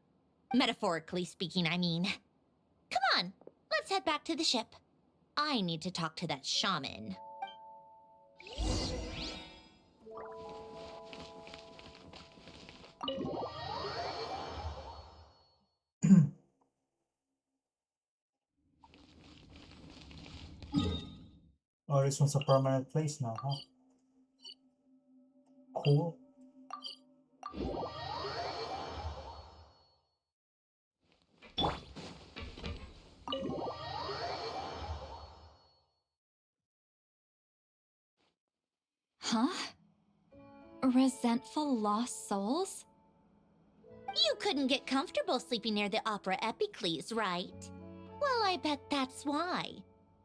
Metaphorically speaking, I mean. Come on, let's head back to the ship. I need to talk to that shaman. Oh, this one's a permanent place now, huh? Cool. Huh? Resentful lost souls? You couldn't get comfortable sleeping near the Opera Epicles, right? Well, I bet that's why.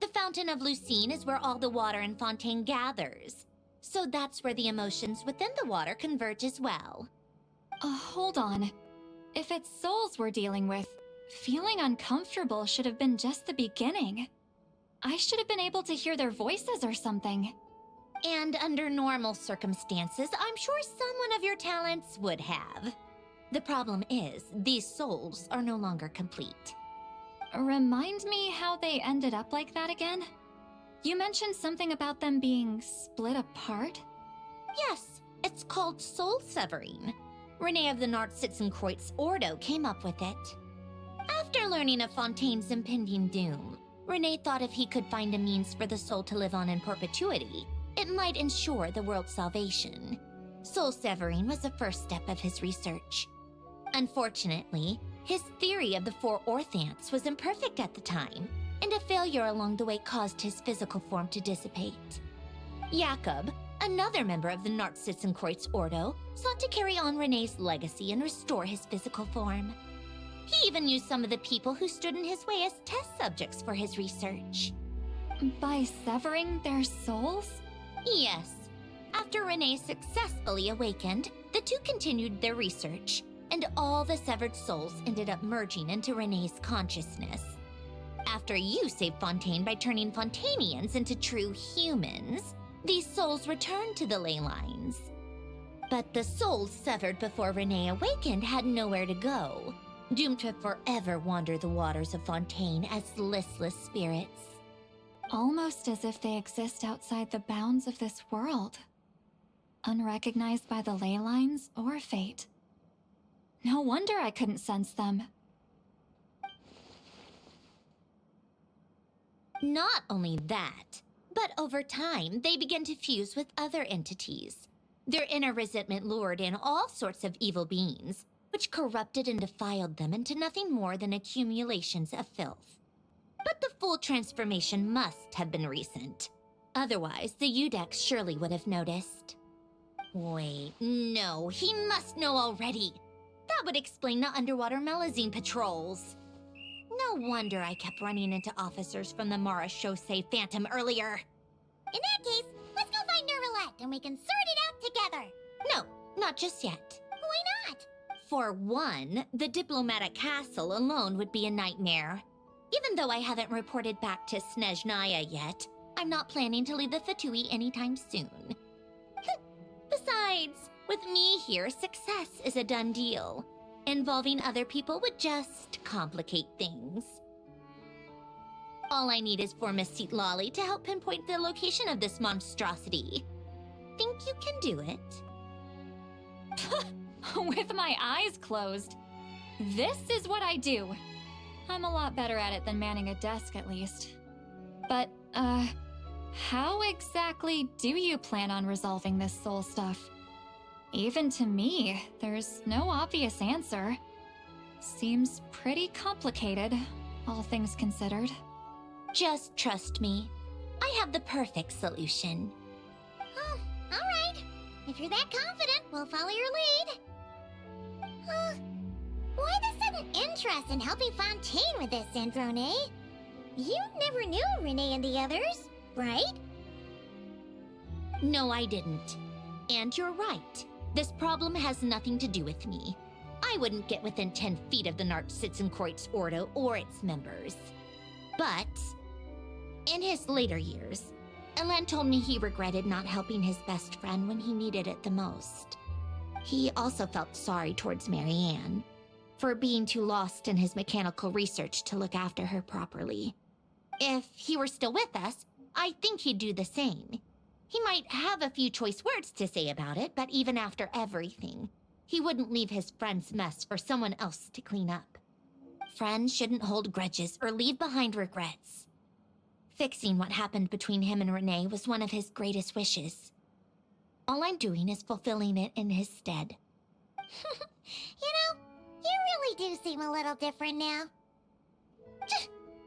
The Fountain of Lucine is where all the water in Fontaine gathers. So that's where the emotions within the water converge as well. Hold on. If it's souls we're dealing with, feeling uncomfortable should have been just the beginning. I should have been able to hear their voices or something. And under normal circumstances, I'm sure someone of your talents would have. The problem is, these souls are no longer complete. Remind me how they ended up like that again? You mentioned something about them being split apart? Yes, it's called soul severing. Renee of the Nartsitzenkreuz Ordo came up with it. After learning of Fontaine's impending doom, Renee thought if he could find a means for the soul to live on in perpetuity, it might ensure the world's salvation. Soul severing was the first step of his research. Unfortunately, his theory of the four orthants was imperfect at the time, and a failure along the way caused his physical form to dissipate. Jakob, another member of the Nartsitzenkreuz Ordo, sought to carry on Renee's legacy and restore his physical form. He even used some of the people who stood in his way as test subjects for his research. By severing their souls? Yes. After Renee successfully awakened, the two continued their research, and all the severed souls ended up merging into Renee's consciousness. After you saved Fontaine by turning Fontainians into true humans, these souls returned to the ley lines. But the souls severed before Renee awakened had nowhere to go, doomed to forever wander the waters of Fontaine as listless spirits. Almost as if they exist outside the bounds of this world. Unrecognized by the ley lines or fate. No wonder I couldn't sense them. Not only that, but over time, they began to fuse with other entities. Their inner resentment lured in all sorts of evil beings, which corrupted and defiled them into nothing more than accumulations of filth. But the full transformation must have been recent. Otherwise, the Udex surely would have noticed. Wait, no, he must know already. That would explain the underwater Melazine patrols. No wonder I kept running into officers from the Mara Chaussee Phantom earlier. In that case, let's go find Nervalette and we can sort it out together. No, not just yet. Why not? For one, the diplomatic castle alone would be a nightmare. Even though I haven't reported back to Snezhnaya yet, I'm not planning to leave the Fatui anytime soon. Besides, with me here, success is a done deal. Involving other people would just complicate things. All I need is for Miss Lolly to help pinpoint the location of this monstrosity. Think you can do it? With my eyes closed. This is what I do. I'm a lot better at it than manning a desk, at least. But, how exactly do you plan on resolving this soul stuff? Even to me, there's no obvious answer. Seems pretty complicated. all things considered. Just trust me. I have the perfect solution. Oh, alright. If you're that confident, we'll follow your lead. Why the sudden interest in helping Fontaine with this, Androne? You never knew Renee and the others, right? No, I didn't. And you're right. This problem has nothing to do with me. I wouldn't get within 10 feet of the Nartsitzenkreuz Ordo or its members. But in his later years, Elen told me he regretted not helping his best friend when he needed it the most. He also felt sorry towards Marianne for being too lost in his mechanical research to look after her properly. If he were still with us, I think he'd do the same. He might have a few choice words to say about it, but even after everything, he wouldn't leave his friend's mess for someone else to clean up. Friends shouldn't hold grudges or leave behind regrets. Fixing what happened between him and Renee was one of his greatest wishes. All I'm doing is fulfilling it in his stead. You know, you really do seem a little different now.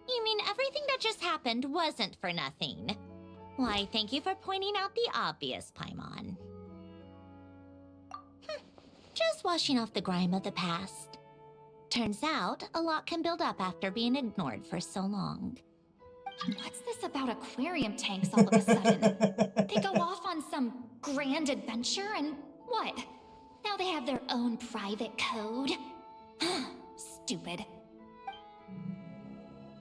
You mean everything that just happened wasn't for nothing? Why, thank you for pointing out the obvious, Paimon. Just washing off the grime of the past. Turns out, a lot can build up after being ignored for so long. What's this about aquarium tanks all of a sudden? They go off on some grand adventure and what? Now they have their own private code? Stupid.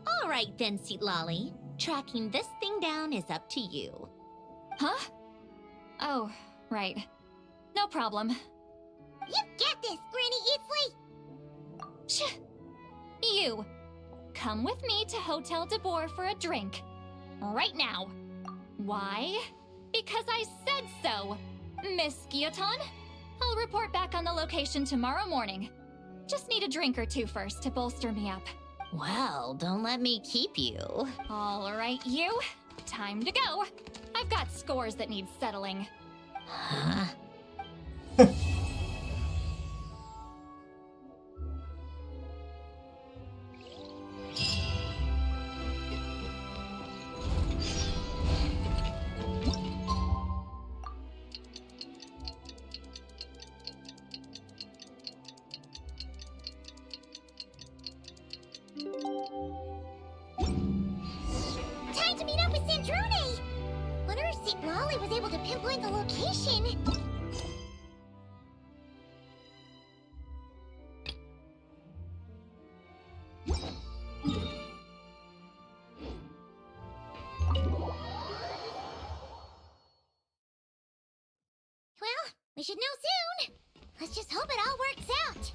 All right then, Lolly. Tracking this thing down is up to you. Huh? Oh, right. No problem. You got this, Granny Eatsley! You. Come with me to Hotel de Boer for a drink. Right now. Why? Because I said so, Miss Guillotin. I'll report back on the location tomorrow morning. Just need a drink or two first to bolster me up. Well, don't let me keep you. All right, you. Time to go. I've got scores that need settling. Huh? Time to meet up with Sandrone! Wonder if St. Lolly was able to pinpoint the location. Well, we should know soon. Let's just hope it all works out.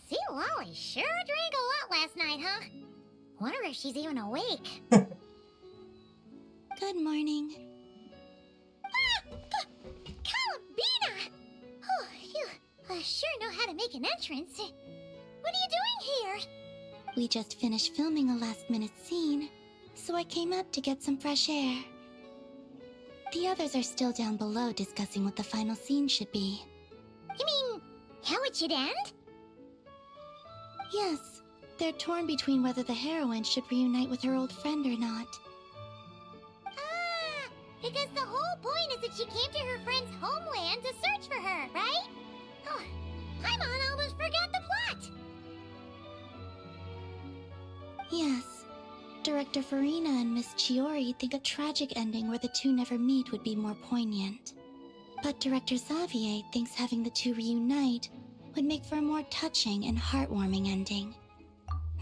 St. Lolly sure drank a lot last night, huh? Wonder if she's even awake. Good morning. Ah! Columbina! Oh, you sure know how to make an entrance. What are you doing here? We just finished filming a last-minute scene, so I came up to get some fresh air. The others are still down below discussing what the final scene should be. You mean, how it should end? Yes, they're torn between whether the heroine should reunite with her old friend or not. Ah, because the whole point is that she came to her friend's homeland to search for her, right? Oh, Paimon almost forgot the plot! Yes. Director Farina and Miss Chiori think a tragic ending where the two never meet would be more poignant. But Director Xavier thinks having the two reunite would make for a more touching and heartwarming ending.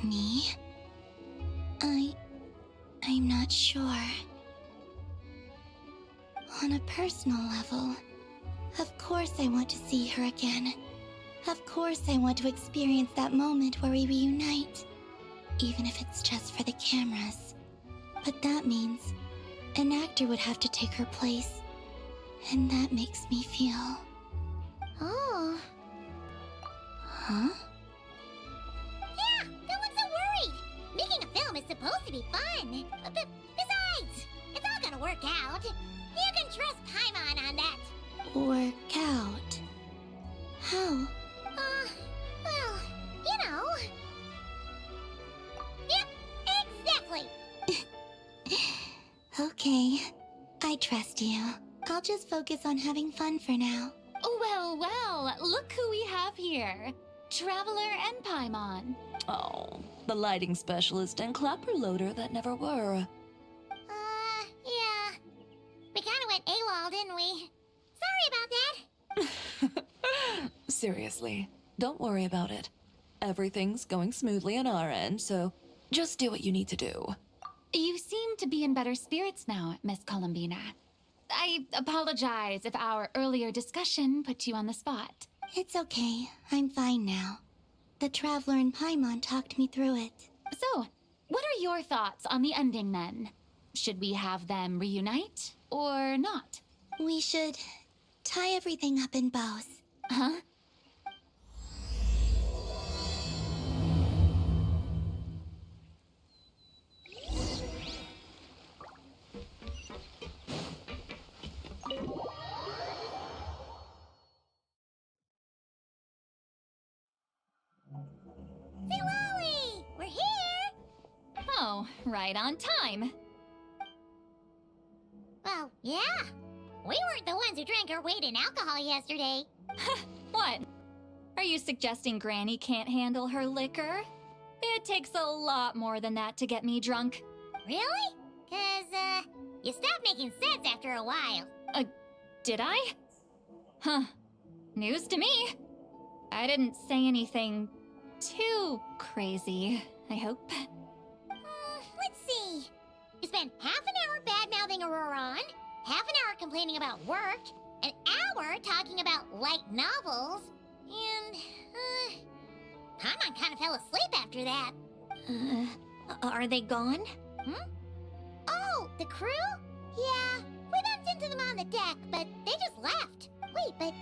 Me? I'm not sure. On a personal level, of course I want to see her again. Of course I want to experience that moment where we reunite. Even if it's just for the cameras. But that means an actor would have to take her place. And that makes me feel... Oh. Huh? Yeah, no one's so worried. Making a film is supposed to be fun. But besides, it's all gonna work out. You can trust Paimon on that. Work out? How? Well, you know... trust you. I'll just focus on having fun for now. Well, well, look who we have here. Traveler and Paimon. Oh, the lighting specialist and clapper loader that never were. Yeah. We kinda went AWOL, didn't we? Sorry about that. Seriously, don't worry about it. Everything's going smoothly on our end, so just do what you need to do. You seem to be in better spirits now, Miss Columbina. I apologize if our earlier discussion put you on the spot. It's okay. I'm fine now. The Traveler and Paimon talked me through it. So, what are your thoughts on the ending then? Should we have them reunite or not? We should tie everything up in bows. Huh? Filoli! We're here! Oh, right on time. Well, yeah. We weren't the ones who drank our weight in alcohol yesterday. What? Are you suggesting Granny can't handle her liquor? It takes a lot more than that to get me drunk. Really? 'Cause, you stopped making sense after a while. Did I? Huh. News to me. I didn't say anything too crazy, I hope. Let's see. You spent half an hour bad-mouthing Auroron, half an hour complaining about work, an hour talking about light novels, and, Paimon kind of fell asleep after that. Are they gone? Oh, the crew? Yeah, we bumped into them on the deck, but they just left. Wait, but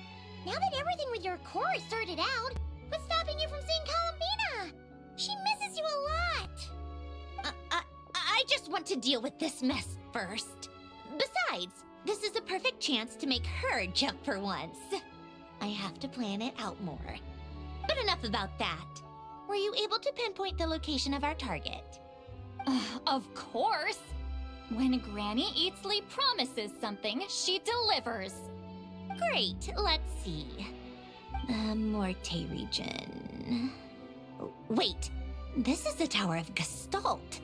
now that everything with your core is sorted out, what's stopping you from seeing Columbina? She misses you a lot. I just want to deal with this mess first. Besides, this is a perfect chance to make her jump for once. I have to plan it out more. But enough about that. Were you able to pinpoint the location of our target? Of course! When Granny Eatsley promises something, she delivers. Great, let's see. The Morte region. Wait, this is the Tower of Gestalt.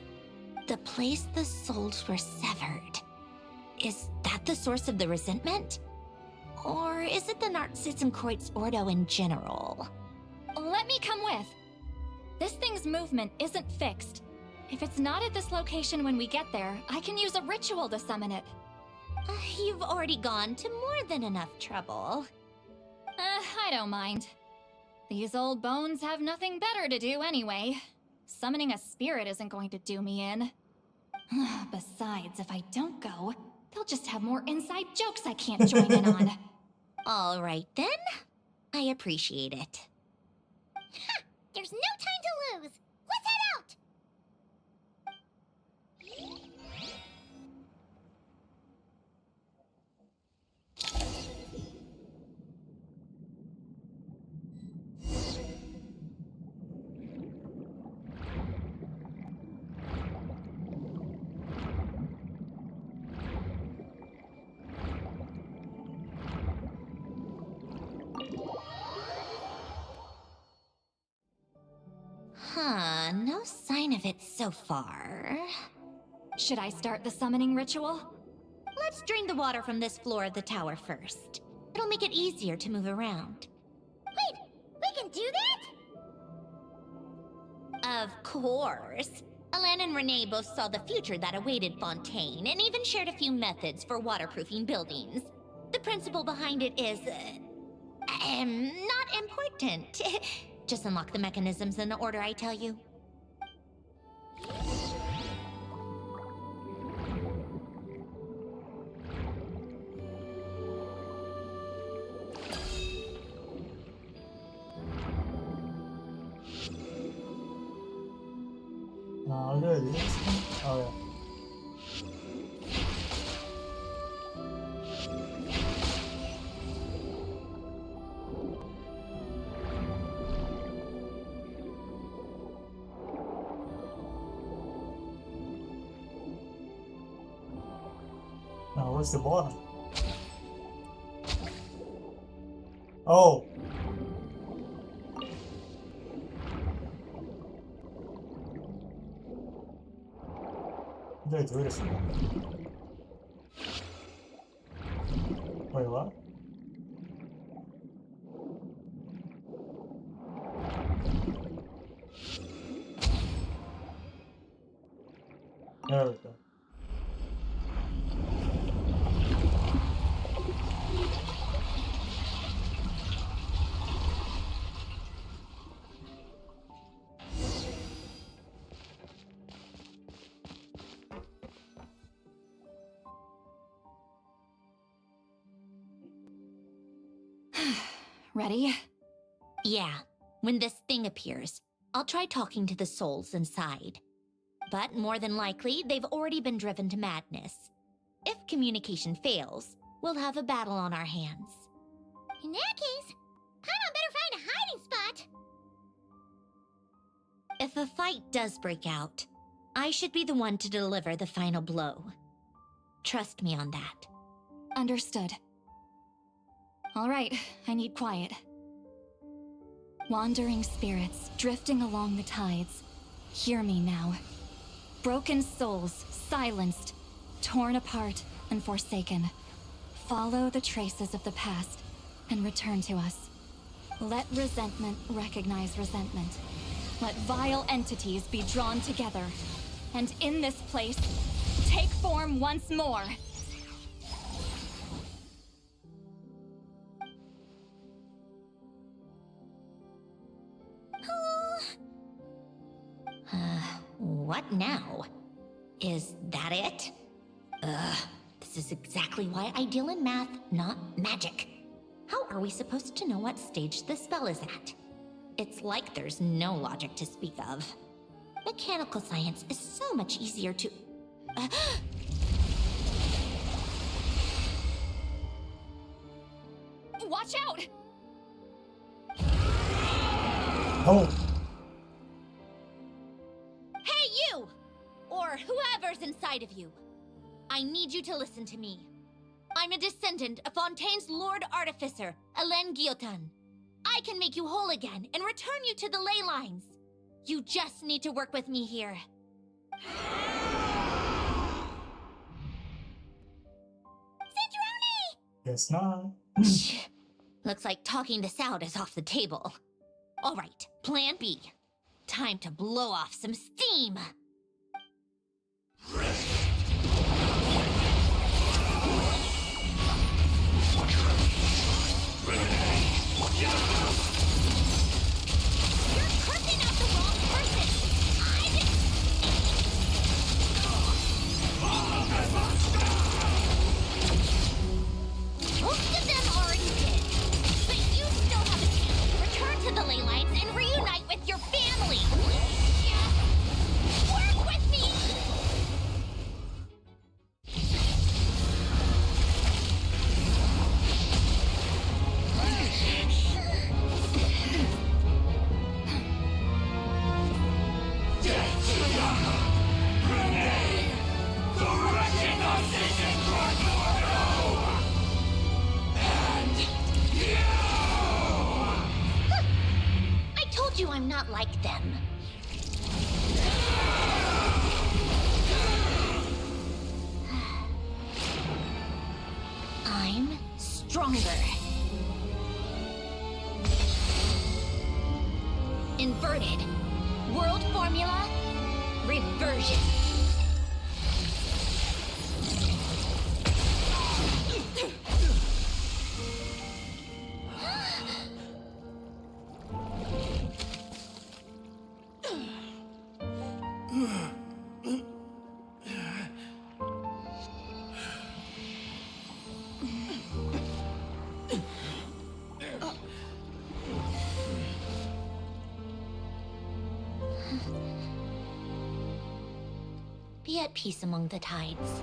The place the souls were severed. Is that the source of the resentment? Or is it the Narcissenkreuz Ordo in general? Let me come with. This thing's movement isn't fixed. If it's not at this location when we get there, I can use a ritual to summon it. You've already gone to more than enough trouble. I don't mind. These old bones have nothing better to do anyway. Summoning a spirit isn't going to do me in. Besides, if I don't go, they'll just have more inside jokes I can't join in on. All right then. I appreciate it. There's no time to lose. Let's head out! No sign of it so far. Should I start the summoning ritual? Let's drain the water from this floor of the tower first. It'll make it easier to move around. Wait, we can do that? Of course. Alan and Renee both saw the future that awaited Fontaine and even shared a few methods for waterproofing buildings. The principle behind it is, not important. Just unlock the mechanisms in the order I tell you. Oh, there it is. Oh, yeah. was the bottom? Oh. How do I do this again? Wait, what? There we go. Ready? Yeah, when this thing appears, I'll try talking to the souls inside. But more than likely, they've already been driven to madness. If communication fails, we'll have a battle on our hands. In that case, Paimon better find a hiding spot. If a fight does break out, I should be the one to deliver the final blow. Trust me on that. Understood. All right, I need quiet. Wandering spirits drifting along the tides. Hear me now. Broken souls, silenced, torn apart, and forsaken. Follow the traces of the past and return to us. Let resentment recognize resentment. Let vile entities be drawn together. And in this place, take form once more. What now? Is that it? This is exactly why I deal in math, not magic. How are we supposed to know what stage the spell is at? It's like there's no logic to speak of. Mechanical science is so much easier to... Watch out! Oh. Hey, you! Or whoever's inside of you. I need you to listen to me. I'm a descendant of Fontaine's Lord Artificer, Hélène Guillotin. I can make you whole again and return you to the ley lines. You just need to work with me here. Citrone! Guess not. Looks like talking this out is off the table. All right, plan B. Time to blow off some steam. You're cursing out the wrong person. Most of them already did. But you still have a chance to return to the ley lines and reunite with your family. Work with me! I told you I'm not like them. I'm stronger. Inverted. World formula. Reversion. Be at peace among the tides.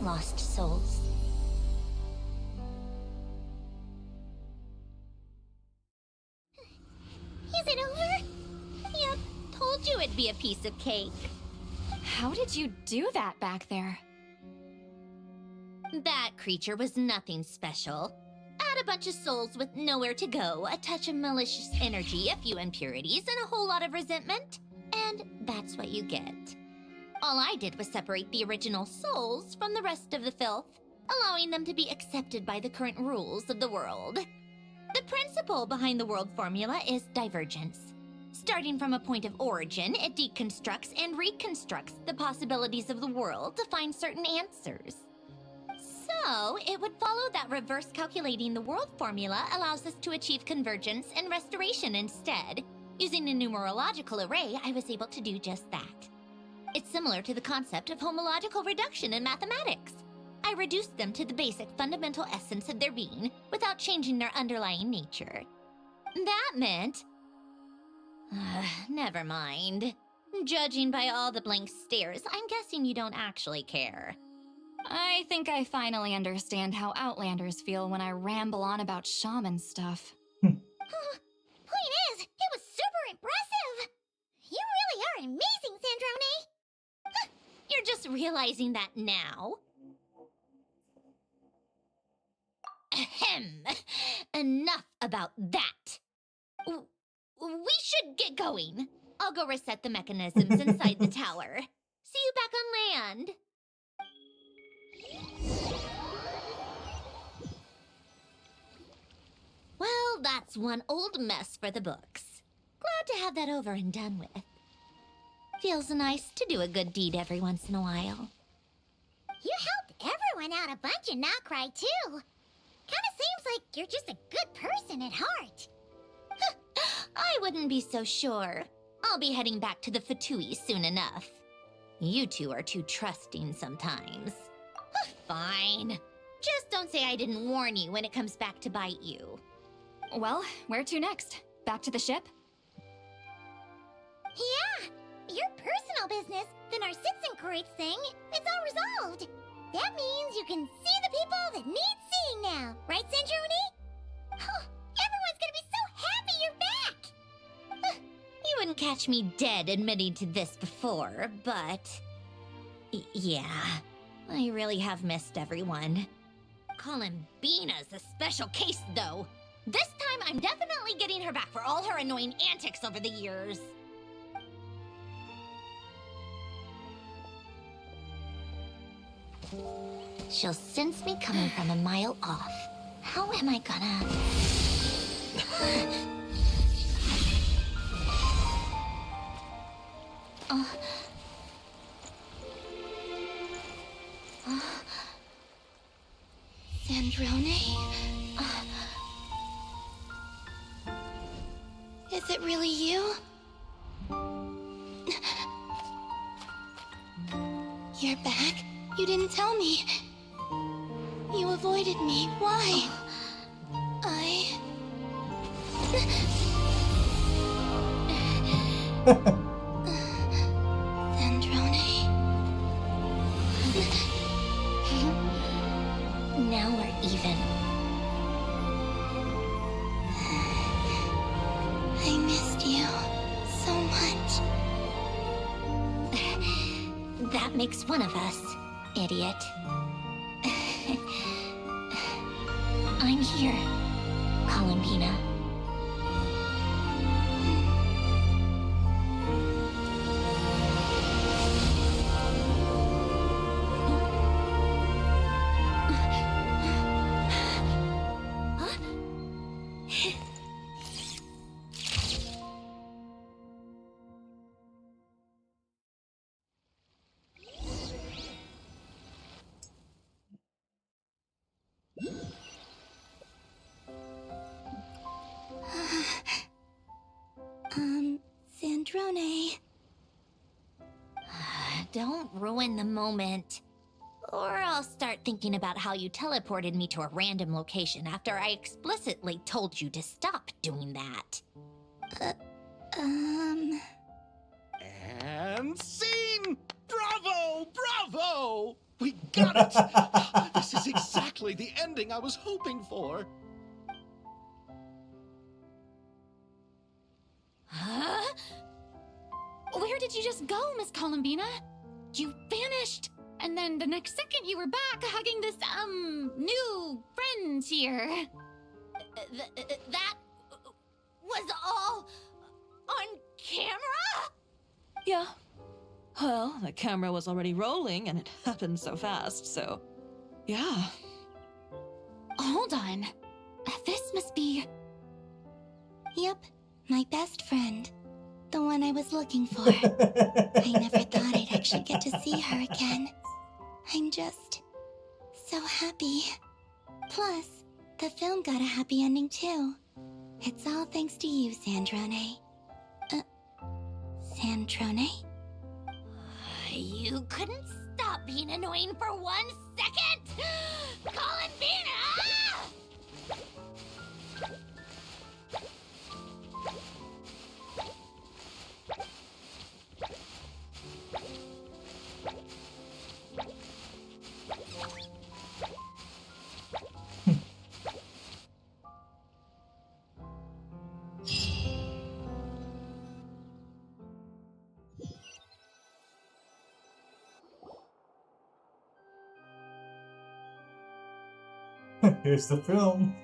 Lost souls. Is it over? Yep, told you it'd be a piece of cake. How did you do that back there? That creature was nothing special. Add a bunch of souls with nowhere to go, a touch of malicious energy, a few impurities, and a whole lot of resentment, and that's what you get. All I did was separate the original souls from the rest of the filth, allowing them to be accepted by the current rules of the world. The principle behind the world formula is divergence. Starting from a point of origin, it deconstructs and reconstructs the possibilities of the world to find certain answers. So, it would follow that reverse calculating the world formula allows us to achieve convergence and restoration instead. Using a numerological array, I was able to do just that. It's similar to the concept of homological reduction in mathematics. I reduced them to the basic fundamental essence of their being without changing their underlying nature. That meant... never mind. Judging by all the blank stares, I'm guessing you don't actually care. I think I finally understand how Outlanders feel when I ramble on about shaman stuff. Point is, it was super impressive! You really are amazing, Sandrone! You're just realizing that now? Ahem. Enough about that. We should get going. I'll go reset the mechanisms inside the tower. See you back on land. Well, that's one old mess for the books. Glad to have that over and done with. Feels nice to do a good deed every once in a while. You helped everyone out a bunch and not cry too. Kinda seems like you're just a good person at heart. I wouldn't be so sure. I'll be heading back to the VIII soon enough. You two are too trusting sometimes. Fine. Just don't say I didn't warn you when it comes back to bite you. Well, where to next? Back to the ship? Yeah! Your personal business, the Narcitsan Corates thing, it's all resolved. That means you can see the people that need seeing now, right, Sandrone? Everyone's gonna be so happy you're back! You wouldn't catch me dead admitting to this before, but... yeah, I really have missed everyone. Columbina's a special case, though. This time, I'm definitely getting her back for all her annoying antics over the years. She'll sense me coming from a mile off. How am I gonna... Sandrone? Is it really you? You're back? You didn't tell me. You avoided me. Why? Sandrone. Now we're even. I missed you so much. That makes one of us, idiot. I'm here, Columbina. Sandrone. Don't ruin the moment. Or I'll start thinking about how you teleported me to a random location after I explicitly told you to stop doing that. And scene! Bravo! Bravo! We got it! This is exactly the ending I was hoping for. Where did you just go, Miss Columbina? You vanished, and then the next second you were back hugging this, new friend here. That was all on camera? Yeah. Well, the camera was already rolling and it happened so fast, so yeah. Hold on. This must be... Yep, my best friend. The one I was looking for. I never thought I'd actually get to see her again. I'm just so happy. Plus, the film got a happy ending too. It's all thanks to you, Sandrone. Sandrone? You couldn't stop being annoying for 1 second! Columbina! Here's the film.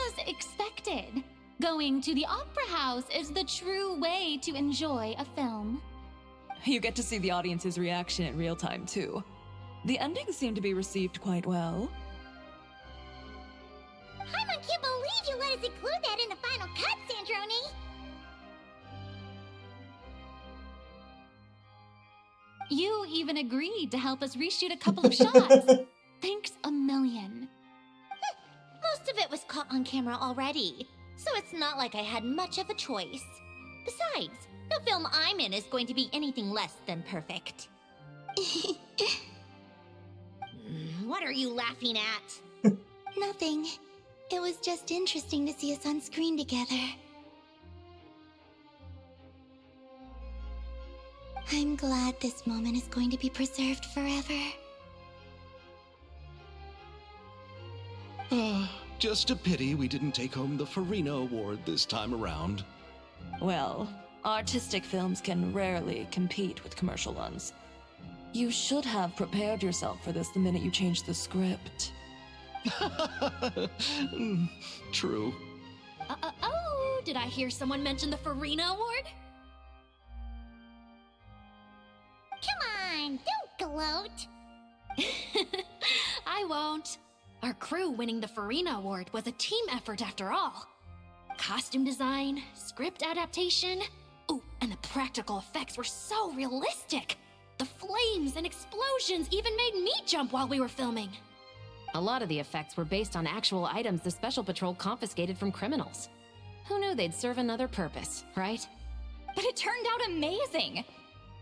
As expected, going to the opera house is the true way to enjoy a film. You get to see the audience's reaction in real time, too. The ending seemed to be received quite well. I can't believe you let us include that in the final cut, Sandrone! You even agreed to help us reshoot a couple of shots. Thanks a million. Most of it was caught on camera already, so it's not like I had much of a choice. Besides, the film I'm in is going to be anything less than perfect. What are you laughing at? Nothing. It was just interesting to see us on screen together. I'm glad this moment is going to be preserved forever. Just a pity we didn't take home the Farina Award this time around. Well, artistic films can rarely compete with commercial ones. You should have prepared yourself for this the minute you changed the script. True. Oh, did I hear someone mention the Farina Award? Come on, don't gloat! I won't. Our crew winning the Farina Award was a team effort after all. Costume design, script adaptation. Ooh, and the practical effects were so realistic. The flames and explosions even made me jump while we were filming. A lot of the effects were based on actual items the Special Patrol confiscated from criminals. Who knew they'd serve another purpose, right? But it turned out amazing!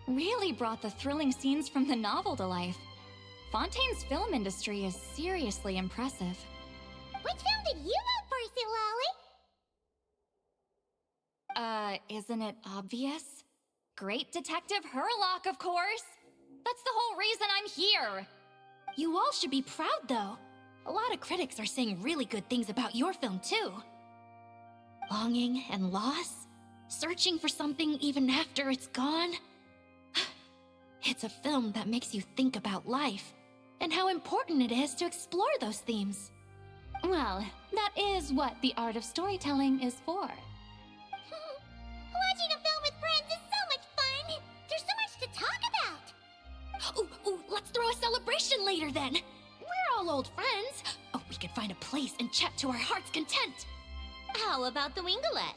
Really brought the thrilling scenes from the novel to life. Fontaine's film industry is seriously impressive. Which film did you vote for, Silali? Isn't it obvious? Great Detective Herlock, of course! That's the whole reason I'm here! You all should be proud, though. A lot of critics are saying really good things about your film, too. Longing and loss, searching for something even after it's gone. It's a film that makes you think about life and how important it is to explore those themes. Well, that is what the art of storytelling is for. Watching a film with friends is so much fun! There's so much to talk about! Ooh, let's throw a celebration later then! We're all old friends! Oh, we could find a place and chat to our heart's content! How about the Winglet?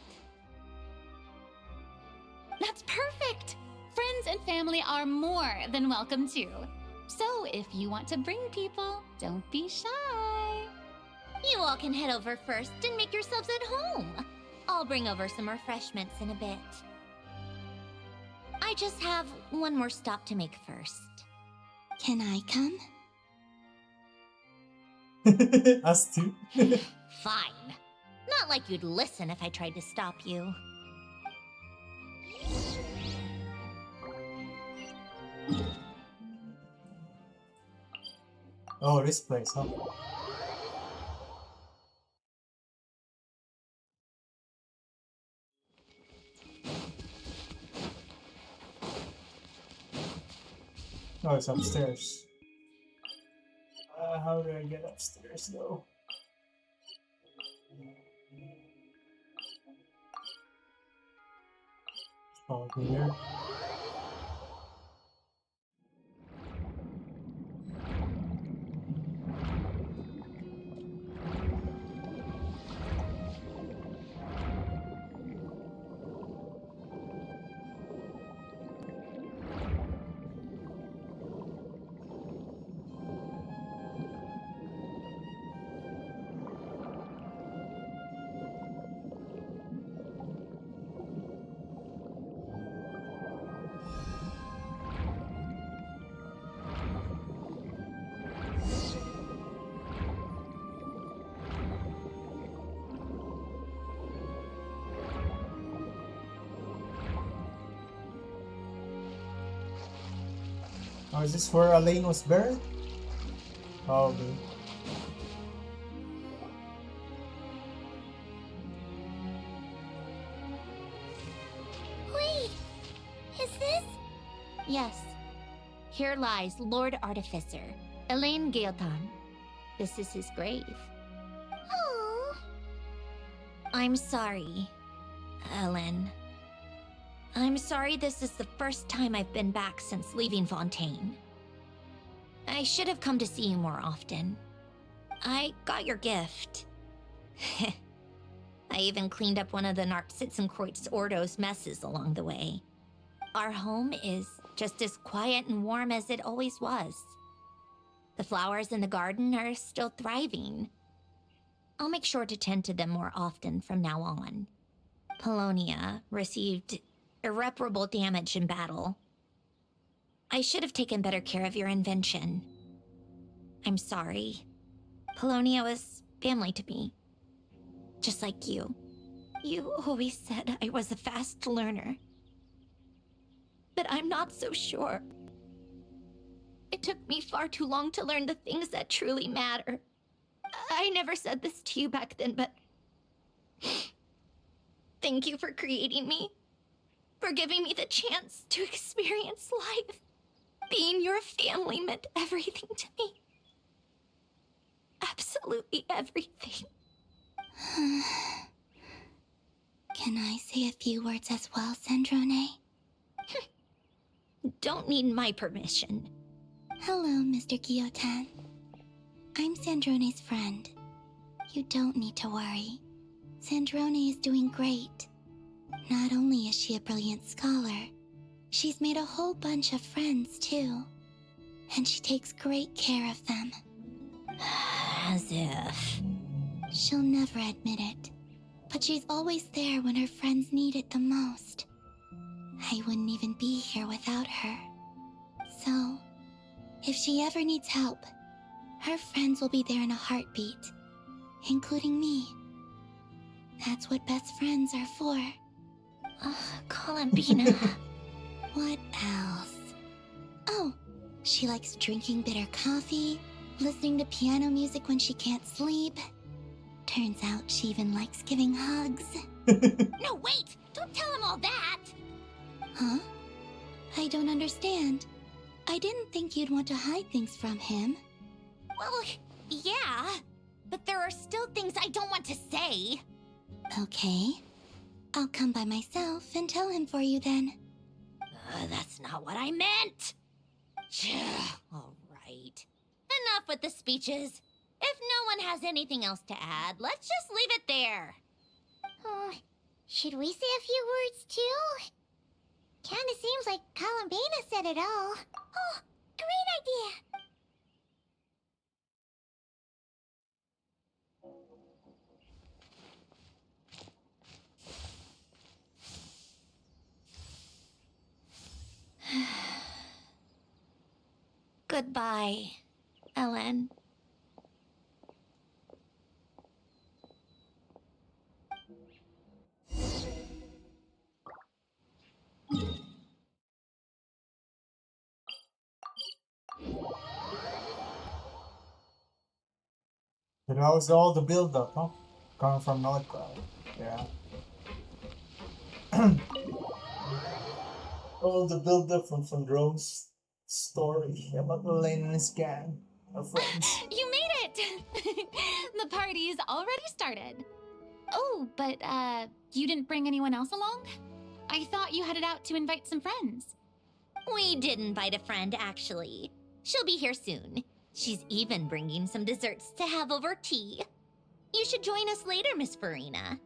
That's perfect! Friends and family are more than welcome too. So if you want to bring people, don't be shy. You all can head over first and make yourselves at home. I'll bring over some refreshments in a bit. I just have one more stop to make first. Can I come? Us too? Fine. Not like you'd listen if I tried to stop you. Oh, this place, huh? Oh, it's upstairs. How do I get upstairs though? Probably here. Oh, is this where Elaine was buried? Probably. Wait, is this? Yes. Here lies Lord Artificer, Elaine Gaeltan. This is his grave. Oh. I'm sorry, Ellen. I'm sorry this is the first time I've been back since leaving Fontaine. I should have come to see you more often. I got your gift. I even cleaned up one of the Narpsitzenkreuz Ordo's messes along the way. Our home is just as quiet and warm as it always was. The flowers in the garden are still thriving. I'll make sure to tend to them more often from now on. Polonia received irreparable damage in battle. I should have taken better care of your invention. I'm sorry. Polonia was family to me. Just like you. You always said I was a fast learner. But I'm not so sure. It took me far too long to learn the things that truly matter. I never said this to you back then, but thank you for creating me. For giving me the chance to experience life. Being your family meant everything to me. Absolutely everything. Can I say a few words as well, Sandrone? Don't need my permission. Hello, Mr. Guillotin. I'm Sandrone's friend. You don't need to worry. Sandrone is doing great. Not only is she a brilliant scholar, she's made a whole bunch of friends, too. And she takes great care of them. As if... She'll never admit it, but she's always there when her friends need it the most. I wouldn't even be here without her. So, if she ever needs help, her friends will be there in a heartbeat, including me. That's what best friends are for. Columbina. What else? Oh, she likes drinking bitter coffee, listening to piano music when she can't sleep. Turns out she even likes giving hugs. No, wait! Don't tell him all that! Huh? I don't understand. I didn't think you'd want to hide things from him. Well, yeah, but there are still things I don't want to say. Okay. I'll come by myself and tell him for you then. That's not what I meant! All right. Enough with the speeches. If no one has anything else to add, let's just leave it there. Should we say a few words too? Kinda seems like Columbina said it all. Oh, great idea! Goodbye, Ellen. That was all the build-up, huh? Coming from Nordcloud. Yeah. All the build-up from Rome's story about Lane and his gang of friends. You made it! The party's already started. Oh, but, you didn't bring anyone else along? I thought you headed out to invite some friends. We did invite a friend, actually. She'll be here soon. She's even bringing some desserts to have over tea. You should join us later, Miss Farina.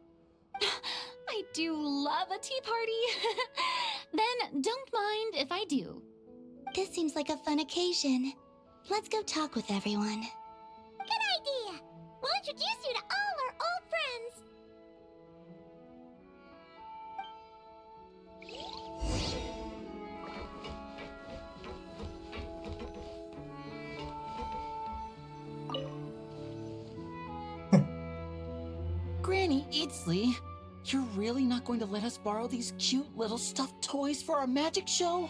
I do love a tea party. Then don't mind if I do. This seems like a fun occasion. Let's go talk with everyone. Good idea! We'll introduce you to all our old friends. Granny Aidsley, you're really not going to let us borrow these cute little stuffed toys for our magic show?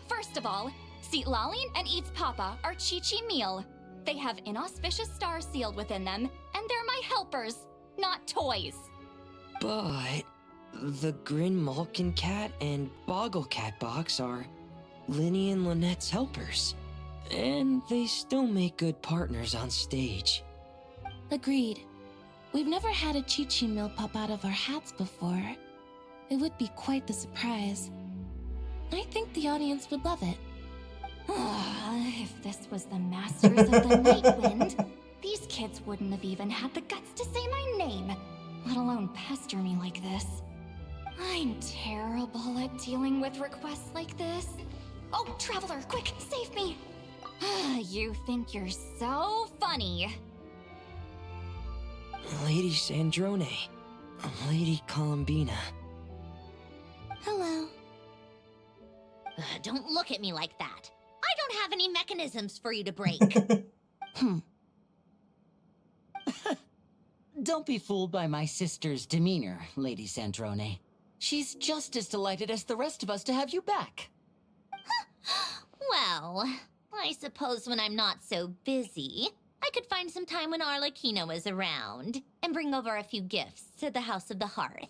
First of all, Seat Lalin and Aidz Papa are Chi-Chi meal. They have inauspicious stars sealed within them, and they're my helpers, not toys. But the Grin Malkin Cat and Boggle Cat box are Linny and Lynette's helpers. And they still make good partners on stage. Agreed. We've never had a Chi-Chi meal pop out of our hats before. It would be quite the surprise. I think the audience would love it. If this was the Masters of the Night Wind, these kids wouldn't have even had the guts to say my name, let alone pester me like this. I'm terrible at dealing with requests like this. Oh, Traveler, quick, save me! You think you're so funny. Lady Sandrone, Lady Columbina. Hello. Don't look at me like that. I don't have any mechanisms for you to break. Don't be fooled by my sister's demeanor, Lady Sandrone. She's just as delighted as the rest of us to have you back. Well, I suppose when I'm not so busy, I could find some time when Arlecchino is around and bring over a few gifts to the House of the Hearth.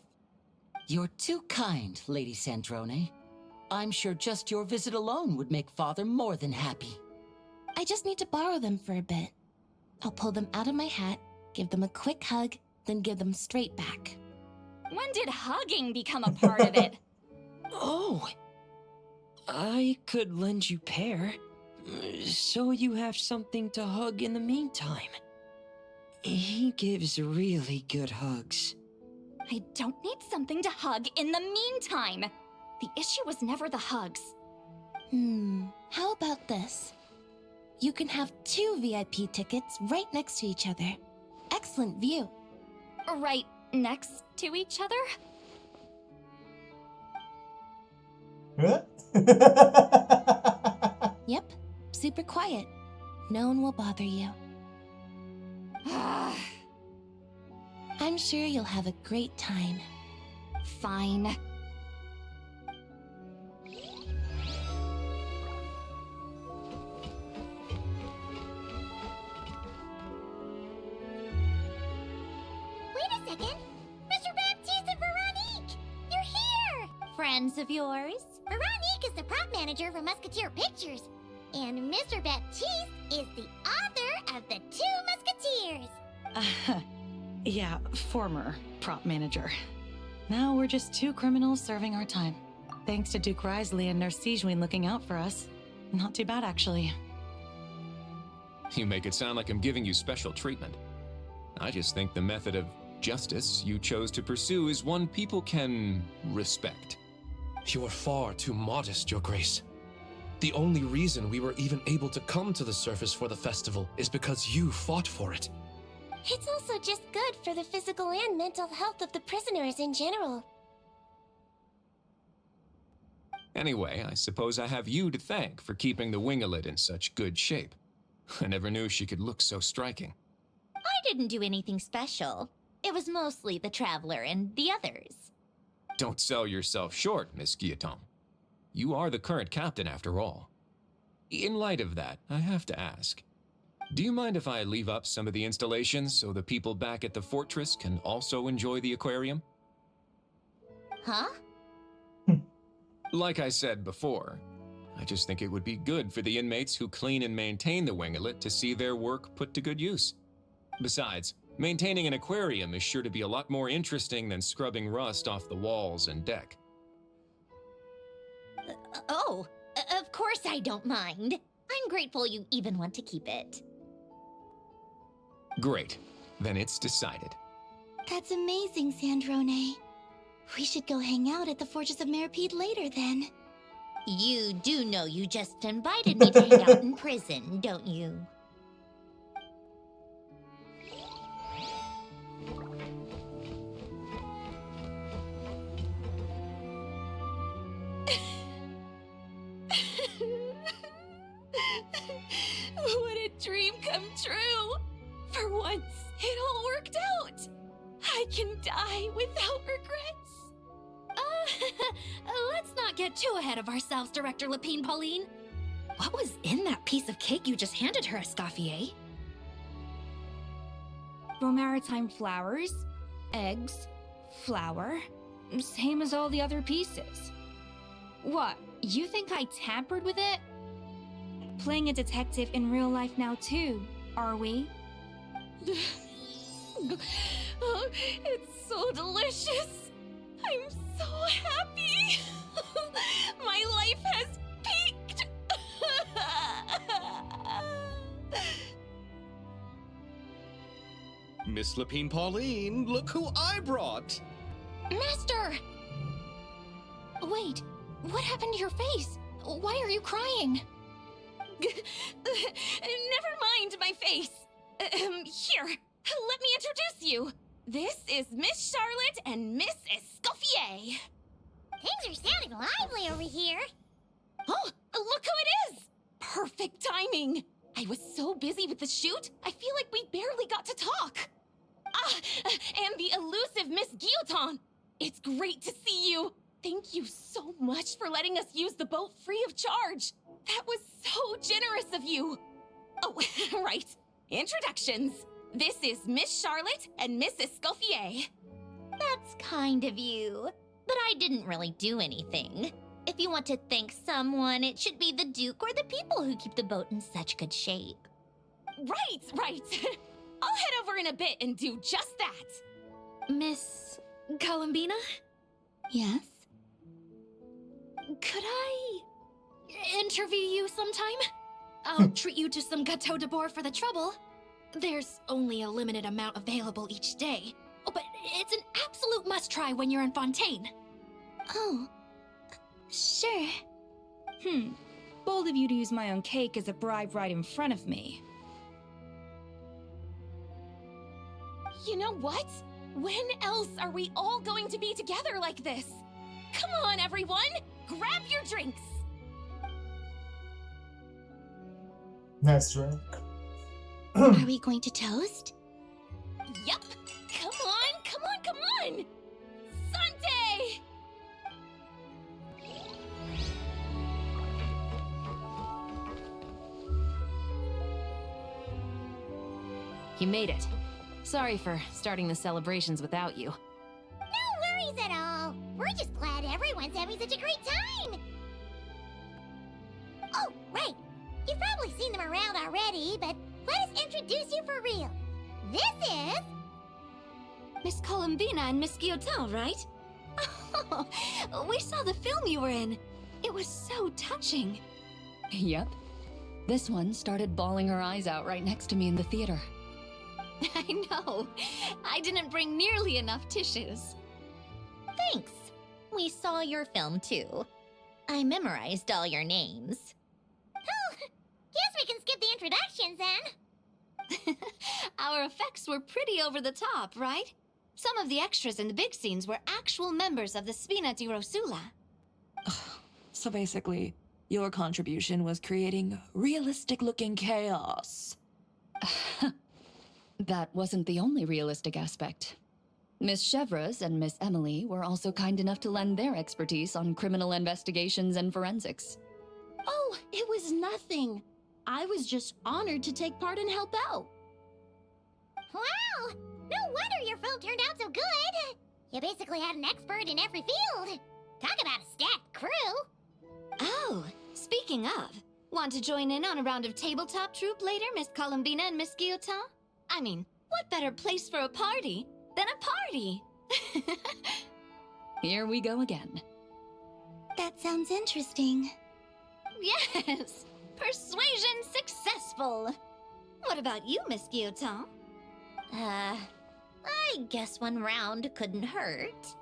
You're too kind, Lady Sandrone. I'm sure just your visit alone would make Father more than happy. I just need to borrow them for a bit. I'll pull them out of my hat, give them a quick hug, then give them straight back. When did hugging become a part of it? Oh, I could lend you pair, so you have something to hug in the meantime. He gives really good hugs. I don't need something to hug in the meantime. The issue was never the hugs. How about this? You can have 2 VIP tickets right next to each other. Excellent view. Right next to each other? Huh? Yep, super quiet. No one will bother you. I'm sure you'll have a great time. Fine. Wait a second! Mr. Baptiste and Veronique! You're here! Friends of yours? Veronique is the prop manager for Musketeer Pictures, and Mr. Baptiste is the author of The 2 Musketeers. Yeah, former prop manager. Now we're just 2 criminals serving our time. Thanks to Duke Risley and Nurse Sigewin looking out for us. Not too bad, actually. You make it sound like I'm giving you special treatment. I just think the method of justice you chose to pursue is one people can respect. You are far too modest, Your Grace. The only reason we were even able to come to the surface for the festival is because you fought for it. It's also just good for the physical and mental health of the prisoners in general. Anyway, I suppose I have you to thank for keeping the winglet in such good shape. I never knew she could look so striking. I didn't do anything special. It was mostly the Traveler and the others. Don't sell yourself short, Miss Guillotin. You are the current captain, after all. In light of that, I have to ask, do you mind if I leave up some of the installations so the people back at the fortress can also enjoy the aquarium? Huh? Like I said before, I just think it would be good for the inmates who clean and maintain the winglet to see their work put to good use. Besides, maintaining an aquarium is sure to be a lot more interesting than scrubbing rust off the walls and deck. Of course I don't mind. I'm grateful you even want to keep it. Great. Then it's decided. That's amazing, Sandrone. We should go hang out at the Fortress of Meripede later, then. You do know you just invited me to hang out in prison, don't you? What a dream come true! For once, it all worked out! I can die without regrets! Let's not get too ahead of ourselves, Director Lapine Pauline. What was in that piece of cake you just handed her, Escoffier? Romaritime flowers, eggs, flour, same as all the other pieces. What, you think I tampered with it? Playing a detective in real life now too, are we? Oh, it's so delicious! I'm so happy! My life has peaked! Miss Lapine Pauline, look who I brought! Master! Wait, what happened to your face? Why are you crying? Never mind my face. Here, let me introduce you. This is Miss Charlotte and Miss Escoffier. Things are sounding lively over here. Oh, look who it is! Perfect timing. I was so busy with the shoot, I feel like we barely got to talk. And the elusive Miss Guillotin. It's great to see you. Thank you so much for letting us use the boat free of charge. That was so generous of you. Oh, right. Introductions. This is Miss Charlotte and Miss Escoffier. That's kind of you. But I didn't really do anything. If you want to thank someone, it should be the Duke or the people who keep the boat in such good shape. Right. I'll head over in a bit and do just that. Miss Columbina? Yes? Could I interview you sometime? I'll treat you to some gâteau de bord for the trouble. There's only a limited amount available each day. Oh, but it's an absolute must-try when you're in Fontaine. Oh, sure. Bold of you to use my own cake as a bribe right in front of me. You know what? When else are we all going to be together like this? Come on, everyone! Grab your drinks! Nice drink. Are we going to toast? Yup! Come on! Sante! You made it. Sorry for starting the celebrations without you. No worries at all. We're just glad everyone's having such a great time. Oh, right. You've probably seen them around already, but let us introduce you for real. This is... Miss Columbina and Miss Guillotin, right? Oh, we saw the film you were in. It was so touching. Yep. This one started bawling her eyes out right next to me in the theater. I know. I didn't bring nearly enough tissues. Thanks. We saw your film too. I memorized all your names. Oh, guess we can skip the introductions then. Our effects were pretty over the top, right? Some of the extras in the big scenes were actual members of the Spina di Rosula. So basically, your contribution was creating realistic-looking chaos. That wasn't the only realistic aspect. Miss Chevreuse and Miss Emily were also kind enough to lend their expertise on criminal investigations and forensics. Oh, it was nothing. I was just honored to take part and help out. Wow! No wonder your film turned out so good! You basically had an expert in every field. Talk about a stacked crew! Oh, speaking of, want to join in on a round of tabletop troupe later, Miss Columbina and Miss Guillotin? I mean, what better place for a party than a party? Here we go again. That sounds interesting. Yes! Persuasion successful! What about you, Miss Guillotin? I guess one round couldn't hurt.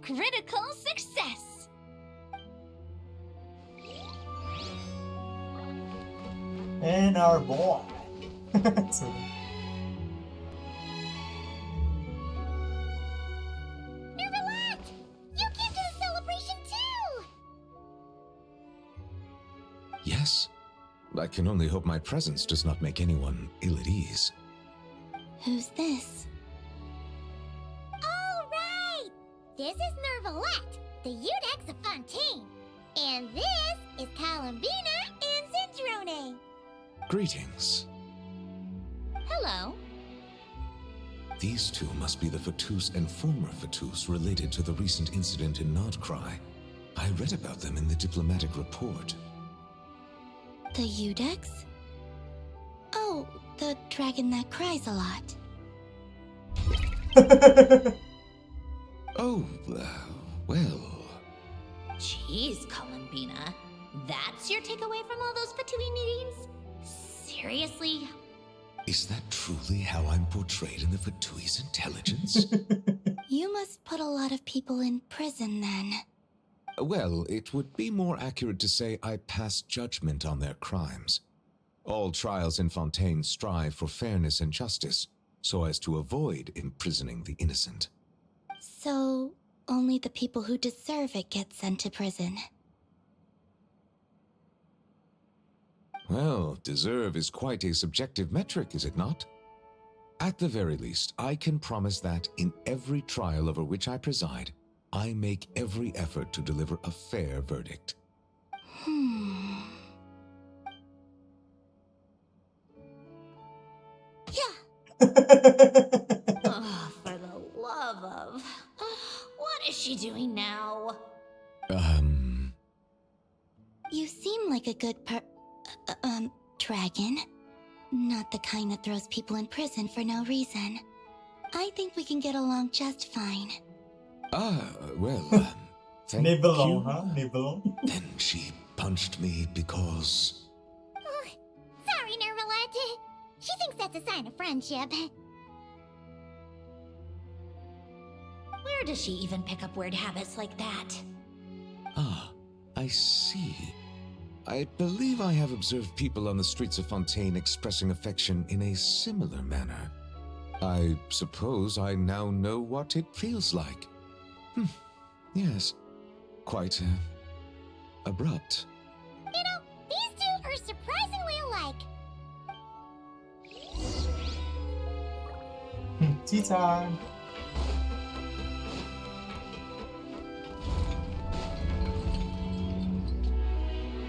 Critical success! And our boy. So- Nervalat! You came to the celebration too! Yes. I can only hope my presence does not make anyone ill at ease. Who's this? All right! This is Nervalat, the Udex of Fontaine. And this is Columbina and Zendrone. Greetings. Hello. These two must be the Fatus and former Fatus related to the recent incident in Nodcry. I read about them in the diplomatic report. The Udex? Oh, the dragon that cries a lot. Oh, well. Jeez, Columbina. That's your takeaway from all those Fatui meetings? Seriously? Is that truly how I'm portrayed in the Fatui's intelligence? You must put a lot of people in prison then. Well, it would be more accurate to say I pass judgment on their crimes. All trials in Fontaine strive for fairness and justice, so as to avoid imprisoning the innocent. So, only the people who deserve it get sent to prison. Well, deserve is quite a subjective metric, is it not? At the very least, I can promise that in every trial over which I preside, I make every effort to deliver a fair verdict. Oh, for the love of... What is she doing now? You seem like a good dragon. Not the kind that throws people in prison for no reason. I think we can get along just fine. Well, thank Nibelung, you. huh? Nibelung. Then she punched me because... Oh, sorry, Nervalat. She thinks that's a sign of friendship. Where does she even pick up weird habits like that? Ah, I see. I believe I have observed people on the streets of Fontaine expressing affection in a similar manner. I suppose I now know what it feels like. Yes, quite abrupt. You know, these two are surprisingly alike. Tea time.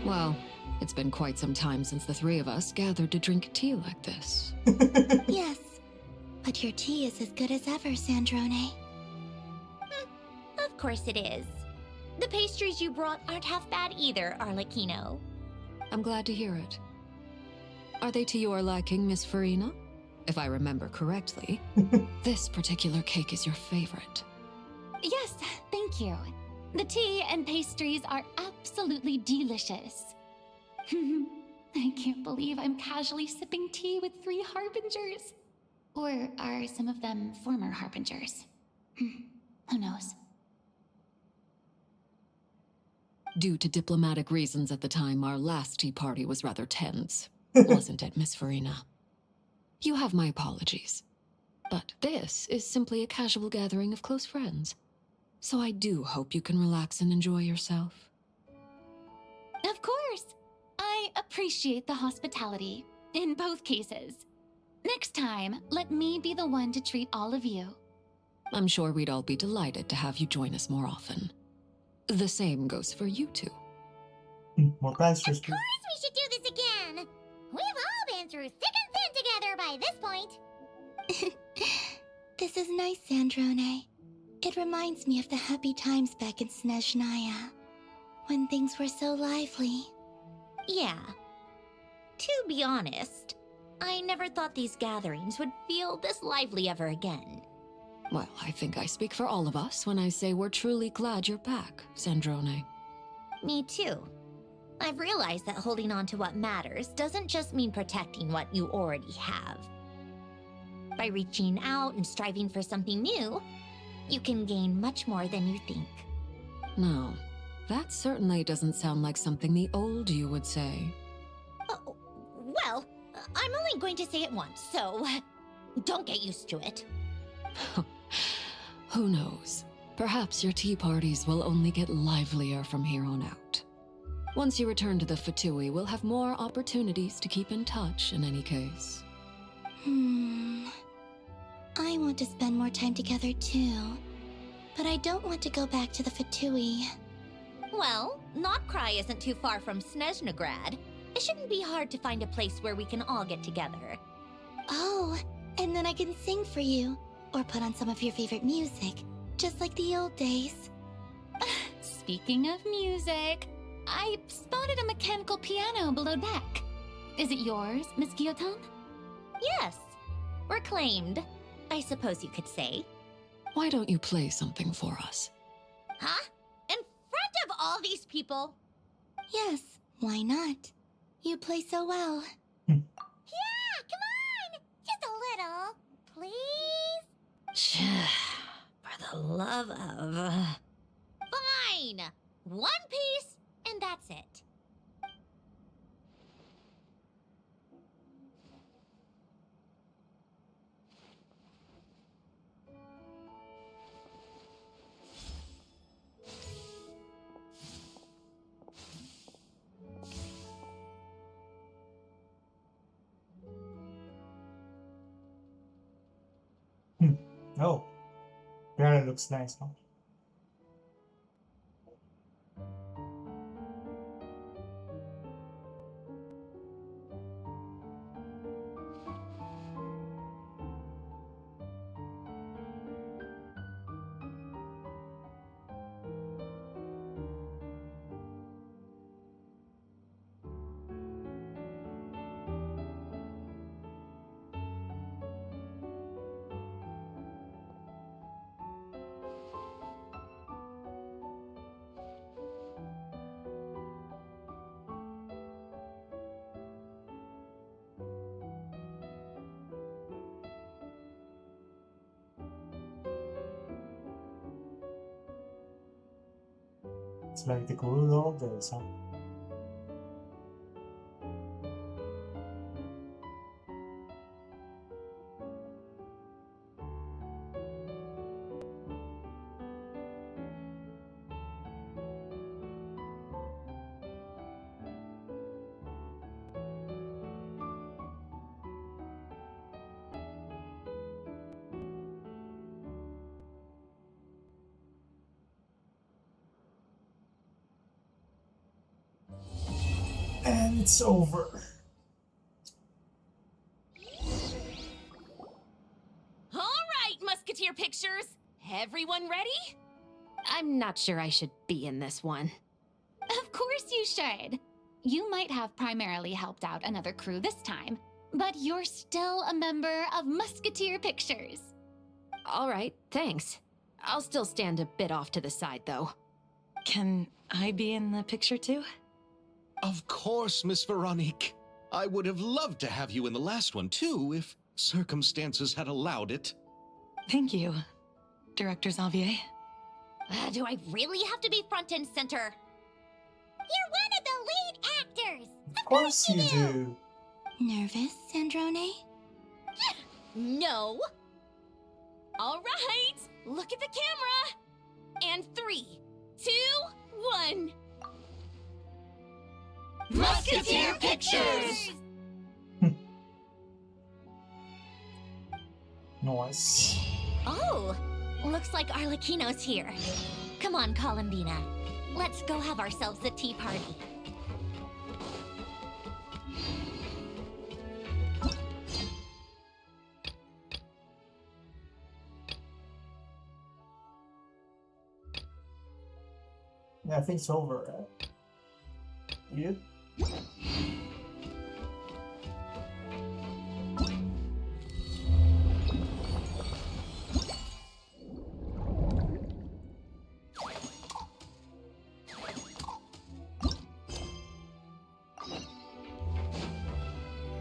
Well, it's been quite some time since the three of us gathered to drink tea like this. Yes, but your tea is as good as ever, Zendrone. Of course it is. The pastries you brought aren't half bad either, Arlecchino. I'm glad to hear it. Are they to your liking, Miss Farina? If I remember correctly, this particular cake is your favorite. Yes, thank you. The tea and pastries are absolutely delicious. I can't believe I'm casually sipping tea with 3 harbingers. Or are some of them former harbingers? Who knows? Due to diplomatic reasons at the time, our last tea party was rather tense, wasn't it, Miss Farina? You have my apologies. But this is simply a casual gathering of close friends. So I do hope you can relax and enjoy yourself. Of course. I appreciate the hospitality in both cases. Next time, let me be the one to treat all of you. I'm sure we'd all be delighted to have you join us more often. The same goes for you two. More plans for Of course we should do this again! We've all been through thick and thin together by this point. This is nice, Sandrone. It reminds me of the happy times back in Snezhnaya, when things were so lively. Yeah. To be honest, I never thought these gatherings would feel this lively ever again. Well, I think I speak for all of us when I say we're truly glad you're back, Sandrone. Me too. I've realized that holding on to what matters doesn't just mean protecting what you already have. By reaching out and striving for something new, you can gain much more than you think. No, that certainly doesn't sound like something the old you would say. Well, I'm only going to say it once, so don't get used to it. Who knows? Perhaps your tea parties will only get livelier from here on out. Once you return to the Fatui, we'll have more opportunities to keep in touch in any case. I want to spend more time together too, but I don't want to go back to the Fatui. Well, Notcry isn't too far from Snezhnograd. It shouldn't be hard to find a place where we can all get together. Oh, and then I can sing for you, or put on some of your favorite music, just like the old days. Speaking of music, I spotted a mechanical piano below deck. Is it yours, Miss Guillotin? Yes. Reclaimed, I suppose you could say. Why don't you play something for us? Huh? In front of all these people? Yes, why not? You play so well. Yeah, come on! Just a little, please? For the love of... Fine! One piece, and that's it. Oh, piano looks nice, huh? It's like the good old days, huh? And it's over. All right, Musketeer Pictures. Everyone ready? I'm not sure I should be in this one. Of course you should. You might have primarily helped out another crew this time, but you're still a member of Musketeer Pictures. All right, thanks. I'll still stand a bit off to the side, though. Can I be in the picture too? Of course, Miss Veronique. I would have loved to have you in the last one, too, if circumstances had allowed it. Thank you, Director Xavier. Do I really have to be front and center? You're one of the lead actors! Of course you do. Nervous, Sandrone? No. All right, look at the camera. And 3, 2, 1. Musketeer Pictures! Nice. Oh, looks like Arlecchino's here. Come on, Columbina. Let's go have ourselves a tea party. Yeah, I think it's over, right? Yep.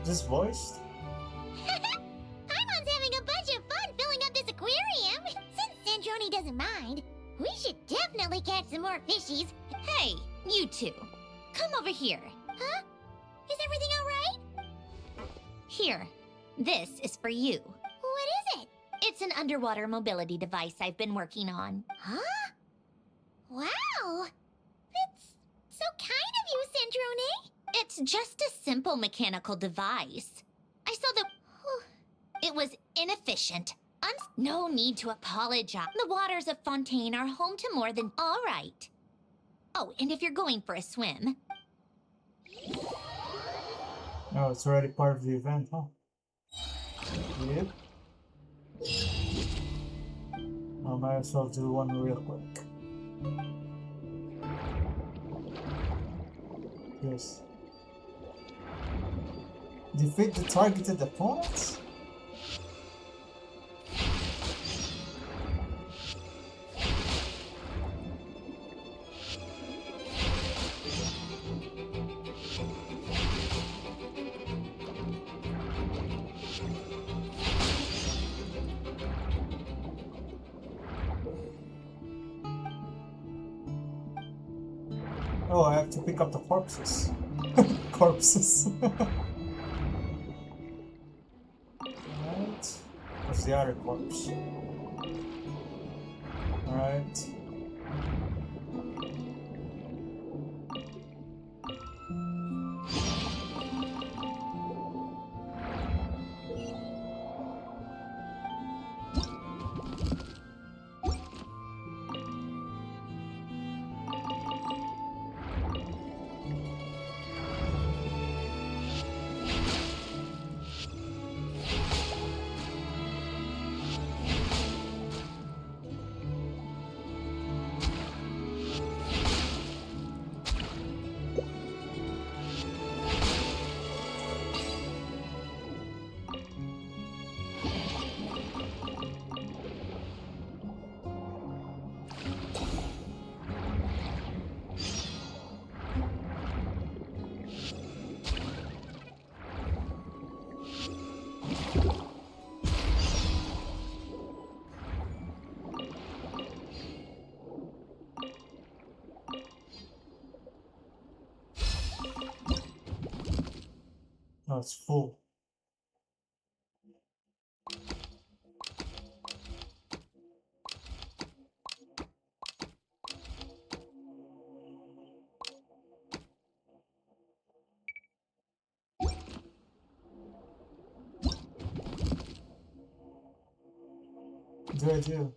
Is this voiced? Paimon's having a bunch of fun filling up this aquarium. Since Sandrone doesn't mind, we should definitely catch some more fishies. Hey, you two. Come over here. Huh? Is everything alright? Here. This is for you. What is it? It's an underwater mobility device I've been working on. Huh? Wow! That's so kind of you, Sandrone. It's just a simple mechanical device. I saw the... It was inefficient. No need to apologize. The waters of Fontaine are home to more than... All right. Oh, and if you're going for a swim... Oh, it's already part of the event, huh? Yep. I might as well do one real quick. Yes. Defeat the targeted opponents? Oh, I have to pick up the corpses. Corpses. Alright. What's the other corpse? Alright. Oh, it's full. What do I do?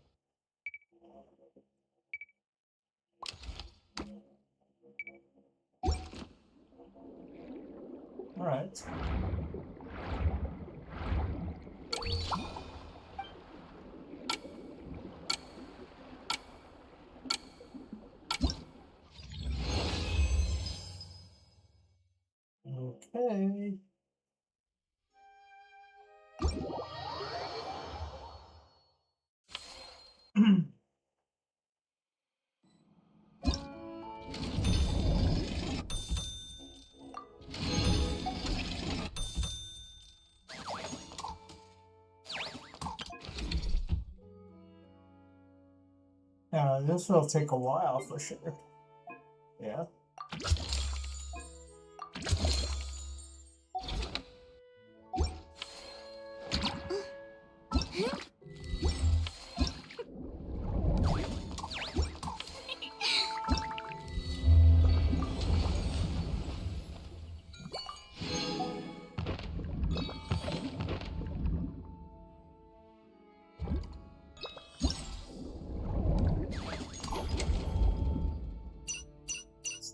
All right. Okay. Yeah, this will take a while for sure. Yeah.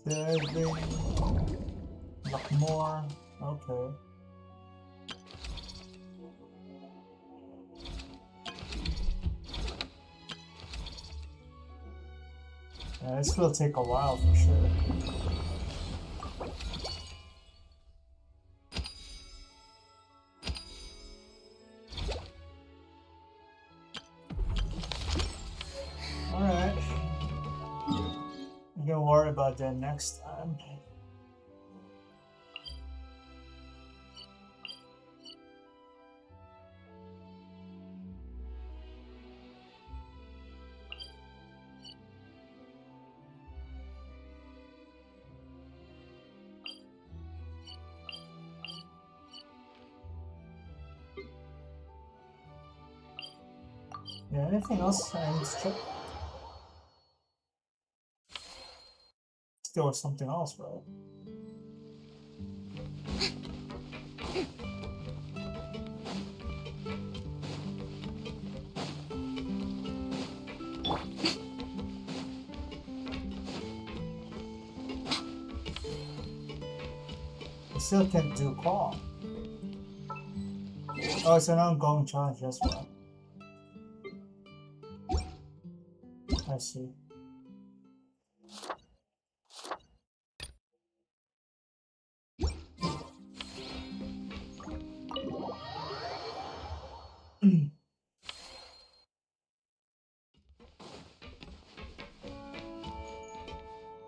Baby. Look more. Okay. Yeah, this will take a while for sure. Alright. You can worry about that next time. Yeah, anything else I need to check? There was something else, right? I still can't do call. Oh, it's an ongoing challenge, that's why. I see.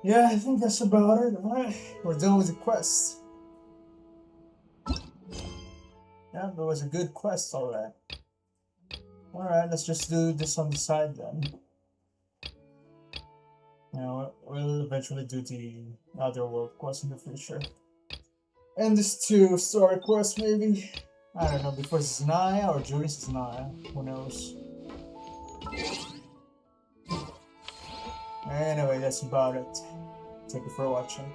Yeah, I think that's about it. Alright, we're done with the quest. Yeah, that was a good quest, alright. Alright, let's just do this on the side then. Yeah, we'll eventually do the other world quest in the future. And this two story quest maybe? I don't know, before Znaya or during Znaya, who knows. Anyway, that's about it. Thank you for watching.